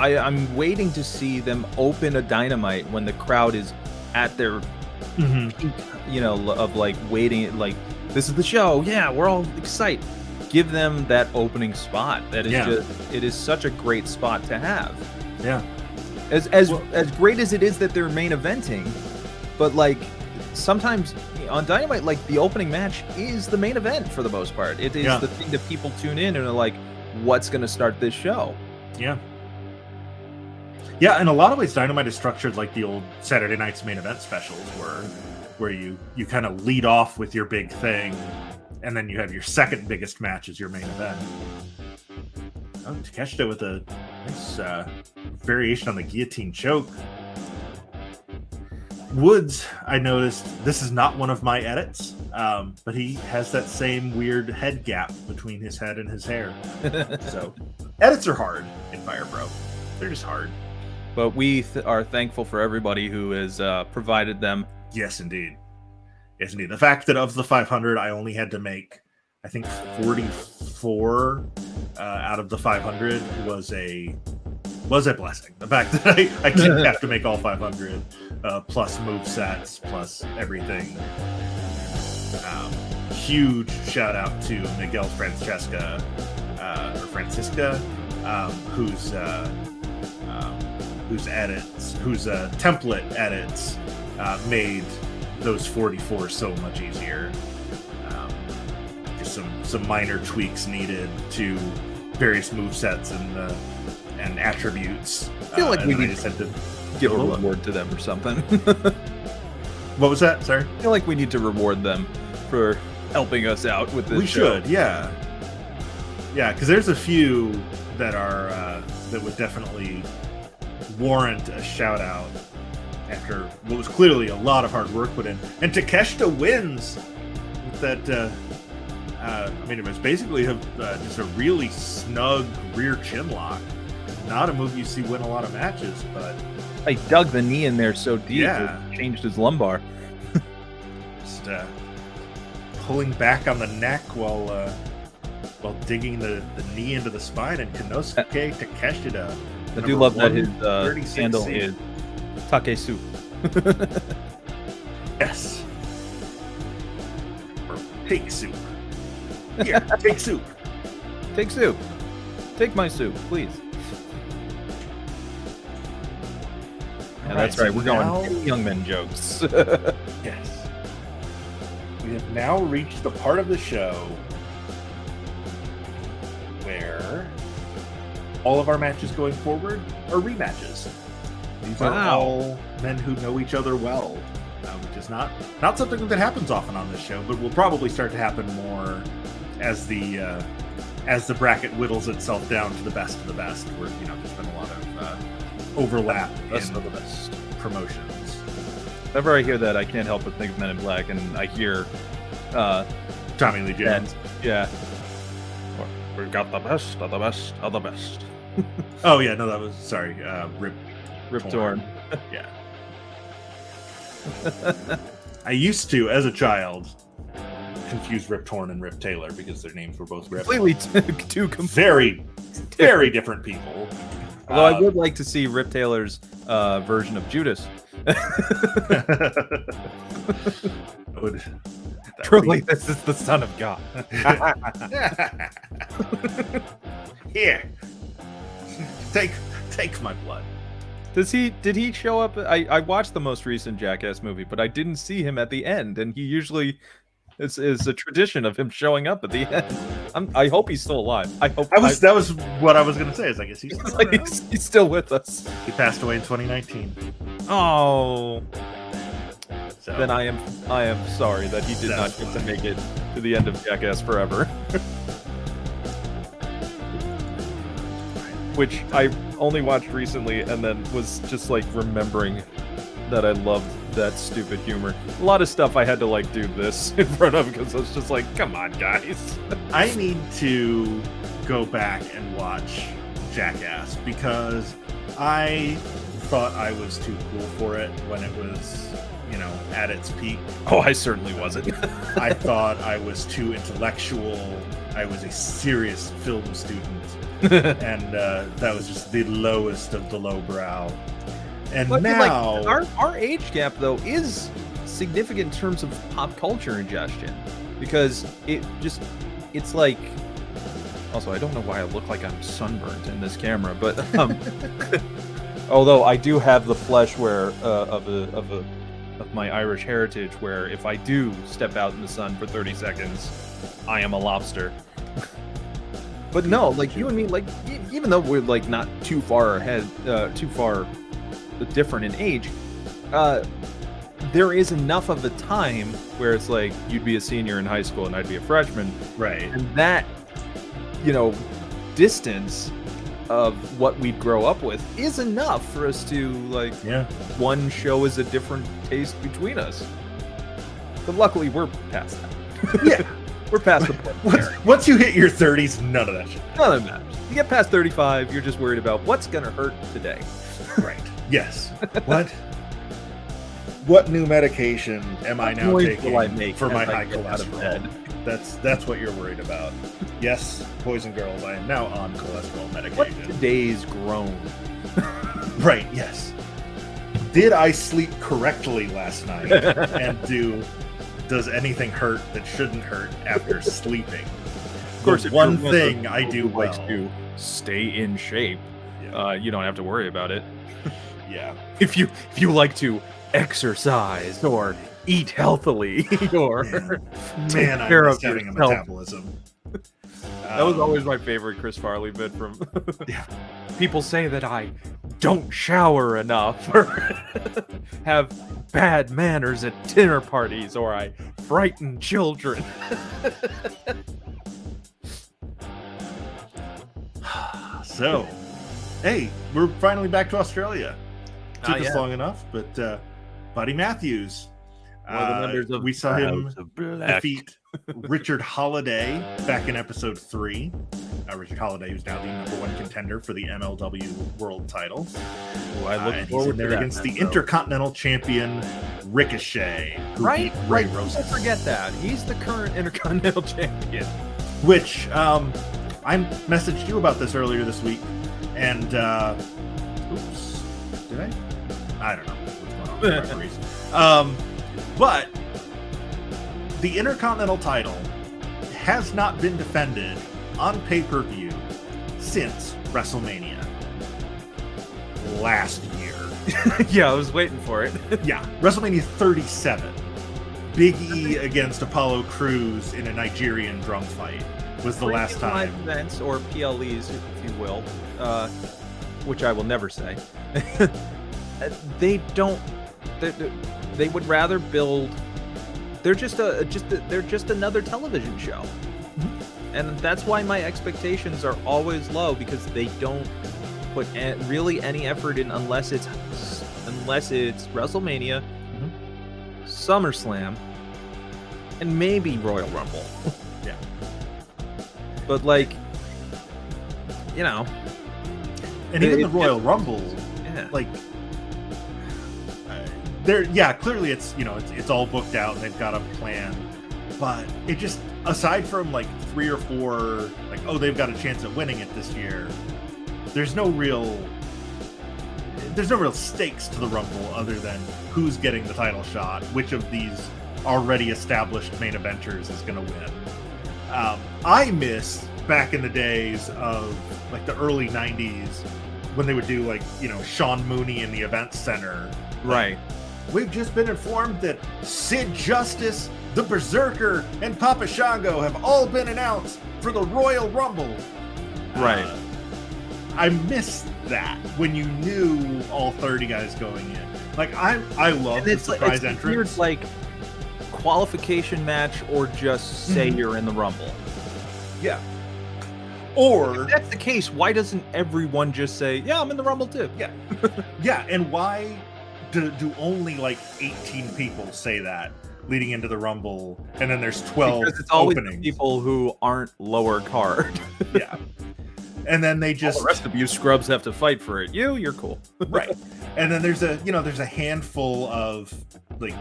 I'm waiting to see them open a Dynamite when the crowd is at their peak, of like waiting, like this is the show. Yeah, we're all excited. Give them that opening spot. That is it is such a great spot to have. Yeah. As great as it is that they're main eventing, but like sometimes on Dynamite, like the opening match is the main event for the most part. It is the thing that people tune in and are like, what's going to start this show? Yeah. Yeah, in a lot of ways, Dynamite is structured like the old Saturday night's main event specials where you kind of lead off with your big thing, and then you have your second biggest match as your main event. Oh, Takeshita with a nice variation on the guillotine choke. Woods, I noticed, this is not one of my edits, but he has that same weird head gap between his head and his hair. So, edits are hard in Fire Pro. They're just hard. But we are thankful for everybody who has provided them. Yes, indeed. Yes, indeed. The fact that of the 500, I only had to make, I think, 44 out of the 500 was a blessing. The fact that I didn't have to make all 500, plus move sets, plus everything. Huge shout out to Miguel Francisca, whose template edits made those 44 so much easier. Just some minor tweaks needed to various movesets and attributes. I feel like we need to give a reward to them or something. What was that? Sorry? I feel like we need to reward them for helping us out with this show. We should, yeah. Yeah, because there's a few that are that would definitely warrant a shout out after what was clearly a lot of hard work put in. And Takeshita wins with that I mean, it was basically just a really snug rear chin lock. Not a move you see win a lot of matches, but I dug the knee in there so deep, Yeah. it changed his lumbar. just pulling back on the neck while digging the knee into the spine, and Konosuke Takeshita. I do love that his 136 handle seed. is Takesu. Yes. Or take soup. Here, take soup. Take soup. Take my soup, please. Yeah, that's so right. We're going now- young men jokes. Yes. We have now reached the part of the show where all of our matches going forward are rematches. These are Wow. all men who know each other well, which is not something that happens often on this show, but will probably start to happen more as the bracket whittles itself down to the best of the best. Where there's been a lot of overlap Best in of the best. promotions. Whenever I hear that, I can't help but think of Men in Black, and I hear, Tommy Lee Jones. yeah, we got the best of the best of the best. Oh yeah, no, that was sorry. Rip Torn. Yeah. I used to, as a child, confuse Rip Torn and Rip Taylor because their names were both Rip. Completely two Very, very different people. Although I would like to see Rip Taylor's version of Judas. Truly, this is the Son of God. Here, take my blood. Did he show up? I watched the most recent Jackass movie, but I didn't see him at the end, and he usually is a tradition of him showing up at the end. I hope he's still alive. I hope That was what I was gonna say. Is I guess he's still around. he's still with us. He passed away in 2019. Oh, So then I am sorry that he did not That's get to fine. make it to the end of Jackass Forever. Which I only watched recently and then was just like remembering that I loved that stupid humor. A lot of stuff I had to like do this in front of because I was just like, come on, guys. I need to go back and watch Jackass because I thought I was too cool for it when it was, at its peak. Oh, I certainly wasn't. I thought I was too intellectual. I was a serious film student. And that was just the lowest of the lowbrow. And But, now, our age gap though is significant in terms of pop culture ingestion because it's like. Also, I don't know why I look like I'm sunburnt in this camera, but although I do have the flesh where of my Irish heritage, where if I do step out in the sun for 30 seconds, I am a lobster. But no, like you and me, like even though we're like not too far ahead, too far different in age, there is enough of a time where it's like you'd be a senior in high school and I'd be a freshman, right. and that distance of what we'd grow up with is enough for us to like Yeah. one show is a different taste between us. But luckily we're past that. Yeah. We're past the point. Once you hit your 30s, none of that shit. None of that matters. You get past 35, you're just worried about what's gonna hurt today. Right. Yes. What new medication am I now Noise taking will I make for my as I high get out of cholesterol? bed? That's what you're worried about. Yes, boys and girls, I am now on cholesterol What's medication. today's groan? Right, yes. Did I sleep correctly last night? And does anything hurt that shouldn't hurt after sleeping? Of course, The if one you're thing of I those do who likes well. to stay in shape, Yeah. you don't have to worry about it. Yeah. If you like to exercise or eat healthily or take Man, I care miss of having a yourself. metabolism. That was always my favorite Chris Farley bit from Yeah. People say that I don't shower enough or have bad manners at dinner parties or I frighten children. So, hey, we're finally back to Australia. Took us yeah. long enough, but Buddy Matthews One of the members of We saw the him House of Black. defeat Richard Holiday back in episode 3. Richard Holiday, who's now the #1 contender for the MLW World Title. Oh, I look And he's forward in there to that against the match, though. Intercontinental Champion Ricochet, who Right, beat Ray right. Don't Rosas. forget that he's the current Intercontinental Champion. Which I messaged you about this earlier this week, and oops, did I? I don't know what's going on with referees. But the Intercontinental title has not been defended on pay-per-view since WrestleMania last year. Yeah, I was waiting for it. Yeah, WrestleMania 37. Big E against Apollo Crews in a Nigerian drum fight was the last Premium time. live events, or PLEs, if you will, which I will never say. They don't. They would rather build. They're just another television show, and that's why my expectations are always low, because they don't put really any effort in unless it's WrestleMania, SummerSlam, and maybe Royal Rumble. Yeah. But like, you know, And even It- the Royal Rumble, yeah. like, there, yeah, clearly it's, you know, it's all booked out and they've got a plan. But it just, aside from like 3 or 4, like, oh, they've got a chance at winning it this year, there's no real stakes to the Rumble other than who's getting the title shot, which of these already established main eventers is going to win. I miss back in the days of like the early 90s when they would do like, you know, Sean Mooney in the event center. Right. We've just been informed that Sid Justice, the Berserker, and Papa Shango have all been announced for the Royal Rumble. Right. I miss that when you knew all 30 guys going in. Like I love the surprise Weird, entrance. like qualification match, or just say Mhm. you're in the Rumble. Yeah. Or If that's the case, why doesn't everyone just say, "Yeah, I'm in the Rumble too"? Yeah. Yeah, and why do only like 18 people say that leading into the Rumble, and then there's 12 Because it's always the openings? people who aren't lower card. Yeah. And then they just The rest of you scrubs have to fight for it. You're cool. right. And then there's a handful of like,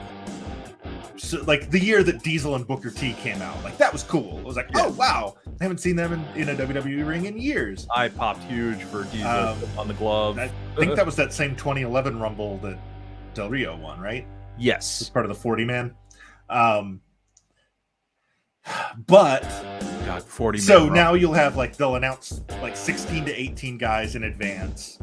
so, like the year that Diesel and Booker T came out, like that was cool. It was like, oh wow, I haven't seen them in a WWE ring in years. I popped huge for Diesel on the glove. I think that was that same 2011 Rumble that Del Rio won, right? It was Yes. part of the 40 man. But God, 40 so man now you'll have like, they'll announce like 16 to 18 guys in advance.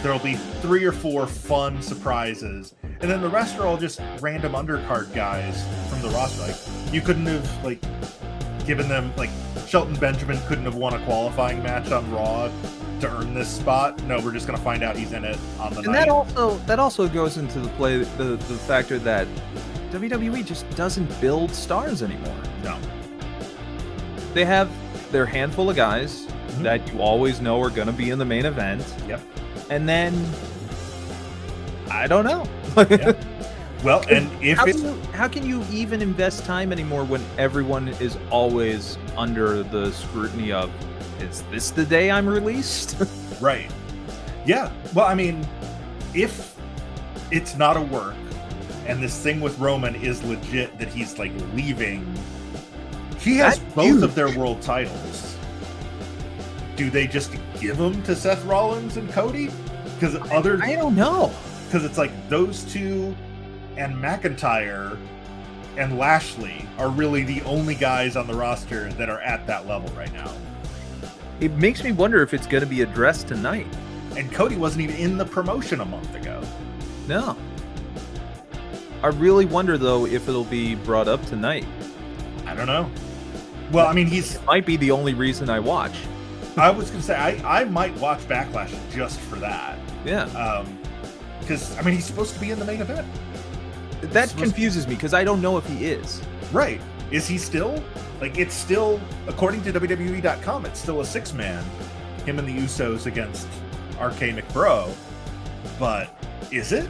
There'll be 3 or 4 fun surprises, and then the rest are all just random undercard guys from the roster. Like, you couldn't have like given them, like, Shelton Benjamin couldn't have won a qualifying match on Raw to earn this spot. No, we're just gonna find out he's in it on the And night. that also goes into the play the factor that WWE just doesn't build stars anymore. No. They have their handful of guys Mhm. that you always know are going to be in the main event. Yep. And then I don't know. Yeah. Well, and if it's how can you even invest time anymore when everyone is always under the scrutiny of, is this the day I'm released? right, yeah. Well, I mean, if it's not a work, and this thing with Roman is legit that he's like leaving, he has That's both huge. of their world titles. Do they just give them to Seth Rollins and Cody? Because I don't know. because it's like those two and McIntyre and Lashley are really the only guys on the roster that are at that level right now. It makes me wonder if it's going to be addressed tonight. And Cody wasn't even in the promotion a month ago. No. I really wonder, though, if it'll be brought up tonight. I don't know. Well, I mean, Might be the only reason I watch. I was gonna say I might watch Backlash just for that. Yeah. Because I mean, he's supposed to be in the main event, That supposed- confuses me because I don't know if he is. right? Is he still? Like, it's still, according to WWE.com, it's still a 6-man. Him and the Usos against RK McBro. But is it?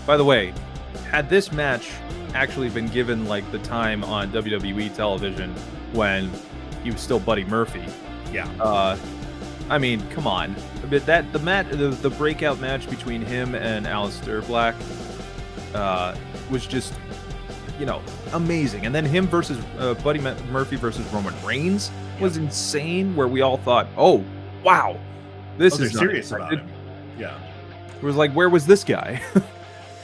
By the way, had this match actually been given like the time on WWE television when he was still Buddy Murphy, Yeah. I mean, come on. But that the breakout match between him and Aleister Black was just, amazing. And then him versus Buddy Murphy versus Roman Reigns was insane. Where we all thought, oh wow, this they're is serious about unexpected. it. Yeah. It was like, where was this guy?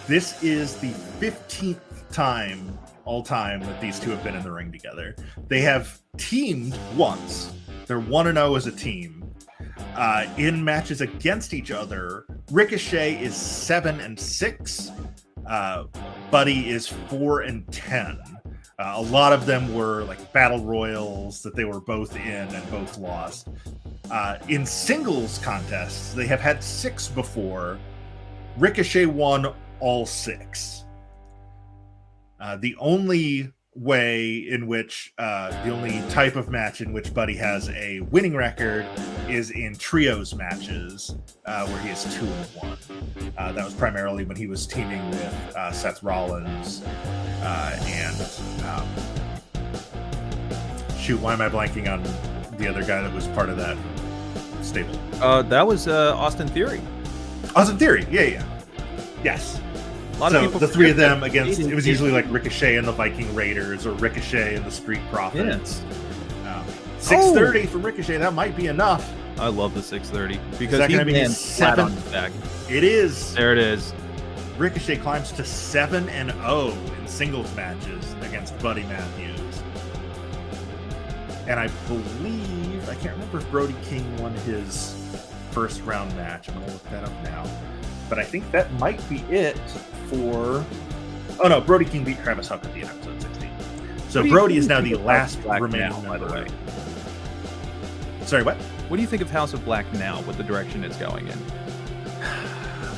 This is the 15th time all time that these two have been in the ring together. They have teamed once. They're 1-0 as a team. In matches against each other, Ricochet is 7-6. Buddy is 4-10. A lot of them were like battle royals that they were both in and both lost. In singles contests, they have had 6 before. Ricochet won all 6. The only way in which, the only type of match in which Buddy has a winning record is in trios matches, where he is 2-1. That was primarily when he was teaming with Seth Rollins and shoot, why am I blanking on the other guy that was part of that stable? That was Austin Theory. Austin Theory, yeah. Yes. A lot So of people the three of forget them that against, Aiden it was is- usually like Ricochet and the Viking Raiders or Ricochet and the Street Profits. 630 for Ricochet, that might be enough. I love the 630 because that he gonna be his lands flat on his seventh? back. It is. There it is. Ricochet climbs to 7-0 in singles matches against Buddy Matthews. And I believe, I can't remember if Brody King won his first round match. I'm going to look that up now. But I think that might be it for... Oh no, Brody King beat Travis Huckabee in episode 16. So What do you Brody is now think the of last Black remaining now, by the member. way? Sorry, what? What do you think of House of Black now with the direction it's going in?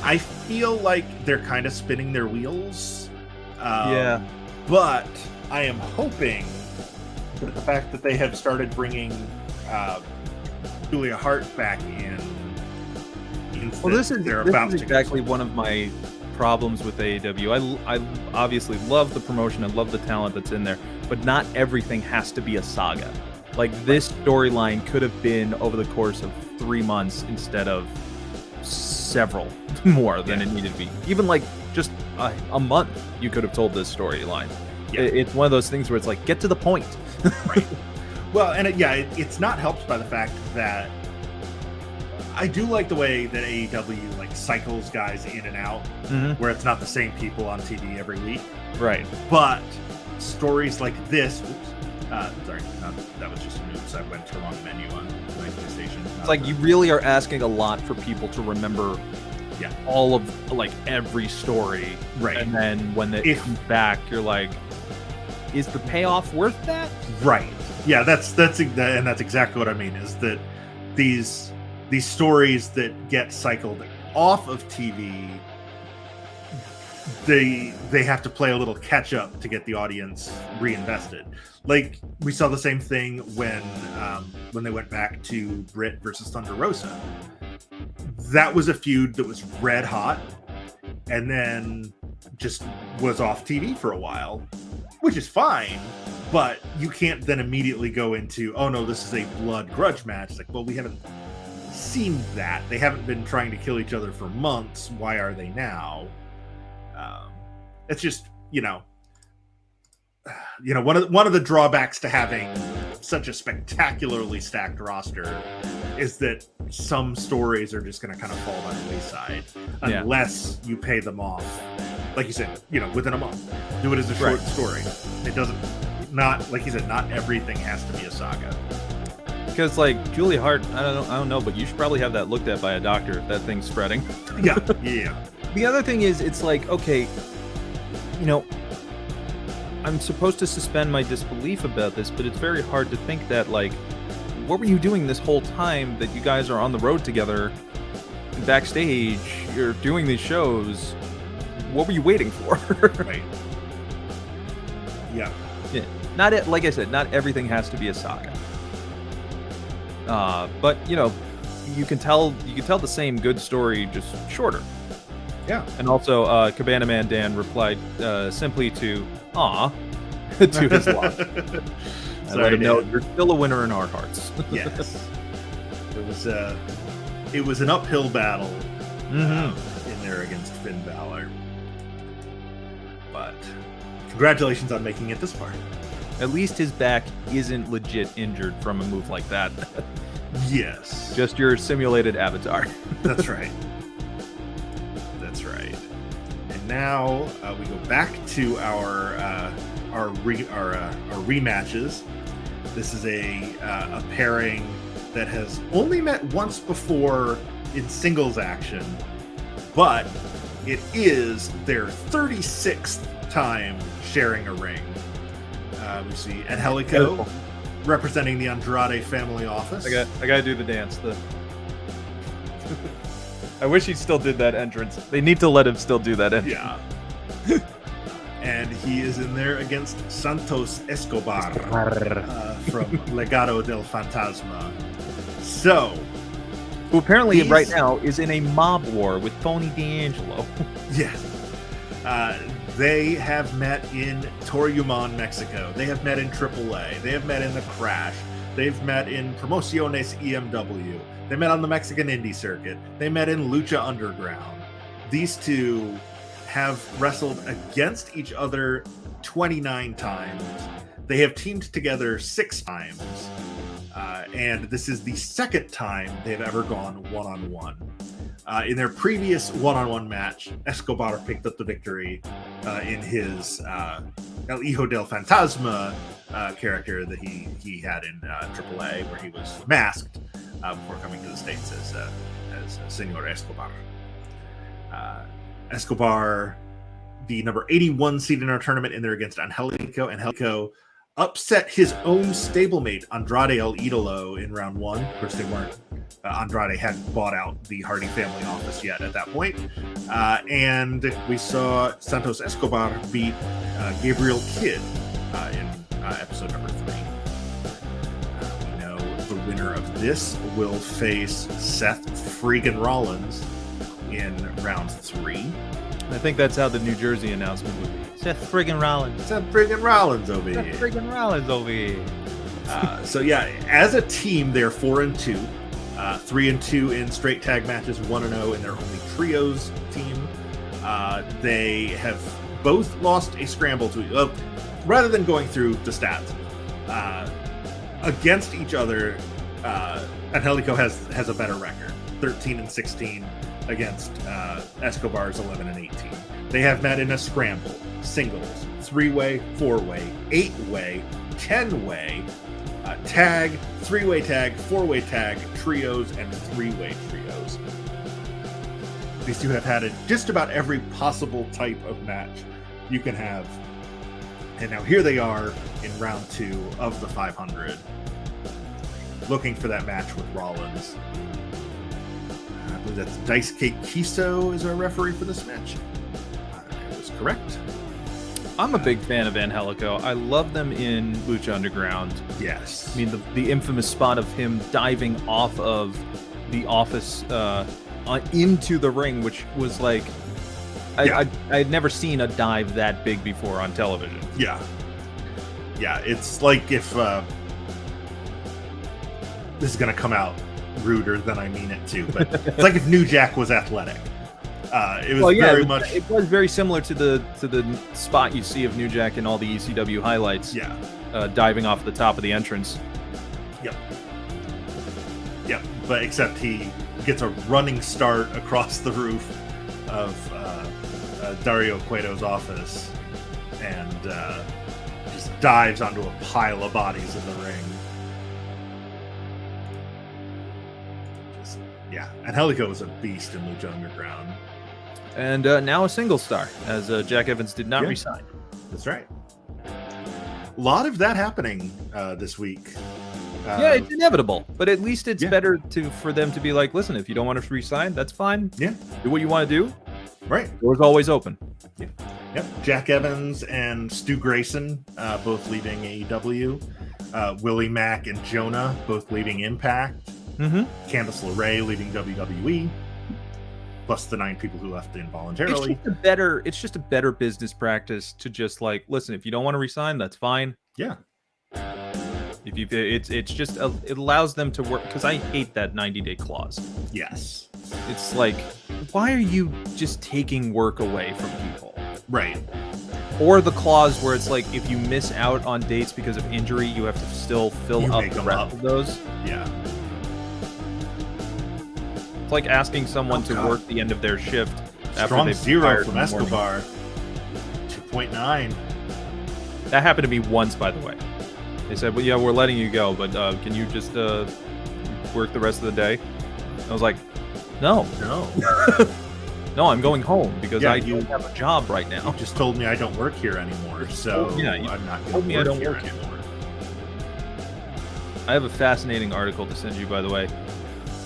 I feel like they're kind of spinning their wheels. Yeah. But I am hoping that the fact that they have started bringing Julia Hart back in means Well, that this is they're this about is to exactly one of my problems with AEW. I obviously love the promotion and love the talent that's in there, but not everything has to be a saga. Like this storyline could have been over the course of 3 months instead of several more than it needed to be. Even like just a month, you could have told this storyline. Yeah. It's one of those things where it's like, get to the point. Right. Well, and it's not helped by the fact that I do like the way that AEW like cycles guys in and out, where it's not the same people on TV every week. Right. But stories like this, sorry, that was just a oops. I went to the wrong menu on my PlayStation. It's like you really are asking a lot for people to remember all of like every story. Right. And then when it comes back, you're like, is the payoff worth that? Right. Yeah, that's exactly what I mean, is that these stories that get cycled off of TV, they have to play a little catch up to get the audience reinvested. Like we saw the same thing when they went back to Britt versus Thunder Rosa. That was a feud that was red hot and then just was off TV for a while, which is fine. But you can't then immediately go into, oh no, this is a blood grudge match. It's like, well, we haven't seen that. They haven't been trying to kill each other for months. Why are they now? It's just, one of the drawbacks to having such a spectacularly stacked roster is that some stories are just going to kind of fall by the wayside unless you pay them off, like you said, within a month. Do it as a short story. It doesn't. Not like you said, not everything has to be a saga. Because like Julia Hart, I don't know, but you should probably have that looked at by a doctor if that thing's spreading. Yeah. The other thing is, it's like, okay, I'm supposed to suspend my disbelief about this, but it's very hard to think that, like, what were you doing this whole time that you guys are on the road together, backstage, you're doing these shows? What were you waiting for? Right. Yeah. Like I said, not everything has to be a saga. But you can tell the same good story just shorter. Yeah. And also, Cabana Man Dan replied simply to "Aw" to his loss. I let him know you're still a winner in our hearts. Yes. It was an uphill battle in there against Finn Balor. But congratulations on making it this far. At least his back isn't legit injured from a move like that. Yes. Just your simulated avatar. That's right. That's right. And now we go back to our rematches. This is a pairing that has only met once before in singles action, but it is their 36th time sharing a ring. We see Angelico representing the Andrade family office. I gotta do the dance. I wish he still did that entrance. They need to let him still do that entrance. Yeah. And he is in there against Santos Escobar from Legado del Fantasma. So, who apparently right now is in a mob war with Tony D'Angelo. Yes. They have met in Torreón, Mexico. They have met in AAA. They have met in the Crash. They've met in Promociones EMW. They met on the Mexican Indie Circuit. They met in Lucha Underground. These two have wrestled against each other 29 times. They have teamed together 6 times. And this is the second time they've ever gone one-on-one. In their previous one-on-one match, Escobar picked up the victory in his El Hijo del Fantasma character that he had in AAA, where he was masked before coming to the States as Senor Escobar. Escobar, the number 81 seed in our tournament, in there against Angelico. Angelico upset his own stablemate, Andrade El Idolo, in round 1. Of course, they weren't. Andrade hadn't bought out the Hardy family office yet at that point. And we saw Santos Escobar beat Gabriel Kidd in episode number 3. We know the winner of this will face Seth Freakin' Rollins in round 3. I think that's how the New Jersey announcement would be. Seth friggin' Rollins. Seth Freakin' Rollins over here. Seth friggin' Rollins over here. So yeah, as a team, they're 4-2, 3-2 in straight tag matches, 1-0 in their only trios team. They have both lost a scramble to rather than going through the stats against each other. Angelico has a better record, 13-16 against Escobar's 11-18. They have met in a scramble, singles, 3-way, 4-way, 8-way, 10-way, tag, 3-way tag, 4-way tag, trios, and 3-way trios. These two have had just about every possible type of match you can have. And now here they are in round 2 of the 500, looking for that match with Rollins. I believe that's Daisuke Kiso is our referee for this match. That was correct. I'm a big fan of Angelico. I love them in Lucha Underground. Yes. I mean, the infamous spot of him diving off of the office into the ring, which was like, I had never seen a dive that big before on television. Yeah. Yeah, it's like if this is going to come out ruder than I mean it to, but it's like if New Jack was athletic. It was much. It was very similar to the spot you see of New Jack in all the ECW highlights. Yeah. Diving off the top of the entrance. Yep. But except he gets a running start across the roof of Dario Cueto's office and just dives onto a pile of bodies in the ring. Yeah, Angelico was a beast in Lucha Underground. And now a single star, as Jack Evans did not resign. That's right. A lot of that happening this week. It's inevitable, but at least it's better for them to be like, listen, if you don't want to resign, that's fine. Yeah. Do what you want to do. Right. Door's always open. Yeah. Yep. Jack Evans and Stu Grayson both leaving AEW. Willie Mack and Jonah both leaving Impact. Mm-hmm. Candice LeRae leaving WWE. plus the 9 people who left It's involuntarily. just a better business practice to just like, listen, if you don't want to resign, that's fine. Yeah. If you, it's just it allows them to work, because I hate that 90-day clause. Yes. It's like, why are you just taking work away from people? Right. Or the clause where it's like, if you miss out on dates because of injury, you have to still fill You up make the them rest up. of those. Yeah. It's like asking someone Oh, to God. work the end of their shift after Strong they've 0 fired from in the morning. Escobar. 2.9. That happened to me once, by the way. They said, well, yeah, we're letting you go, but can you just work the rest of the day? I was like, no, No. no, I'm going home because Yeah, I you- don't have a job right now. You just told me I don't work here anymore, so Yeah, you I'm not going told to me I work don't here work here. anymore. I have a fascinating article to send you, by the way.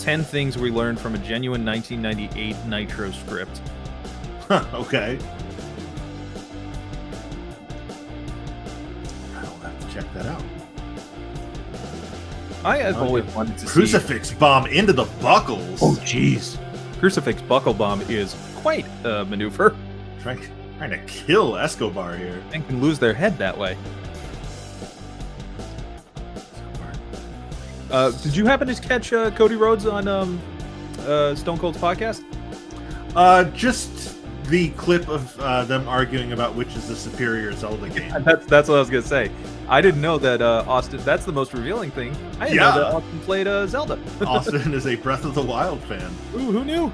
10 things we learned from a genuine 1998 Nitro script. Huh, okay. I'll have to check that out. I have Oh, always yeah. wanted to see... Crucifix bomb into the buckles. Oh, jeez. Crucifix Buckle Bomb is quite a maneuver. Trying to kill Escobar here. And can lose their head that way. Did you happen to catch Cody Rhodes on Stone Cold's podcast? Just the clip of them arguing about which is the superior Zelda game. That's what I was gonna say. I didn't know that Austin. That's the most revealing thing. I didn't know that Austin played Zelda. Austin is a Breath of the Wild fan. Ooh, who knew?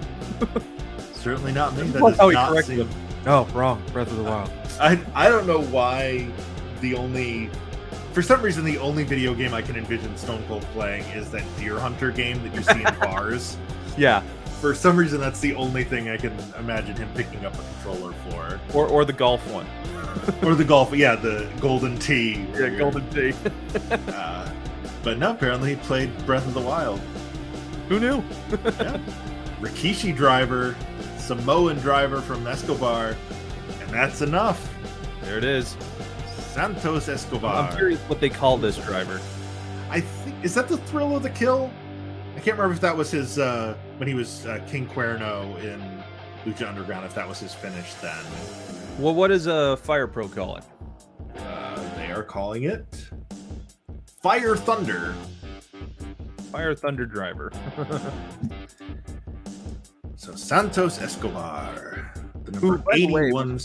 Certainly not me. That Like does how he not corrected seem. him. No, wrong. Breath of the Wild. I don't know why for some reason the only video game I can envision Stone Cold playing is that Deer Hunter game that you see in bars. Yeah, For some reason that's the only thing I can imagine him picking up a controller for. or the golf one. Or the golf, yeah, the Golden Tee. Yeah, Golden Tee. But no, apparently he played Breath of the Wild. Who knew? Yeah. Rikishi driver, Samoan driver from Escobar, and that's enough. There it is. Santos Escobar. I'm curious what they call this driver. I think, is that the Thrill of the Kill? I can't remember if that was his when he was King Cuerno in Lucha Underground. If that was his finish then. Well, what does Fire Pro call it? They are calling it Fire Thunder. Fire Thunder driver. So Santos Escobar, the Who, number by the way, 81.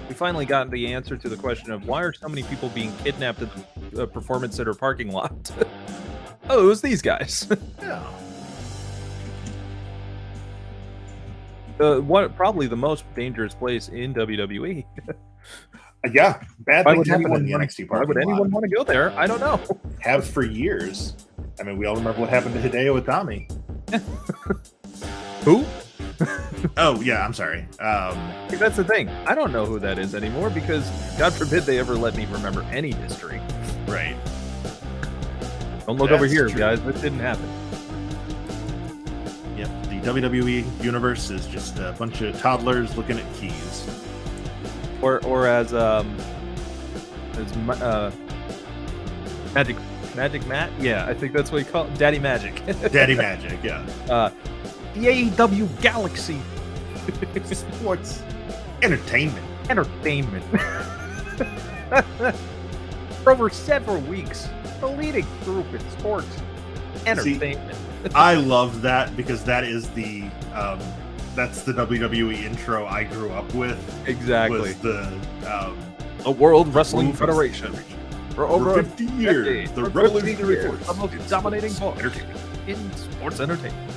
we finally got the answer to the question of why are so many people being kidnapped at the Performance Center parking lot? Oh, it was these guys. Yeah. Probably the most dangerous place in WWE. Yeah, bad Why things would happen in anyone the want- NXT Why would parking anyone lot. want to go there? I don't know. Have for years. I mean, we all remember what happened to Hideo Itami. Who? Oh, yeah, I'm sorry. That's the thing. I don't know who that is anymore because God forbid they ever let me remember any history. Right. Don't look over That's here, true. guys. This didn't happen. Yep, the WWE universe is just a bunch of toddlers looking at keys. Or as Magic Matt? Yeah, I think that's what he called it. Daddy Magic. Daddy Magic, yeah. The AEW Galaxy Sports entertainment. Entertainment. For over several weeks, the leading group in sports entertainment. I love that because that is that's the WWE intro I grew up with. Exactly. Was the A World Wrestling World Federation. For over over 50 years, decade, the for 50 revolutionary years, force the most in dominating sports force in sports entertainment.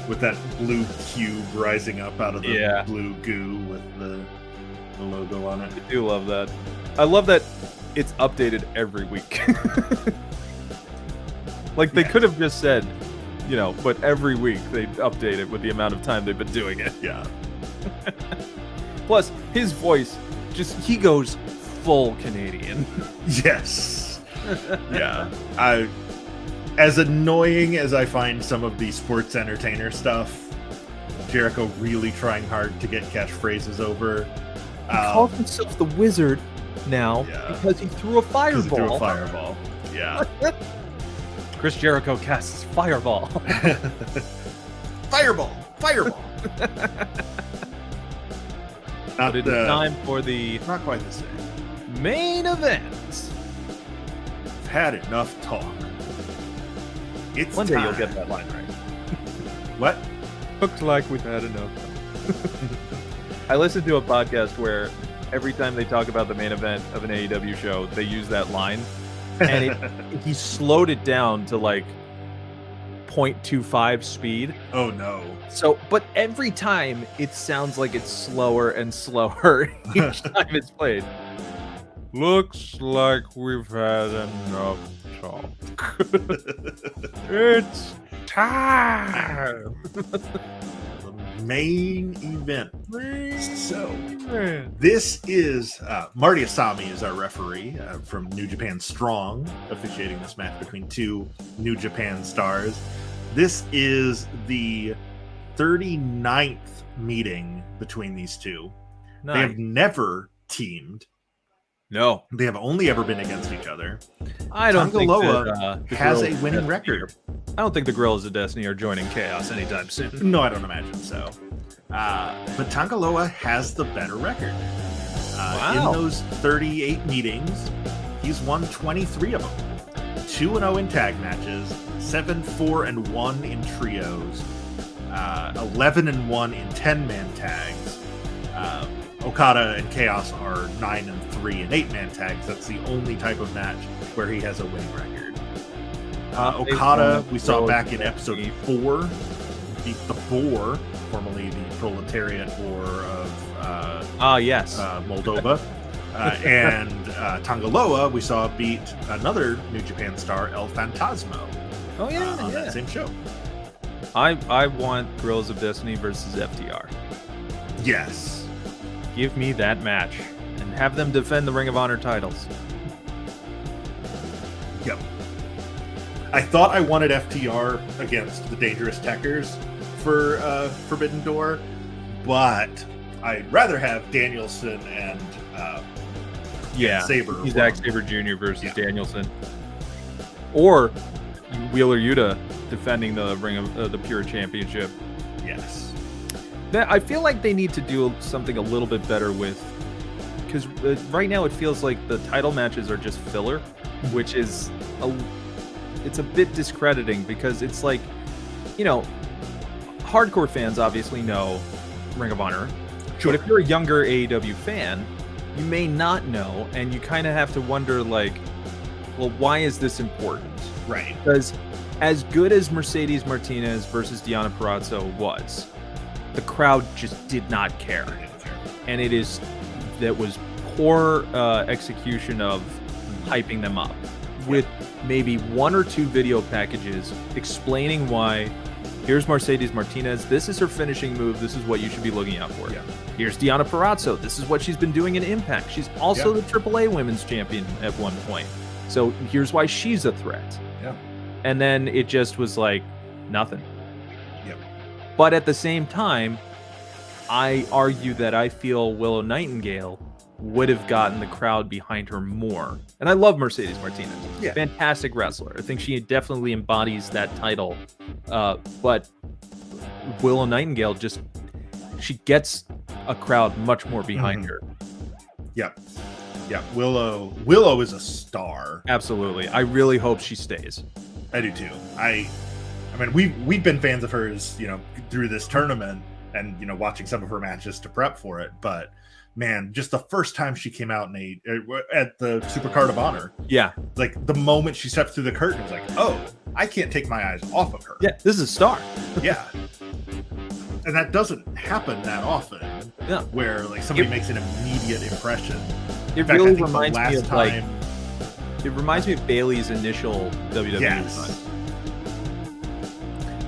with that blue cube rising up out of the Yeah. blue goo with the logo on it. I do love that. I love that it's updated every week. Like they Yeah. could have just said, but every week they update it with the amount of time they've been doing it. Yeah. Plus, his voice he goes full Canadian. Yes. Yeah. As annoying as I find some of the sports entertainer stuff, Jericho really trying hard to get catchphrases over. He calls himself the Wizard now Yeah. because he threw a Because he threw fireball. a fireball. Yeah. Chris Jericho casts Fireball. Fireball. Fireball. But it is time for the Not quite the same. main event. I've had enough talk. It's One day time. you'll get that line right. What? Looks like we've had enough. I listened to a podcast where every time they talk about the main event of an AEW show, they use that line, and he slowed it down to like 0.25 speed. Oh no. So, but every time it sounds like it's slower and slower each time it's played. Looks like we've had enough talk. It's time. Main event. So this is Marty Asami is our referee from New Japan Strong, officiating this match between two New Japan stars. This is the 39th meeting between these two. They have never teamed. No, They have only ever been against each other. I don't think Tangaloa that, the has a Guerrillas of winning Destiny record. I don't think the Guerrillas of Destiny are joining Chaos anytime soon. No, I don't imagine so. But Tangaloa has the better record. Wow. In those 38 meetings, he's won 23 of them. 2-0 in tag matches, 7-4-1 in trios, 11-1 in 10-man tags. Okada and Chaos are 9-3 in 8-man tags. That's the only type of match where he has a winning record. Okada, we saw back in episode 4, beat the Boar, formerly the Proletariat War of Yes. Moldova. And Tangaloa, we saw beat another New Japan star, El Fantasmo, Oh yeah, on that same show. I want Guerrillas of Destiny versus FTR. Yes. Give me that match and have them defend the Ring of Honor titles. Yep. I thought I wanted FTR against the Dangerous Techers for Forbidden Door, but I'd rather have Danielson and Sabre. Zack Sabre Jr. versus Danielson, or Wheeler Yuta defending the Ring of the Pure Championship. Yes. I feel like they need to do something a little bit better with, because right now it feels like the title matches are just filler, which is it's a bit discrediting, because it's like, you know, hardcore fans obviously know Ring of Honor, Sure. but if you're a younger AEW fan, you may not know, and you kind of have to wonder, like, well, why is this important? Right. Because as good as Mercedes Martinez versus Deonna Purrazzo was, the crowd just did not care. And that was poor execution of hyping them up with maybe 1 or 2 video packages explaining why. Here's Mercedes Martinez. This is her finishing move. This is what you should be looking out for. Yeah. Here's Deonna Purrazzo. This is what she's been doing in Impact. She's also the AAA Women's Champion at one point. So here's why she's a threat. Yeah. And then it just was like nothing. Yep. But at the same time, I argue that I feel Willow Nightingale would have gotten the crowd behind her more. And I love Mercedes Martinez. Yeah. Fantastic wrestler. I think she definitely embodies that title. But Willow Nightingale she gets a crowd much more behind her. Yep. Yeah. Willow is a star. Absolutely. I really hope she stays. I do too. I mean, we've been fans of hers, you know, through this tournament, and you know, watching some of her matches to prep for it. But man, just the first time she came out at the Supercard of Honor, Yeah. like the moment she stepped through the curtain, it was like, oh, I can't take my eyes off of her. Yeah. This is a star. Yeah. And that doesn't happen that often. Yeah. Where like somebody makes an immediate impression. It In fact, I really think the reminds me last of time. it reminds me of Bailey's initial WWE Yes. run.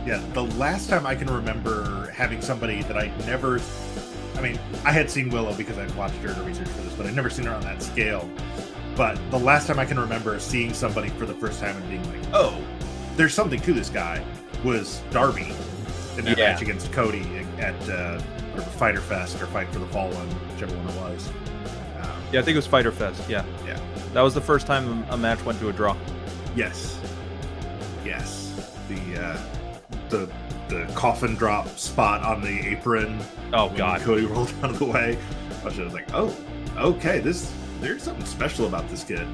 Yeah, the last time I can remember having somebody that I had seen Willow because I'd watched her to research for this, but I'd never seen her on that scale. But the last time I can remember seeing somebody for the first time and being like, oh, there's something to this guy, was Darby in that match against Cody at Fighter Fest or Fight for the Fallen, whichever one it was. Yeah, I think it was Fighter Fest. Yeah. Yeah. That was the first time a match went to a draw. Yes. The the coffin drop spot on the apron. Oh when God. Cody rolled out of the way. I was just like, oh, okay, there's something special about this kid.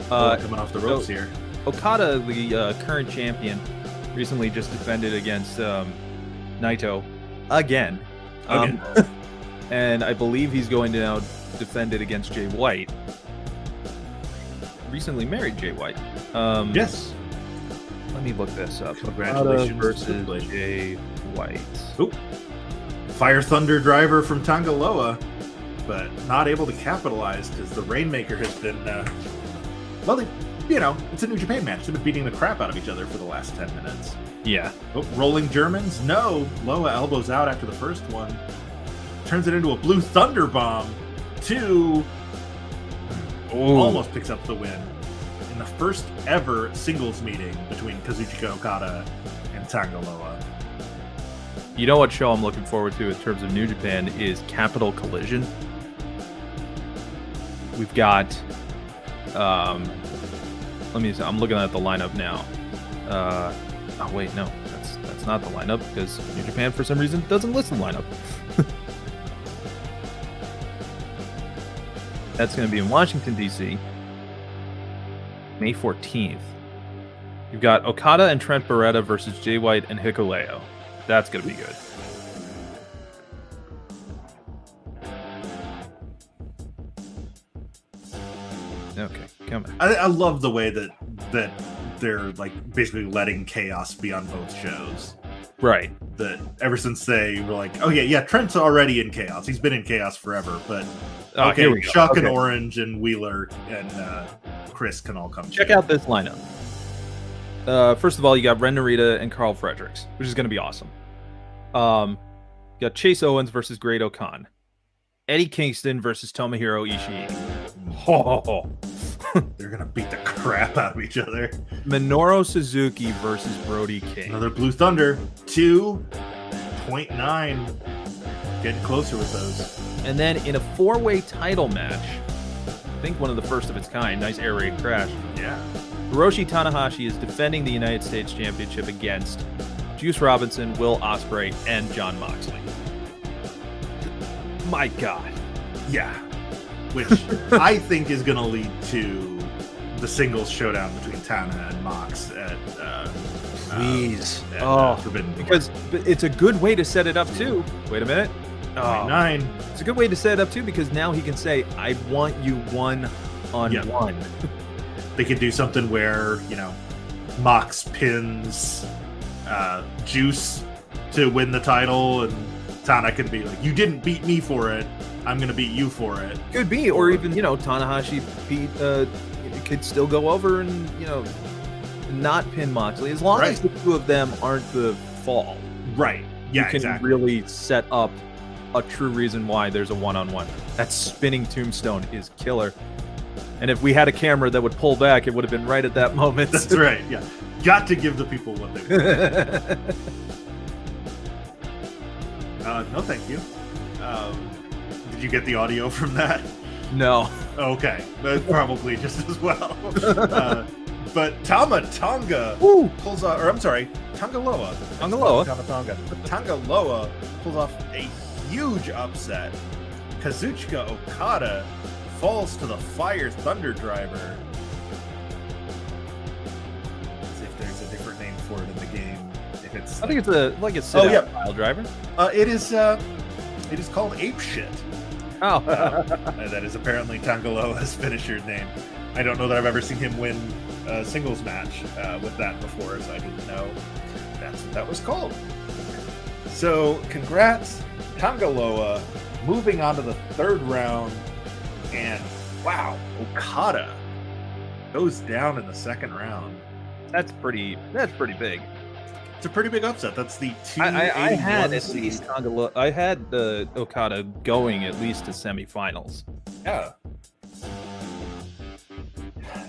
Coming off the ropes here. Okada, the current champion, recently just defended against Naito again. And I believe he's going to now defend it against Jay White. Recently married Jay White. Yes. Let me look this up. Congratulations. Okada versus Jay White. Oop. Fire Thunder driver from Tangaloa, but not able to capitalize because the Rainmaker has been, it's a New Japan match. They've been beating the crap out of each other for the last 10 minutes. Yeah. Oh, rolling Germans? No. Loa elbows out after the first one. Turns it into a Blue Thunder Bomb. 2. Almost picks up the win in the first ever singles meeting between Kazuchika Okada and Tangaloa. You know what show I'm looking forward to in terms of New Japan is Capital Collision. We've got, let me see, I'm looking at the lineup now. Oh wait, no, that's not the lineup because New Japan for some reason doesn't list the lineup. That's going to be in Washington, D.C., May 14th. You've got Okada and Trent Beretta versus Jay White and Hikuleo. That's going to be good. Okay, come on. I love the way that they're like basically letting chaos be on both shows. Right. That ever since they were like, oh yeah, Trent's already in chaos. He's been in chaos forever. But okay, here we go. Chuck and Orange and Wheeler and Chris can all come. Check out this lineup. First of all, you got Ren Narita and Carl Fredericks, which is going to be awesome. You got Chase Owens versus Great O'Khan. Eddie Kingston versus Tomohiro Ishii. They're going to beat the crap out of each other. Minoru Suzuki versus Brody King. Another Blue Thunder. 2.9. Getting closer with those. And then in a 4-way title match, I think one of the first of its kind, nice air raid crash. Yeah. Hiroshi Tanahashi is defending the United States Championship against Juice Robinson, Will Ospreay, and Jon Moxley. My God. Yeah. Which I think is going to lead to the singles showdown between Tana and Mox at Please. Forbidden Door. Because it's a good way to set it up, too. Wait a minute. 9. It's a good way to set it up, too, because now he can say, I want you one-on-one. They could do something where, Mox pins Juice to win the title, and Tana could be like, you didn't beat me for it, I'm going to beat you for it. Could be, or even, Tanahashi could still go over and, not pin Moxley, as long as the two of them aren't the fall. Right. Yeah, you can really set up a true reason why there's a one-on-one. That spinning tombstone is killer. And if we had a camera that would pull back, it would have been right at that moment. That's right, yeah. Got to give the people what they want. No, thank you. Did you get the audio from that? No. Okay, but probably just as well. But Tonga pulls off, or I'm sorry, Tangaloa. Tangaloa pulls off a huge upset. Kazuchika Okada falls to the Fire Thunder Driver. Let's see if there's a different name for it in the game. If it's, I think it's a sit-out pile driver. It is called Ape Shit. Oh, that is apparently Tangaloa's finisher name. I don't know that I've ever seen him win a singles match with that before, so I didn't know that's what that was called. So, congrats, Tangaloa, moving on to the third round, and wow, Okada goes down in the second round. that's pretty big. It's a pretty big upset. That's the 2. I had at least I had Okada going at least to semifinals. Yeah.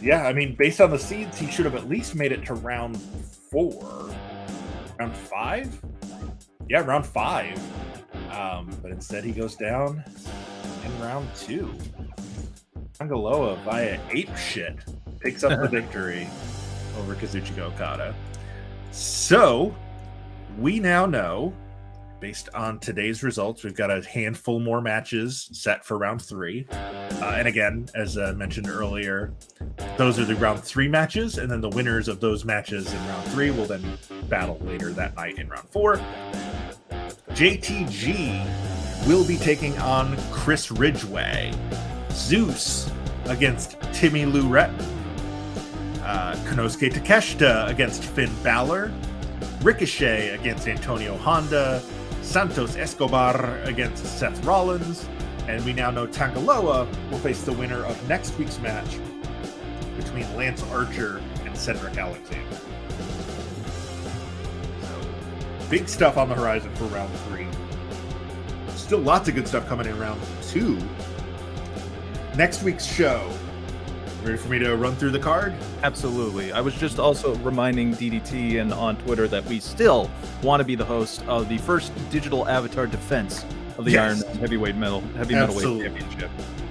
Yeah, I mean, based on the seeds, he should have at least made it to round 4. Round 5? Yeah, round 5. But instead he goes down in round 2. Tangaloa via ape shit picks up the victory over Kazuchika Okada. So we now know, based on today's results, we've got a handful more matches set for round 3. And again, as mentioned earlier, those are the round 3 matches, and then the winners of those matches in round 3 will then battle later that night in round 4. JTG will be taking on Chris Ridgway. Zeus against Timmy Lurette. Konosuke Takeshita against Finn Balor. Ricochet against Antonio Honda. Santos Escobar against Seth Rollins. And we now know Tangaloa will face the winner of next week's match between Lance Archer and Cedric Alexander. So, big stuff on the horizon for round 3. Still lots of good stuff coming in round 2. Next week's show. Ready for me to run through the card? Absolutely. I was just also reminding DDT and on Twitter that we still want to be the host of the first digital avatar defense of the Iron Man heavyweight metalweight championship.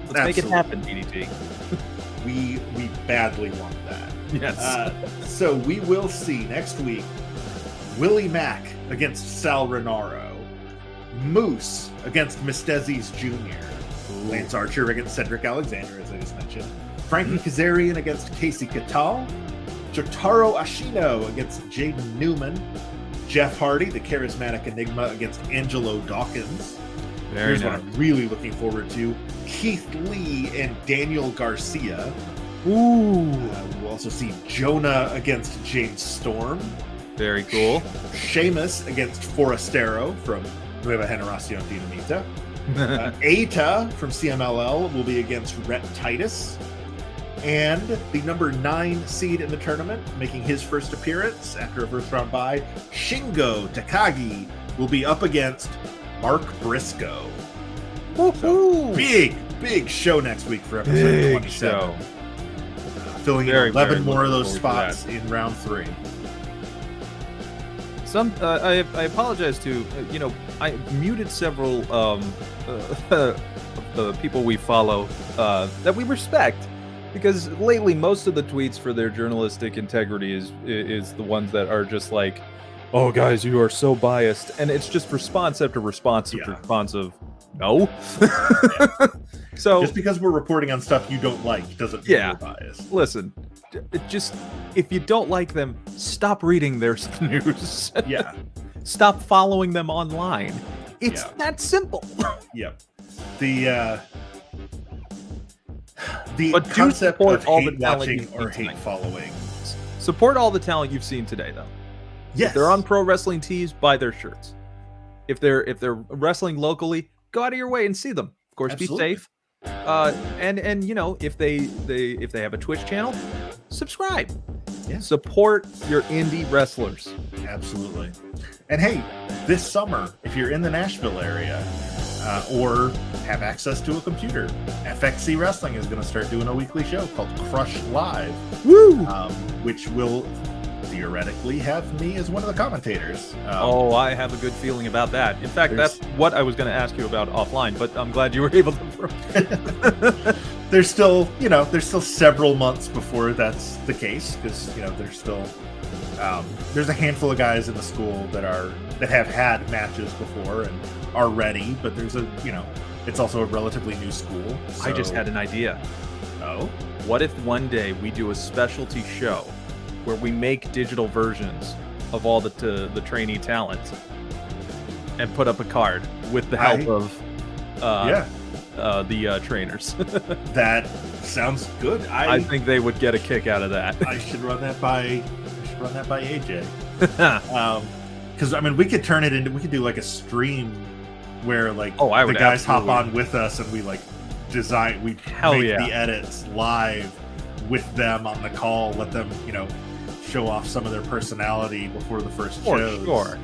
Let's make it happen, DDT. We badly want that. Yes. So we will see next week Willie Mack against Sal Renaro, Moose against Mistezis Jr., Lance Archer against Cedric Alexander, as I just mentioned, Frankie Kazarian against Casey Catal, Jotaro Ashino against Jaden Newman, Jeff Hardy, the charismatic Enigma, against Angelo Dawkins. Here's what I'm really looking forward to: Keith Lee and Daniel Garcia. We'll also see Jonah against James Storm. Very cool. Sheamus against Forastero from Nueva Generación Dinamita. Eita from CMLL will be against Rhett Titus. And the number 9 seed in the tournament, making his first appearance after a first round bye, Shingo Takagi will be up against Mark Briscoe. So, big show next week for episode 27. Filling in 11 more of those spots in round 3. I apologize to, I muted several of the people we follow that we respect, because lately most of the tweets for their journalistic integrity is the ones that are just like, oh guys, you are so biased, and it's just response after response after response of no. So just because we're reporting on stuff you don't like doesn't mean we're biased. Listen, just if you don't like them, stop reading their news. Stop following them online. It's that simple. Yep. The but concept support of all hate the watching or hate following. Support all the talent you've seen today, though. Yes. If they're on Pro Wrestling Tees, buy their shirts. If they're wrestling locally, go out of your way and see them. Of course, Absolutely. Be safe. And if they have a Twitch channel, subscribe. Yeah. Support your indie wrestlers. Absolutely. And hey, this summer, if you're in the Nashville area or have access to a computer, FXC Wrestling is going to start doing a weekly show called Crush Live, which will theoretically have me as one of the commentators. I have a good feeling about that. In fact, that's what I was going to ask you about offline, but I'm glad you were able to. There's still several months before that's the case, because there's still there's a handful of guys in the school that have had matches before and are ready, but there's it's also a relatively new school. So... I just had an idea. Oh, what if one day we do a specialty show where we make digital versions of all the trainee talent and put up a card with the help of the trainers? That sounds good. I think they would get a kick out of that. I should run that by AJ. Because we could turn it into, we could do like a stream where the guys hop on with us and we make the edits live with them on the call, let them show off some of their personality before the first shows. Sure.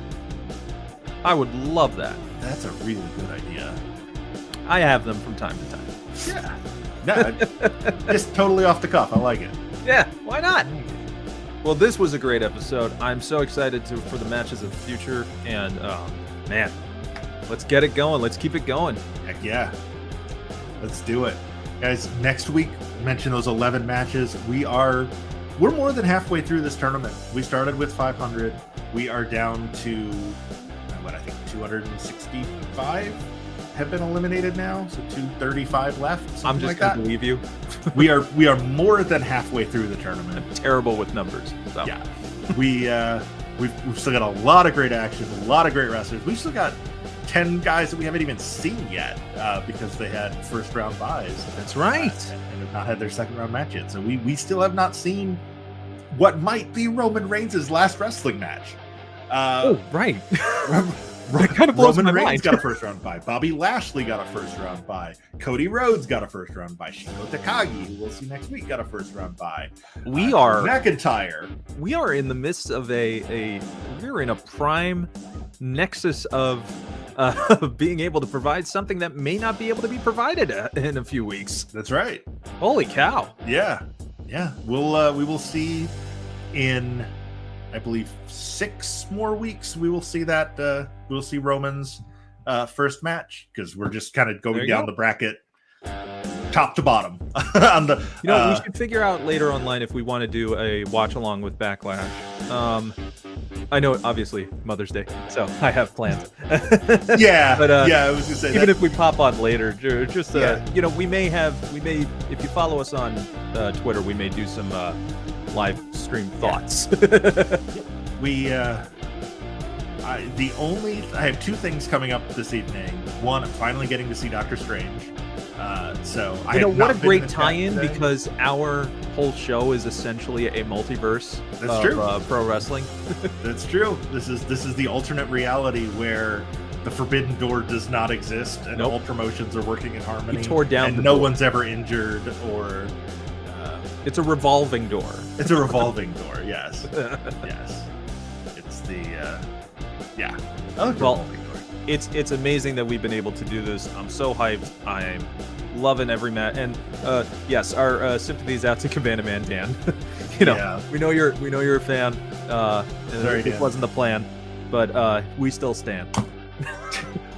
I would love that. That's a really good idea. I have them from time to time. Yeah. No, just totally off the cuff. I like it. Yeah, why not? Well, this was a great episode. I'm so excited for the matches of the future, and man, let's get it going. Let's keep it going. Heck yeah. Let's do it. Guys, next week, mention those 11 matches. We we're more than halfway through this tournament. We started with 500. We are down to what I think 265 have been eliminated now, so 235 left. I'm just like gonna that. believe you. we are more than halfway through the tournament. I'm terrible with numbers. So. Yeah, we've still got a lot of great action, a lot of great wrestlers. We've still got 10 guys that we haven't even seen yet because they had first round buys. That's right. And have not had their second round match yet. So we still have not seen what might be Roman Reigns' last wrestling match. Right. That kind of blows Roman my Reigns mind. got a first round bye. Bobby Lashley got a first round bye. Cody Rhodes got a first round bye. Shingo Takagi, who we'll see next week, got a first round bye. We are McIntyre. We are in the midst of we're in a prime nexus of being able to provide something that may not be able to be provided in a few weeks. That's right. Holy cow! Yeah. We will see in, I believe, 6 more weeks. We will see that. We'll see Roman's first match, because we're just kind of going down the bracket, top to bottom. On the, we should figure out later online if we want to do a watch along with Backlash. I know, obviously, Mother's Day, so I have plans. yeah, but I was gonna say even that, if we pop on later, just we may if you follow us on Twitter, we may do some live stream thoughts. I have 2 things coming up this evening. One, I'm finally getting to see Doctor Strange. So I have what not a been great in the chat tie-in, today. because our whole show is essentially a multiverse of pro wrestling. That's true. This is the alternate reality where the Forbidden Door does not exist, and all promotions are working in harmony. We tore down and the no door. one's ever injured or. It's a revolving door. It's a revolving door. Yes. Yes. It's the yeah. I like Well, revolving door. It's amazing that we've been able to do this. I'm so hyped. I'm loving every match. And yes, our sympathies out to Cabana Man Dan. We know you're a fan. Sorry, it Dan. wasn't the plan, but we still stand.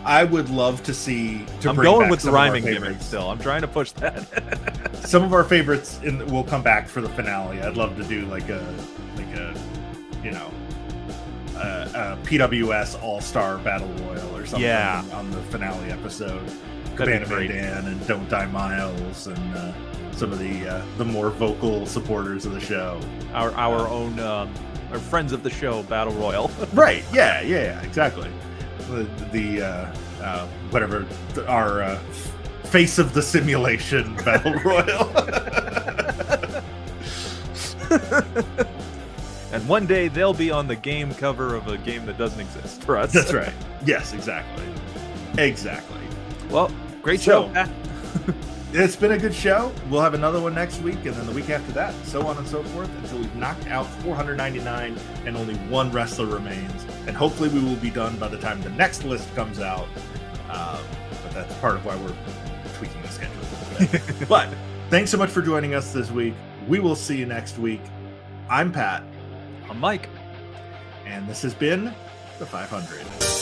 I would love to see. I'm bring going back with the some of our rhyming gimmick favorites. still. I'm trying to push that. Some of our favorites will come back for the finale. I'd love to do like a PWS All-Star Battle Royal or something on the finale episode. Cabana great. Dan and Don't Die Miles and some of the more vocal supporters of the show. Our own our friends of the show Battle Royal. Right? Yeah, exactly. Whatever our face of the simulation Battle Royal. And one day they'll be on the game cover of a game that doesn't exist for us. That's right. Yes, exactly. Well, great show. It's been a good show. We'll have another one next week, and then the week after that, so on and so forth, until we've knocked out 499 and only 1 wrestler remains. And hopefully we will be done by the time the next list comes out. But that's part of why we're tweaking the schedule a little bit. But thanks so much for joining us this week. We will see you next week. I'm Pat. I'm Mike. And this has been the 500.